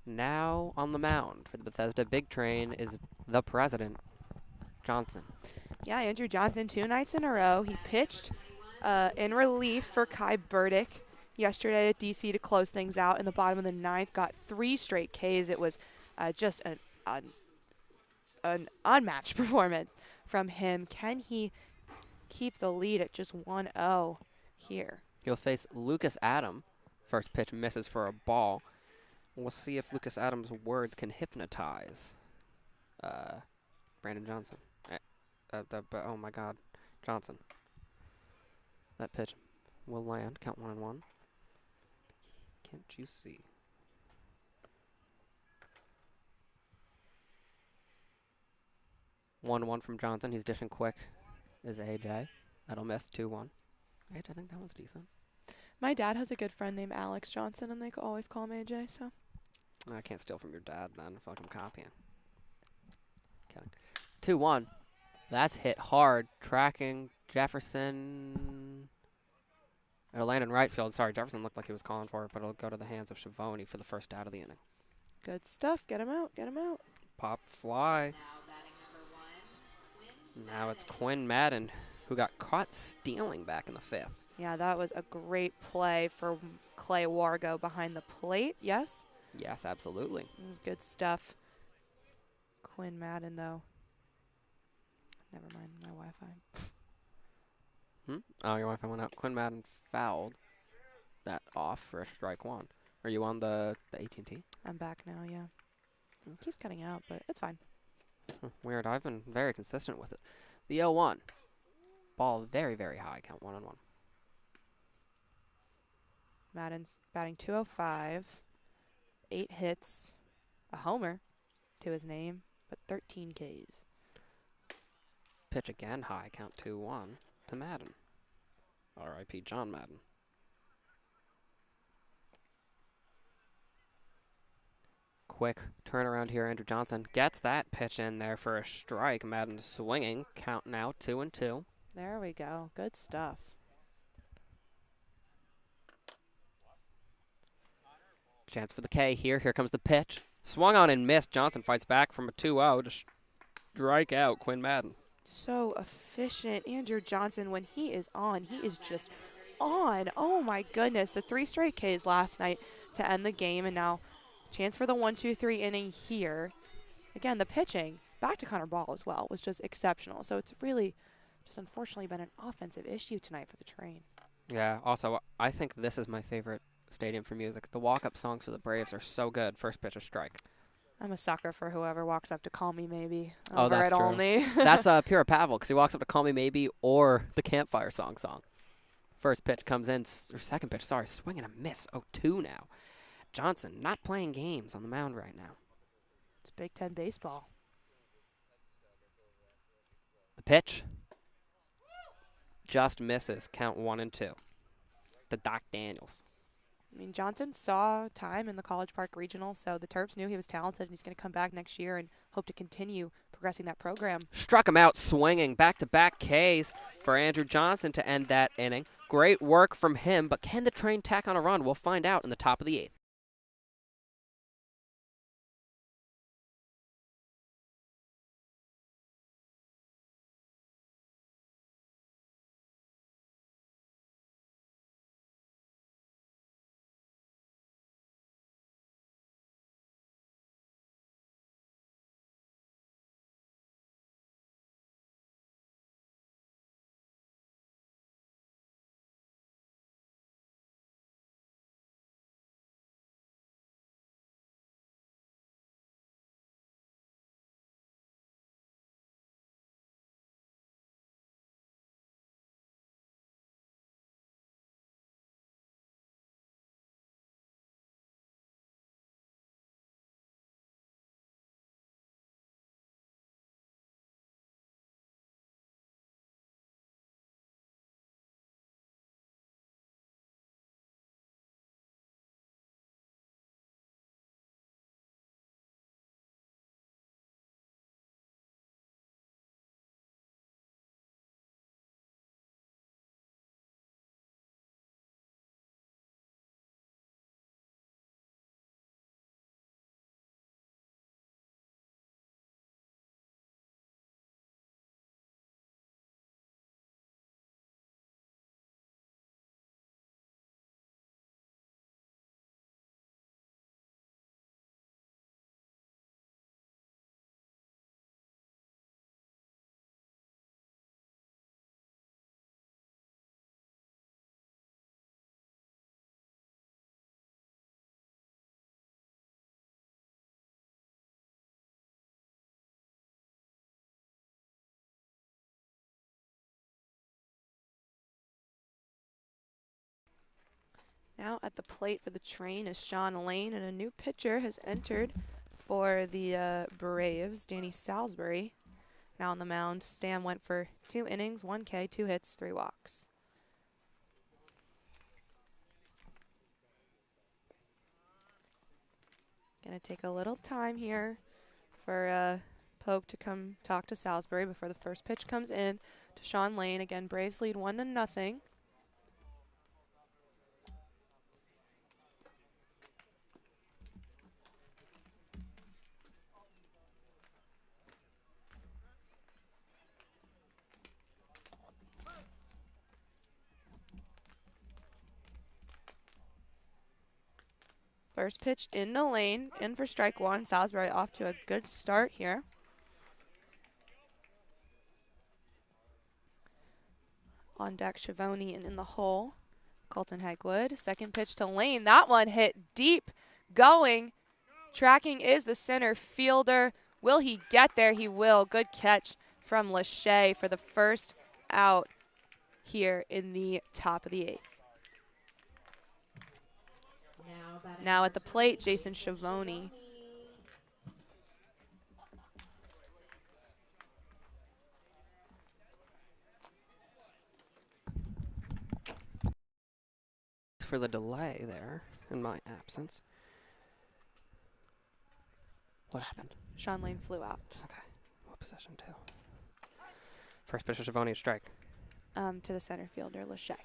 S2: Now on the mound for the Bethesda Big Train is the president, Johnson.
S1: Yeah, Andrew Johnson 2 nights in a row. He pitched in relief for Kai Burdick yesterday at DC to close things out in the bottom of the ninth. Got 3 straight Ks. It was just an unmatched performance from him. Can he keep the lead at just 1-0 here?
S2: He'll face Lucas Adam. First pitch misses for a ball. We'll see if Lucas Adams' words can hypnotize Brandon Johnson. Oh my God, Johnson. That pitch will land. Count 1-1. Can't you see? 1-1 from Johnson. He's dishing quick. Is AJ. That'll miss 2-1. AJ, I think that one's decent.
S1: My dad has a good friend named Alex Johnson, and they always call him AJ, so.
S2: I can't steal from your dad then. I feel like I'm copying. Kidding. 2-1. That's hit hard. Tracking Jefferson. It'll land in right field. Sorry, Jefferson looked like he was calling for it, but it'll go to the hands of Schiavone for the first out of the inning.
S1: Good stuff. Get him out. Get him out.
S2: Pop fly. Now it's Quinn Madden, who got caught stealing back in the 5th.
S1: Yeah, that was a great play for Clay Wargo behind the plate. Yes?
S2: Yes, absolutely.
S1: This is good stuff. Quinn Madden, though. Never mind, my Wi-Fi.
S2: Oh, your Wi-Fi went out. Quinn Madden fouled that off for a strike 1. Are you on the AT&T?
S1: I'm back now, yeah. It keeps cutting out, but it's fine.
S2: Weird. I've been very consistent with it. The 0-1. Ball very, very high. Count 1-1.
S1: Madden's batting .205. 8 hits. A homer to his name, but 13 Ks.
S2: Pitch again high. Count 2-1 to Madden. R.I.P. John Madden. Quick turnaround here. Andrew Johnson gets that pitch in there for a strike. Madden swinging. Count now 2-2.
S1: There we go. Good stuff.
S2: Chance for the K here. Here comes the pitch. Swung on and missed. Johnson fights back from a 2-0 to strike out Quinn Madden.
S1: So efficient. Andrew Johnson, when he is on, he is just on. Oh, my goodness. The 3 straight Ks last night to end the game, and now chance for the 1-2-3 inning here. Again, the pitching, back to Connor Ball as well, was just exceptional. So it's really just unfortunately been an offensive issue tonight for the Train.
S2: Yeah, also, I think this is my favorite stadium for music. The walk-up songs for the Braves are so good. First pitch, a strike.
S1: I'm a sucker for whoever walks up to Call Me Maybe.
S2: Oh,
S1: over
S2: that's
S1: at
S2: true.
S1: Only.
S2: That's Pura Pavel, because he walks up to Call Me Maybe or the Campfire song. First pitch comes in, or second pitch, sorry, swing and a miss. 0-2 now. Johnson not playing games on the mound right now.
S1: It's Big Ten baseball.
S2: The pitch just misses. Count 1-2. To Doc Daniels.
S1: I mean, Johnson saw time in the College Park Regional, so the Terps knew he was talented, and he's going to come back next year and hope to continue progressing that program.
S2: Struck him out swinging. Back-to-back Ks for Andrew Johnson to end that inning. Great work from him, but can the Train tack on a run? We'll find out in the top of the 8th.
S1: Now at the plate for the Train is Sean Lane, and a new pitcher has entered for the Braves, Danny Salisbury. Now on the mound, Stam went for 2 innings, 1 K, 2 hits, 3 walks. Gonna take a little time here for Pope to come talk to Salisbury before the first pitch comes in to Sean Lane. Again, Braves lead 1-0. First pitch in the lane, in for strike 1. Salisbury off to a good start here. On deck, Schiavone, and in the hole, Colton Hegwood. Second pitch to Lane. That one hit deep, going. Tracking is the center fielder. Will he get there? He will. Good catch from Lachey for the first out here in the top of the 8th. Now at the plate, Jason Schiavone.
S2: For the delay there in my absence. What happened?
S1: Sean Lane flew out.
S2: Okay. What possession too? First pitch to Schiavone, strike.
S1: To the center fielder, Lachey.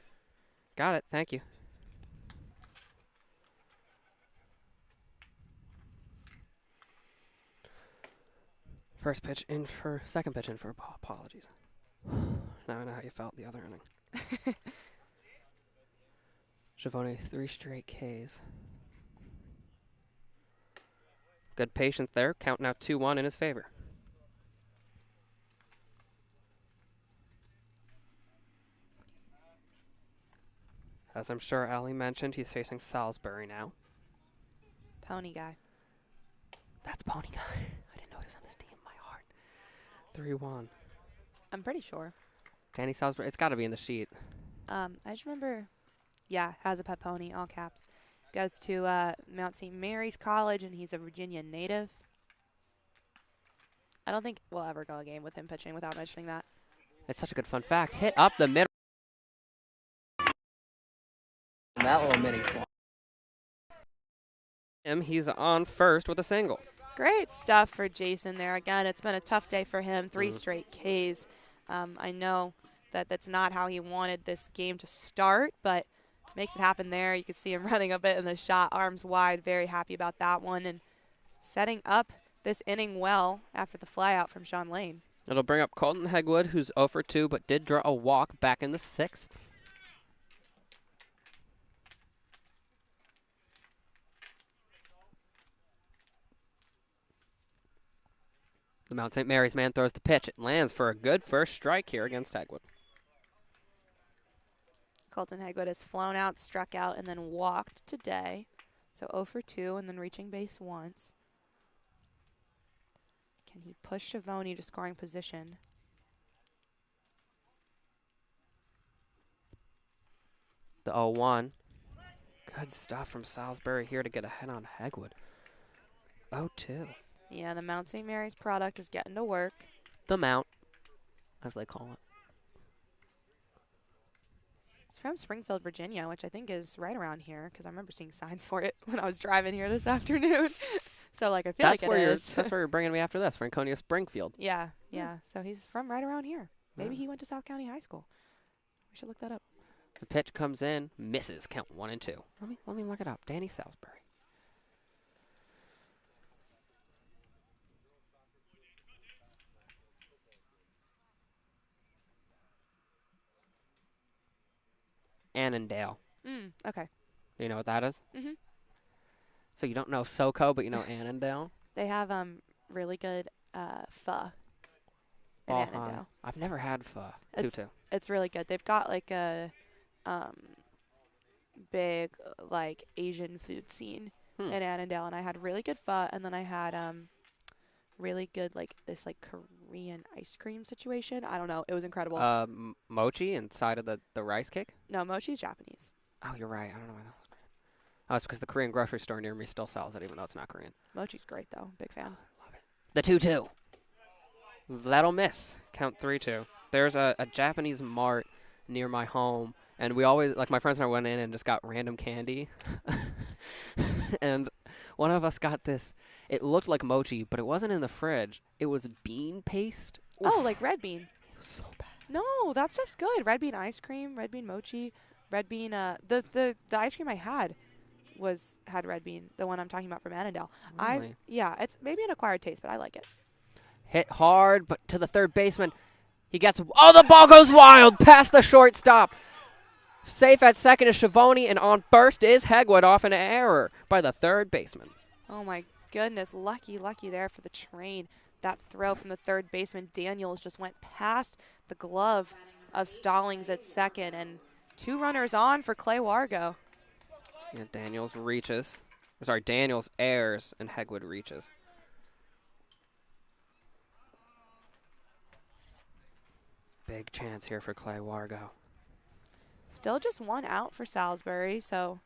S2: Got it. Thank you. First pitch in for, second pitch in for, apologies. Now I know how you felt the other inning. Schiavone, 3 straight Ks. Good patience there. Count now 2-1 in his favor. As I'm sure Ali mentioned, he's facing Salisbury now.
S1: Pony guy.
S2: That's Pony Guy. I didn't know he was on this team. My heart. 3-1.
S1: I'm pretty sure.
S2: Danny Salisbury. It's got to be in the sheet.
S1: I just remember, yeah, has a pet pony, all caps. Goes to Mount St. Mary's College, and he's a Virginia native. I don't think we'll ever go a game with him pitching without mentioning that.
S2: It's such a good fun fact. Hit up the middle. That little mini fly. He's on first with a single.
S1: Great stuff for Jason there. Again, it's been a tough day for him. 3 straight Ks. I know that that's not how he wanted this game to start, but makes it happen there. You could see him running a bit in the shot, arms wide, very happy about that one, and setting up this inning well after the flyout from Sean Lane.
S2: It'll bring up Colton Hegwood, who's 0 for 2, but did draw a walk back in the 6th. The Mount St. Mary's man throws the pitch. It lands for a good first strike here against Hegwood.
S1: Colton Hegwood has flown out, struck out, and then walked today. So 0 for 2, and then reaching base once. Can he push Schiavone to scoring position?
S2: The 0-1. Good stuff from Salisbury here to get ahead on Hegwood. 0-2.
S1: Yeah, the Mount St. Mary's product is getting to work.
S2: The Mount, as they call it.
S1: It's from Springfield, Virginia, which I think is right around here because I remember seeing signs for it when I was driving here this afternoon. So, like, I feel like it is.
S2: That's where you're bringing me after this, Franconia Springfield.
S1: Yeah. So he's from right around here. Maybe he went to South County High School. We should look that up.
S2: The pitch comes in, misses, count 1 and 2. Let me look it up. Danny Salisbury. Annandale.
S1: Okay.
S2: Do you know what that is?
S1: Mm-hmm.
S2: So you don't know SoCo, but you know Annandale?
S1: They have really good pho in Annandale.
S2: I've never had pho.
S1: It's really good. They've got like a big like Asian food scene in Annandale, and I had really good pho, and then I had really good like this like Korean ice cream situation. I don't know. It was incredible.
S2: Mochi inside of the rice cake?
S1: No, mochi's Japanese.
S2: Oh, you're right. I don't know why that was. Oh, it's because the Korean grocery store near me still sells it, even though it's not Korean.
S1: Mochi's great, though. Big fan.
S2: The 2-2. That'll miss. Count 3-2. There's a Japanese mart near my home, and we always, like, my friends and I went in and just got random candy. And one of us got this. It looked like mochi, but it wasn't in the fridge. It was bean paste.
S1: Oh, like red bean.
S2: It was so bad.
S1: No, that stuff's good. Red bean ice cream, red bean mochi, red bean. The ice cream I had had red bean. The one I'm talking about from Annandale.
S2: Really?
S1: It's maybe an acquired taste, but I like it.
S2: Hit hard, but to the third baseman. He gets. Oh, the ball goes wild past the shortstop. Safe at second is Schiavone, and on first is Hegwood off an error by the third baseman.
S1: Oh my goodness, lucky there for the Train. That throw from the third baseman Daniels just went past the glove of Stallings at second, and 2 runners on for Clay Wargo.
S2: Yeah, Daniels errs, and Hegwood reaches. Big chance here for Clay Wargo.
S1: Still just 1 out for Salisbury, so.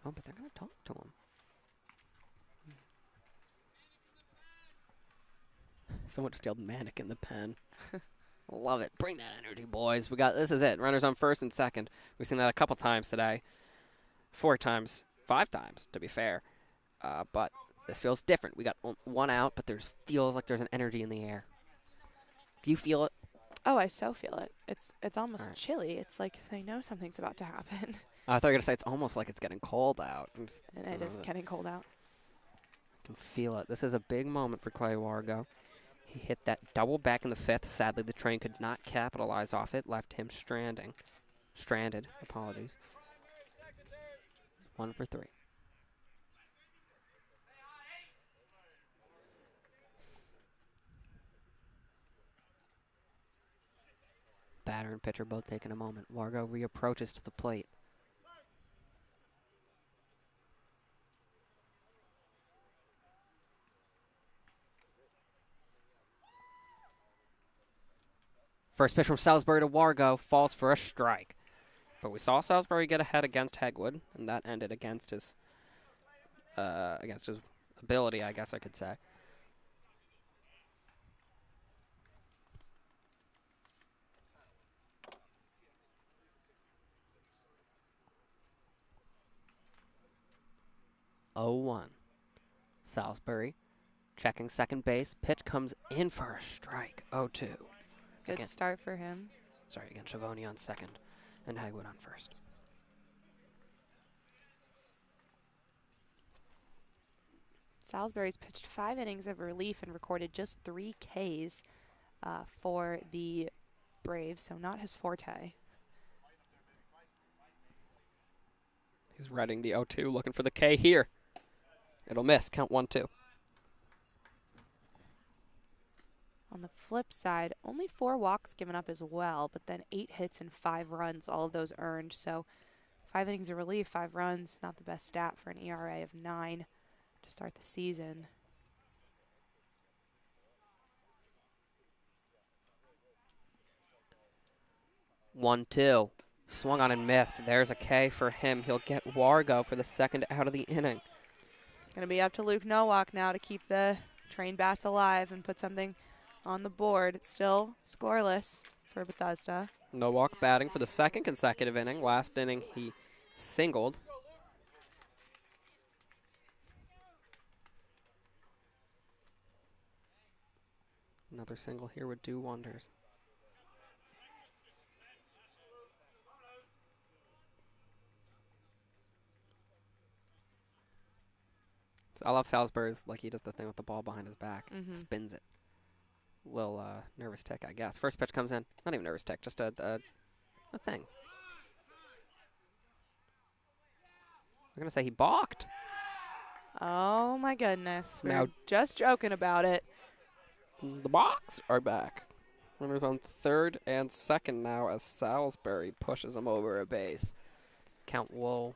S2: Oh, but they're going to talk to him. Someone just yelled manic in the pen. Love it. Bring that energy, boys. This is it. Runners on first and second. We've seen that a couple times today. 4 times. 5 times, to be fair. But this feels different. We got 1 out, but feels like there's an energy in the air. Do you feel it?
S1: Oh, I so feel it. It's almost
S2: Right.
S1: chilly. It's like they know something's about to happen.
S2: I thought you were going to say it's almost like it's getting cold out.
S1: And it is getting cold out.
S2: I can feel it. This is a big moment for Clay Wargo. He hit that double back in the 5th. Sadly, the Train could not capitalize off it. Left him stranded. Apologies. 1 for 3. Batter and pitcher both taking a moment. Wargo reapproaches to the plate. First pitch from Salisbury to Wargo falls for a strike. But we saw Salisbury get ahead against Hegwood, and that ended against his ability, I guess I could say. (0-1). Salisbury checking second base. Pitch comes in for a strike. 0-2.
S1: Good
S2: Again.
S1: start for him.
S2: Sorry, again, Schiavone on second and Hegwood on first.
S1: Salisbury's pitched 5 innings of relief and recorded just 3 Ks for the Braves, so not his forte.
S2: He's reading the 0-2, looking for the K here. It'll miss. Count 1-2.
S1: On the flip side, only 4 walks given up as well, but then 8 hits and 5 runs, all of those earned. So 5 innings of relief, 5 runs, not the best stat for an ERA of 9 to start the season.
S2: One, two. Swung on and missed. There's a K for him. He'll get Wargo for the second out of the inning.
S1: It's going to be up to Luke Nowak now to keep the Train bats alive and put something on the board. It's still scoreless for Bethesda.
S2: Nowak batting for the second consecutive inning. Last inning he singled. Another single here would do wonders. I love Salisbury's, like he does the thing with the ball behind his back. Spins it. Little nervous tick, I guess. First pitch comes in. Not even nervous tick, just a thing. I'm going to say he balked.
S1: Oh, my goodness.
S2: Now-
S1: We're just joking about it.
S2: The Box are back. Runners on third and second now as Salisbury pushes him over a base. Count will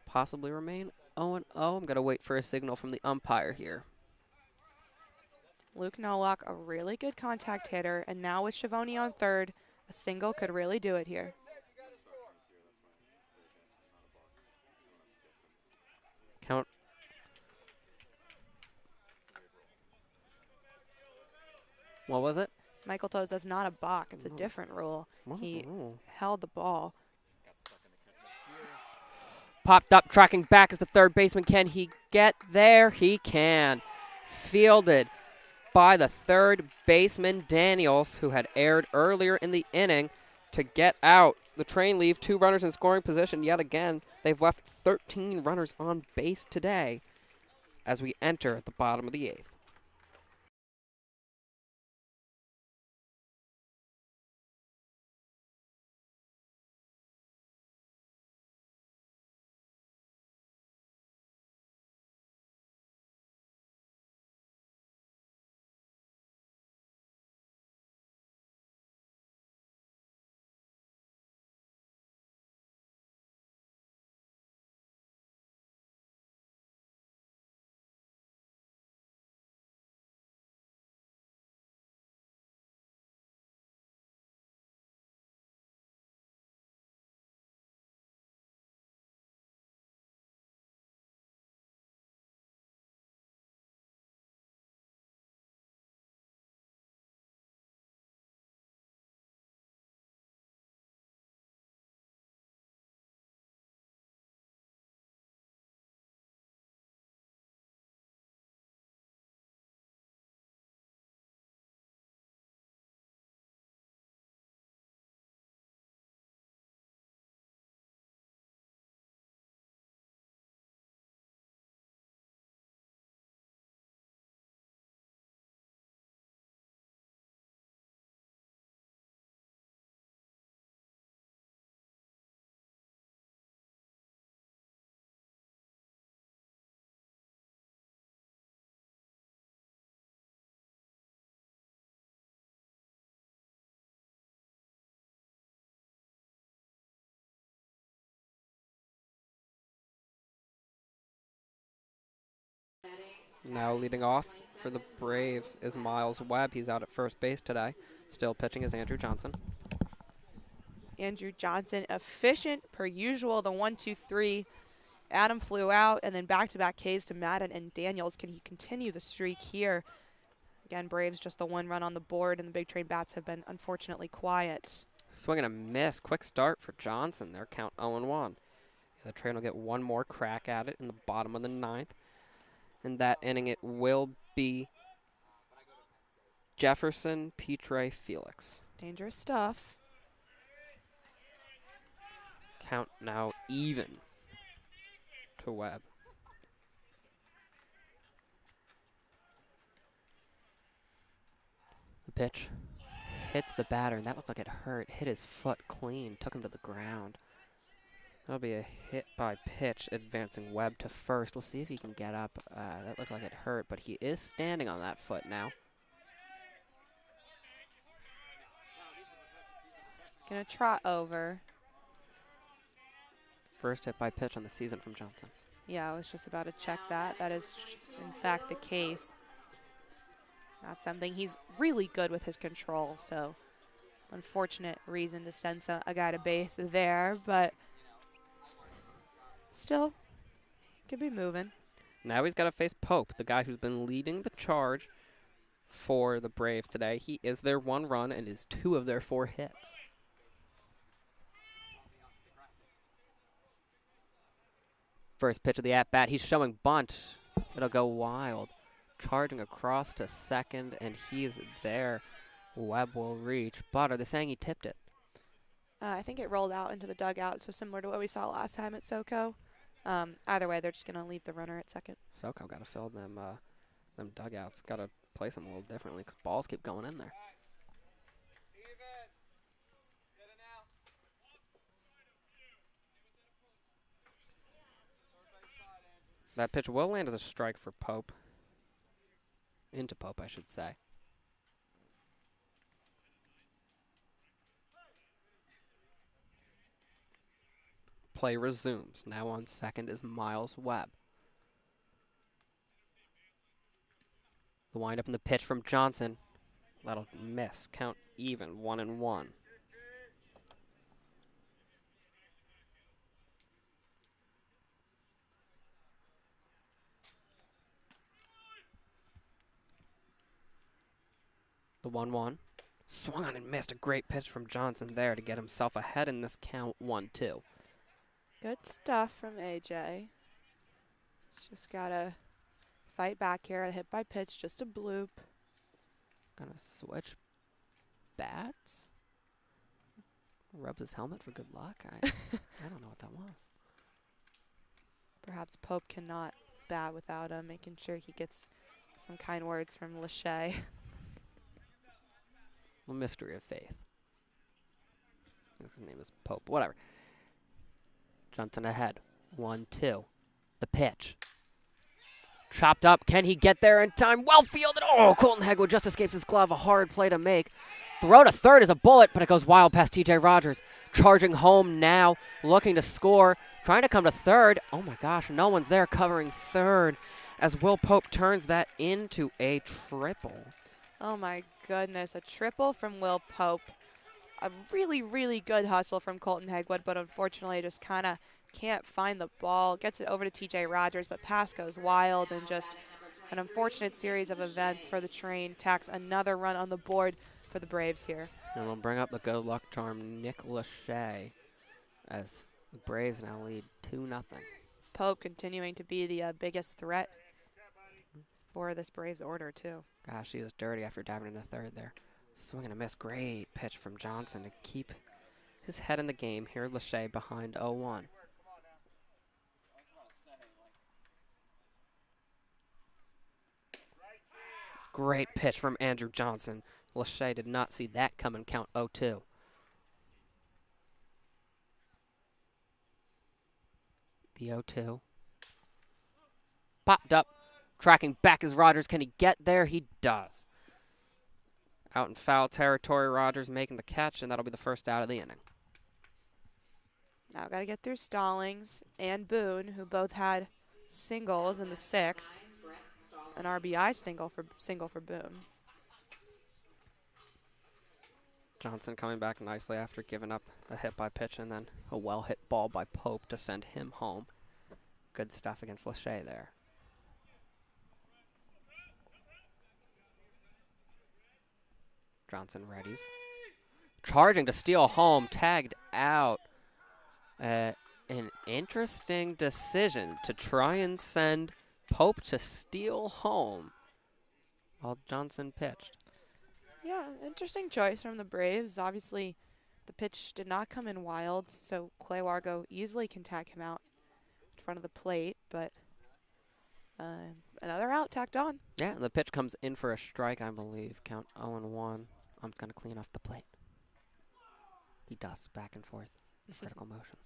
S2: possibly remain 0-0. I'm going to wait for a signal from the umpire here.
S1: Luke Nowak, a really good contact hitter, and now with Schiavone on third, a single could really do it here.
S2: What was it?
S1: Michael told us that's not a balk. It's a different rule.
S2: What was
S1: He
S2: the rule?
S1: held the ball.
S2: Popped up, tracking back as the third baseman. Can he get there? He can. Fielded by the third baseman, Daniels, who had aired earlier in the inning to get out. The Train leave 2 runners in scoring position yet again. They've left 13 runners on base today as we enter the bottom of the 8th. Now leading off for the Braves is Miles Webb. He's out at first base today. Still pitching is Andrew Johnson.
S1: Andrew Johnson, efficient per usual. The 1-2-3. Adam flew out, and then back-to-back Ks to Madden and Daniels. Can he continue the streak here? Again, Braves just the 1 run on the board, and the Big Train bats have been unfortunately quiet.
S2: Swing and a miss. Quick start for Johnson. Their count 0-1. The Train will get 1 more crack at it in the bottom of the 9th. In that inning, it will be Jefferson, Petre, Felix.
S1: Dangerous stuff.
S2: Count now even to Webb. The pitch hits the batter, and that looked like it hurt. Hit his foot clean, took him to the ground. That'll be a hit by pitch, advancing Webb to first. We'll see if he can get up. That looked like it hurt, but he is standing on that foot now.
S1: He's going to trot over.
S2: First hit by pitch on the season from Johnson.
S1: Yeah, I was just about to check that. That is, in fact, the case. Not something. He's really good with his control, so unfortunate reason to send a guy to base there, but still, could be moving.
S2: Now he's got to face Pope, the guy who's been leading the charge for the Braves today. He is their 1 run and is 2 of their 4 hits. First pitch of the at-bat, he's showing bunt. It'll go wild. Charging across to second, and he's there. Webb will reach, but are they saying he tipped it?
S1: I think it rolled out into the dugout, so similar to what we saw last time at SoCo. Either way, they're just going to leave the runner at second.
S2: SoCo got to fill them dugouts. Got to place them a little differently because balls keep going in there. That pitch will land as a strike for Pope. Into Pope, I should say. Play resumes. Now on second is Miles Webb. The windup and the pitch from Johnson. That'll miss. Count even. 1-1. The The 1-1. Swung on and missed. A great pitch from Johnson there to get himself ahead in this count 1-2.
S1: Good stuff from AJ. He's just got to fight back here. A hit by pitch, just a bloop.
S2: Gonna switch bats. Rubs his helmet for good luck. I don't know what that was.
S1: Perhaps Pope cannot bat without making sure he gets some kind words from Lachey.
S2: The mystery of faith. His name is Pope. Whatever. Johnson ahead. 1-2. The pitch. Chopped up. Can he get there in time? Well fielded. Oh, Colton Hegwood just escapes his glove. A hard play to make. Throw to third is a bullet, but it goes wild past TJ Rogers. Charging home now. Looking to score. Trying to come to third. Oh my gosh, no one's there covering third as Will Pope turns that into a triple.
S1: Oh my goodness, a triple from Will Pope. A really, really good hustle from Colton Hegwood, but unfortunately just kind of can't find the ball. Gets it over to TJ Rogers, but pass goes wild, and just an unfortunate series of events for the Train. Tacks another run on the board for the Braves here.
S2: And we'll bring up the good luck charm, Nick Lachey, as the Braves now lead 2-0.
S1: Pope continuing to be the biggest threat for this Braves order, too.
S2: Gosh, he was dirty after diving into third there. Swing and a miss. Great pitch from Johnson to keep his head in the game. Here, Lachey behind 0-1. Great pitch from Andrew Johnson. Lachey did not see that coming. Count 0-2. The 0-2. Popped up. Tracking back is Rogers. Can he get there? He does. Out in foul territory, Rogers making the catch, and that'll be the first out of the inning.
S1: Now got to get through Stallings and Boone, who both had singles in the 6th. An RBI single for Boone.
S2: Johnson coming back nicely after giving up a hit by pitch and then a well-hit ball by Pope to send him home. Good stuff against Lachey there. Johnson readies. Charging to steal home, tagged out. An interesting decision to try and send Pope to steal home while Johnson pitched.
S1: Yeah, interesting choice from the Braves. Obviously, the pitch did not come in wild, so Clay Wargo easily can tag him out in front of the plate, but another out tacked on.
S2: Yeah, and the pitch comes in for a strike, I believe. Count 0-1. I'm going to clean off the plate. He does, back and forth. Critical motion.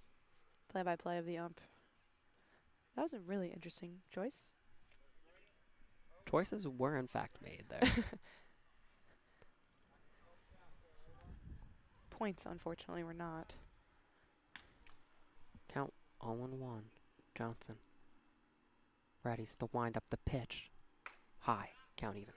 S1: Play-by-play of the ump. That was a really interesting choice.
S2: Choices were, in fact, made there.
S1: Points, unfortunately, were not.
S2: Count 0-1. Johnson. Ready's the wind up the pitch. High. Count even.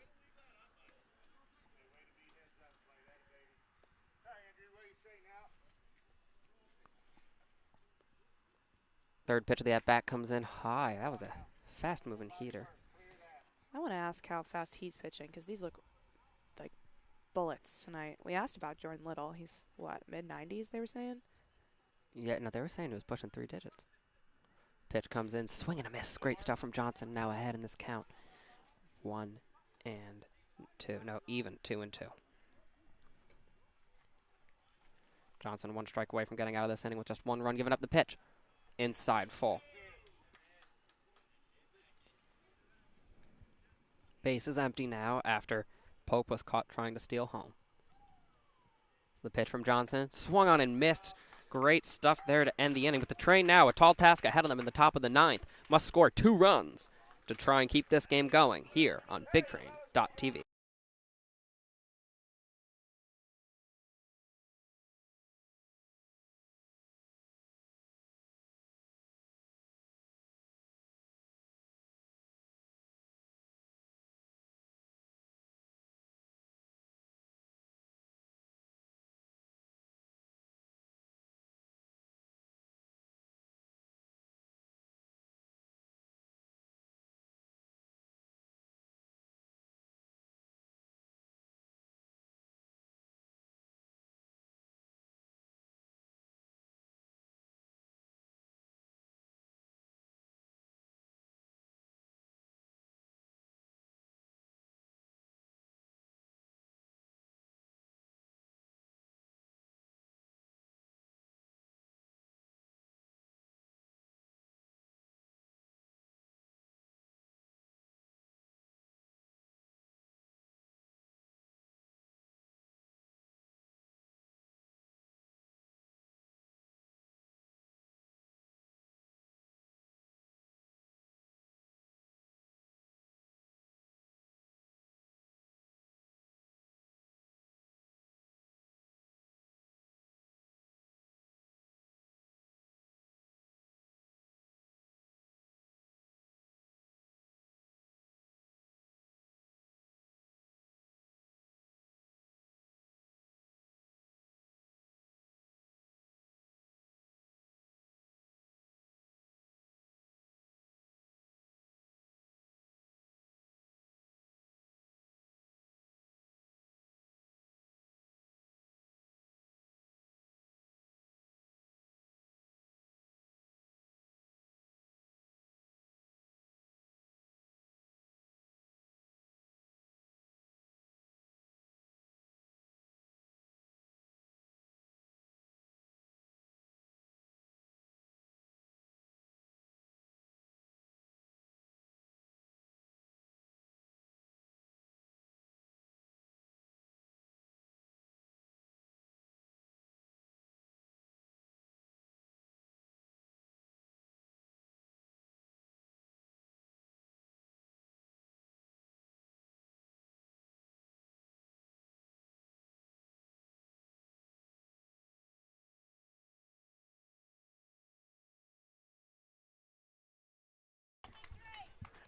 S2: Third pitch of the at-bat comes in high. That was a fast-moving heater.
S1: I want to ask how fast he's pitching, because these look like bullets tonight. We asked about Jordan Little. He's, what, mid-90s, they were saying?
S2: Yeah, no, they were saying he was pushing 3 digits. Pitch comes in, swing and a miss. Great stuff from Johnson, now ahead in this count. 1-2. No, even 2-2. Johnson 1 strike away from getting out of this inning with just 1 run, giving up the pitch. Inside full. Base is empty now after Pope was caught trying to steal home. The pitch from Johnson. Swung on and missed. Great stuff there to end the inning. But the Train now, a tall task ahead of them in the top of the 9th. Must score 2 runs to try and keep this game going here on BigTrain.tv.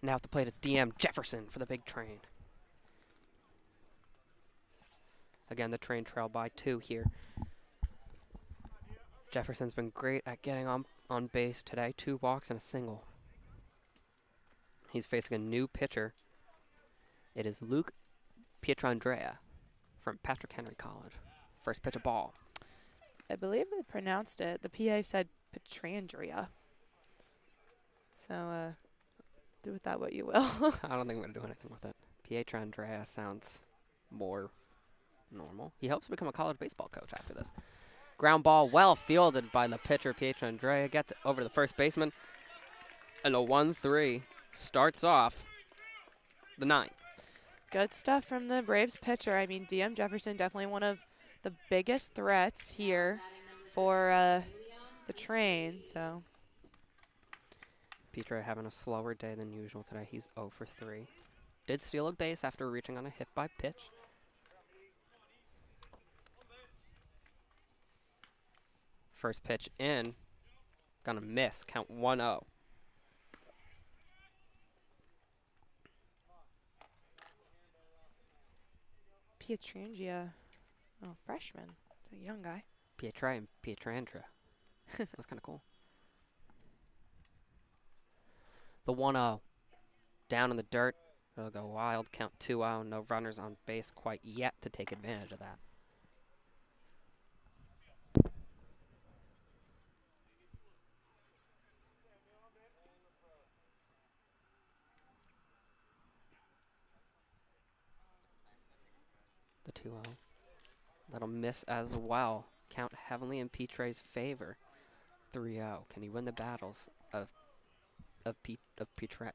S2: Now at the plate, it's DM Jefferson for the big train. Again, the train trailed by 2 here. Jefferson's been great at getting on base today. 2 walks and a single. He's facing a new pitcher. It is Luke Pietrandrea from Patrick Henry College. First pitch, a ball.
S1: I believe they pronounced it. The PA said Petrandria. So, do with that what you will.
S2: I don't think I'm going to do anything with it. Pietrandrea sounds more normal. He hopes to become a college baseball coach after this. Ground ball well fielded by the pitcher, Pietrandrea. Gets it over to the first baseman. And a 1-3 starts off the 9th.
S1: Good stuff from the Braves pitcher. I mean, DM Jefferson definitely one of the biggest threats here for the train. So
S2: Pietra having a slower day than usual today. He's 0 for 3. Did steal a base after reaching on a hit by pitch. First pitch in. Gonna miss. Count 1-0.
S1: Pietrandria, oh, freshman. It's a young guy.
S2: Pietra and Pietrandra. That's kind of cool. The 1-0. Down in the dirt. It'll go wild. Count 2-0. No runners on base quite yet to take advantage of that. The 2-0. That'll miss as well. Count heavily in Petre's favor. 3-0. Can he win the battles of Petra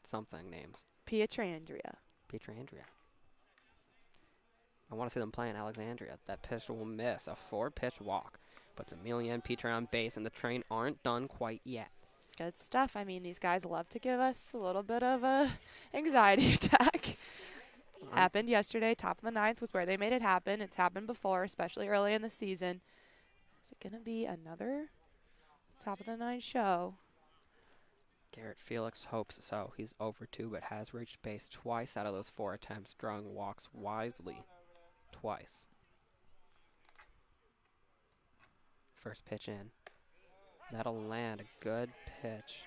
S2: something names?
S1: Pietrandria.
S2: Pietrandria. I want to see them play in Alexandria. That pitch will miss. A 4-pitch walk. Puts Amelia and Petra on base, and the train aren't done quite yet.
S1: Good stuff. I mean, these guys love to give us a little bit of a anxiety attack. Happened yesterday. Top of the 9th was where they made it happen. It's happened before, especially early in the season. Is it going to be another top of the 9 show?
S2: Garrett Felix hopes so. He's over 2, but has reached base twice out of those 4 attempts, drawing walks wisely twice. First pitch in. That'll land a good pitch.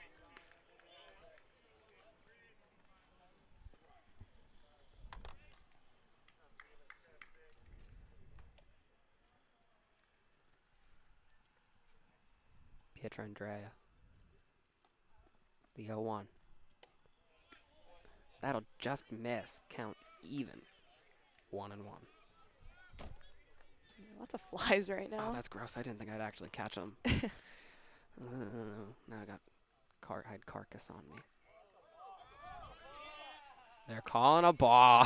S2: Pietrandrea. The 0-1. That'll just miss. Count even. 1-1.
S1: Lots of flies right now.
S2: Oh, that's gross. I didn't think I'd actually catch them. Now I got hide carcass on me. They're calling a ball.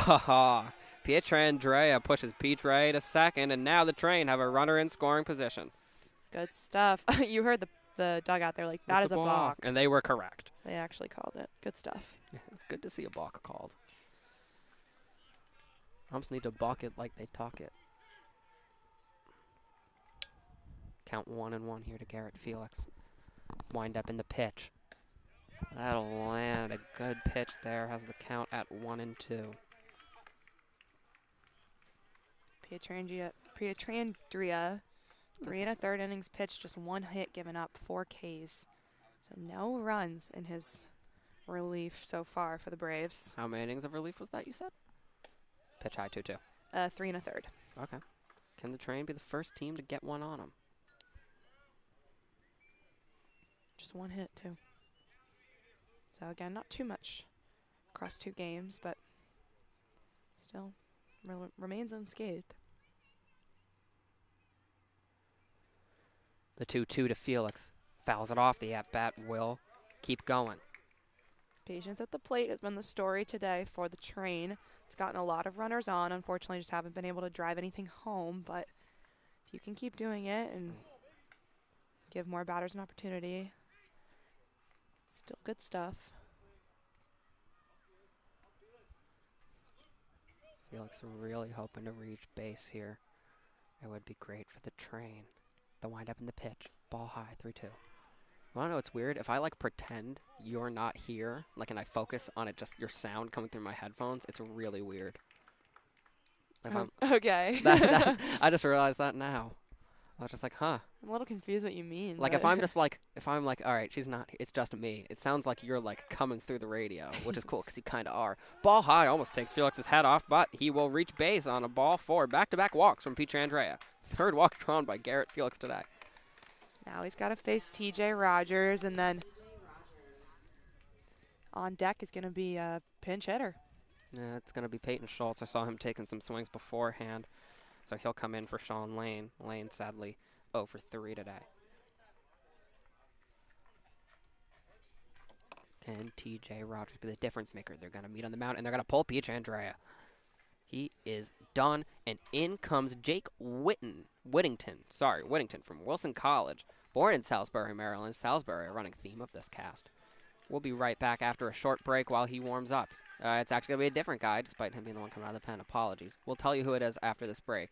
S2: Pietrandrea pushes Petre to second, and now the train have a runner in scoring position.
S1: Good stuff. You heard the dugout there, like, that is a balk.
S2: And they were correct.
S1: They actually called it. Good stuff.
S2: It's good to see a balk called. Umps need to balk it like they talk it. Count 1-1 here to Garrett Felix. Wind up in the pitch. That'll land a good pitch there. Has the count at 1-2.
S1: Pietrandria. 3 1/3 innings pitched, just 1 hit given up, 4 Ks. So no runs in his relief so far for the Braves.
S2: How many innings of relief was that, you said? Pitch high 2-2.
S1: 3 1/3.
S2: Okay. Can the train be the first team to get one on him?
S1: Just 1 hit, too. So again, not too much across 2 games, but still remains unscathed.
S2: The 2-2 to Felix. Fouls it off. The at-bat will keep going.
S1: Patience at the plate has been the story today for the train. It's gotten a lot of runners on. Unfortunately, just haven't been able to drive anything home. But if you can keep doing it and give more batters an opportunity, still good stuff.
S2: Felix really hoping to reach base here. It would be great for the train. The wind up in the pitch. Ball high, 3-2. Wanna know what's weird? If I like pretend you're not here, like, and I focus on it, just your sound coming through my headphones, it's really weird. If I'm,
S1: Okay.
S2: I just realized that now. I was just like, huh.
S1: I'm a little confused what you mean.
S2: Like,
S1: but
S2: if I'm just like, all right, she's not, it's just me. It sounds like you're, like, coming through the radio, which is cool because you kind of are. Ball high almost takes Felix's head off, but he will reach base on a ball four. Back-to-back walks from Pietrandrea. Third walk drawn by Garrett Felix today.
S1: now he's got to face TJ Rogers, and then on deck is going to be a pinch hitter.
S2: Yeah, it's going to be Peyton Schultz. I saw him taking some swings beforehand, so he'll come in for Sean Lane. Lane, sadly, 0 for 3 today. Can TJ Rogers be the difference maker? They're going to meet on the mound, and they're going to pull Pietrandrea. He is done, and in comes Jake Whittington from Wilson College. Born in Salisbury, Maryland. Salisbury, a running theme of this cast. We'll be right back after a short break while he warms up. It's actually going to be a different guy, despite him being the one coming out of the pen. Apologies. We'll tell you who it is after this break.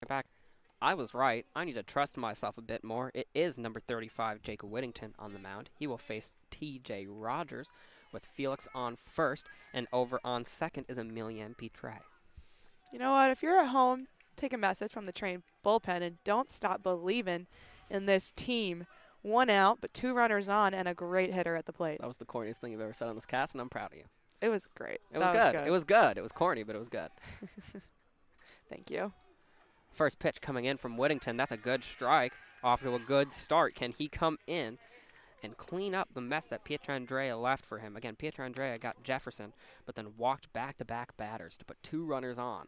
S2: Back. I was right. I need to trust myself a bit more. It is number 35, Jacob Whittington, on the mound. He will face TJ Rogers with Felix on first, and over on second is Emilien Pitre.
S1: You know what? If you're at home, take a message from the train bullpen and don't stop believing in this team. 1 out, but 2 runners on, and a great hitter at the plate.
S2: That was the corniest thing you've ever said on this cast, and I'm proud of you.
S1: It was great.
S2: It was good. It was good. It was corny, but it was good.
S1: Thank you.
S2: First pitch coming in from Whittington. That's a good strike. Off to a good start. Can he come in and clean up the mess that Pietrandrea left for him? Again, Pietrandrea got Jefferson, but then walked back-to-back batters to put 2 runners on.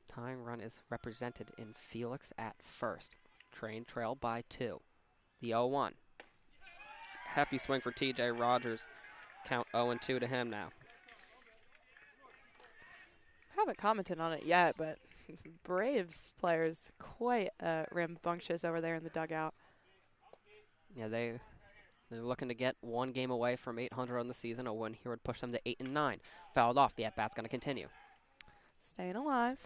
S2: Tying run is represented in Felix at first. Train trailed by 2. The 0-1. Hefty swing for TJ Rogers. Count 0-2 to him now.
S1: Haven't commented on it yet, but Braves players quite rambunctious over there in the dugout.
S2: Yeah, they're looking to get 1 game away from 800 on the season. A win here would push them to 8-9. Fouled off. The at-bat's going to continue.
S1: Staying alive.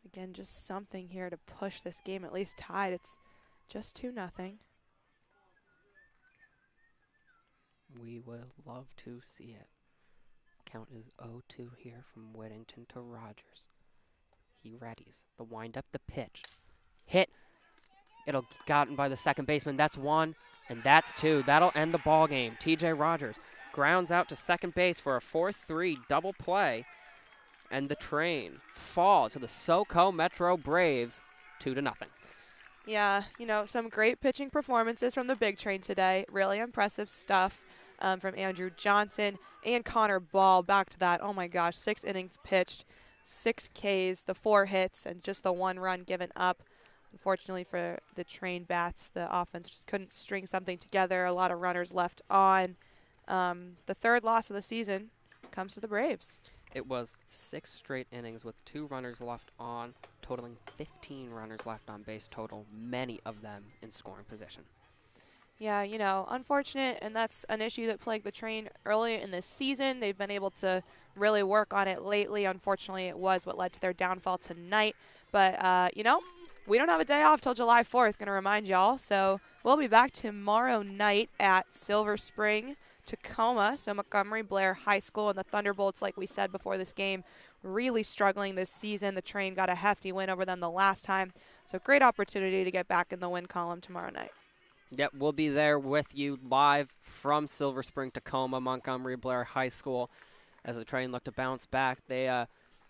S1: Again, just something here to push this game at least tied. It's just 2-0.
S2: We will love to see it. Count is 0-2 here from Whittington to Rogers. He readies the wind-up, the pitch. Hit. It'll get gotten by the second baseman. That's 1, and that's 2. That'll end the ball game. T.J. Rogers grounds out to second base for a 4-3 double play, and the Train fall to the SoCo Metro Braves 2-0.
S1: Yeah, some great pitching performances from the Big Train today. Really impressive stuff from Andrew Johnson and Connor Ball. Back to that. Oh, my gosh, 6 innings pitched, 6 Ks, the 4 hits, and just the 1 run given up. Unfortunately for the Train bats, the offense just couldn't string something together. A lot of runners left on. The third loss of the season comes to the Braves.
S2: It was 6 straight innings with 2 runners left on, totaling 15 runners left on base total, many of them in scoring position.
S1: Yeah, unfortunate, and that's an issue that plagued the Train earlier in this season. They've been able to really work on it lately. Unfortunately, it was what led to their downfall tonight. But, we don't have a day off till July 4th, going to remind y'all. So we'll be back tomorrow night at Silver Spring, Tacoma. So Montgomery Blair High School and the Thunderbolts, like we said before this game, really struggling this season. The Train got a hefty win over them the last time. So great opportunity to get back in the win column tomorrow night.
S2: Yep, we'll be there with you live from Silver Spring, Tacoma, Montgomery Blair High School, as the Train look to bounce back. They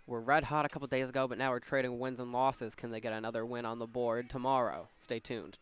S2: were red hot a couple days ago, but now we're trading wins and losses. Can they get another win on the board tomorrow? Stay tuned.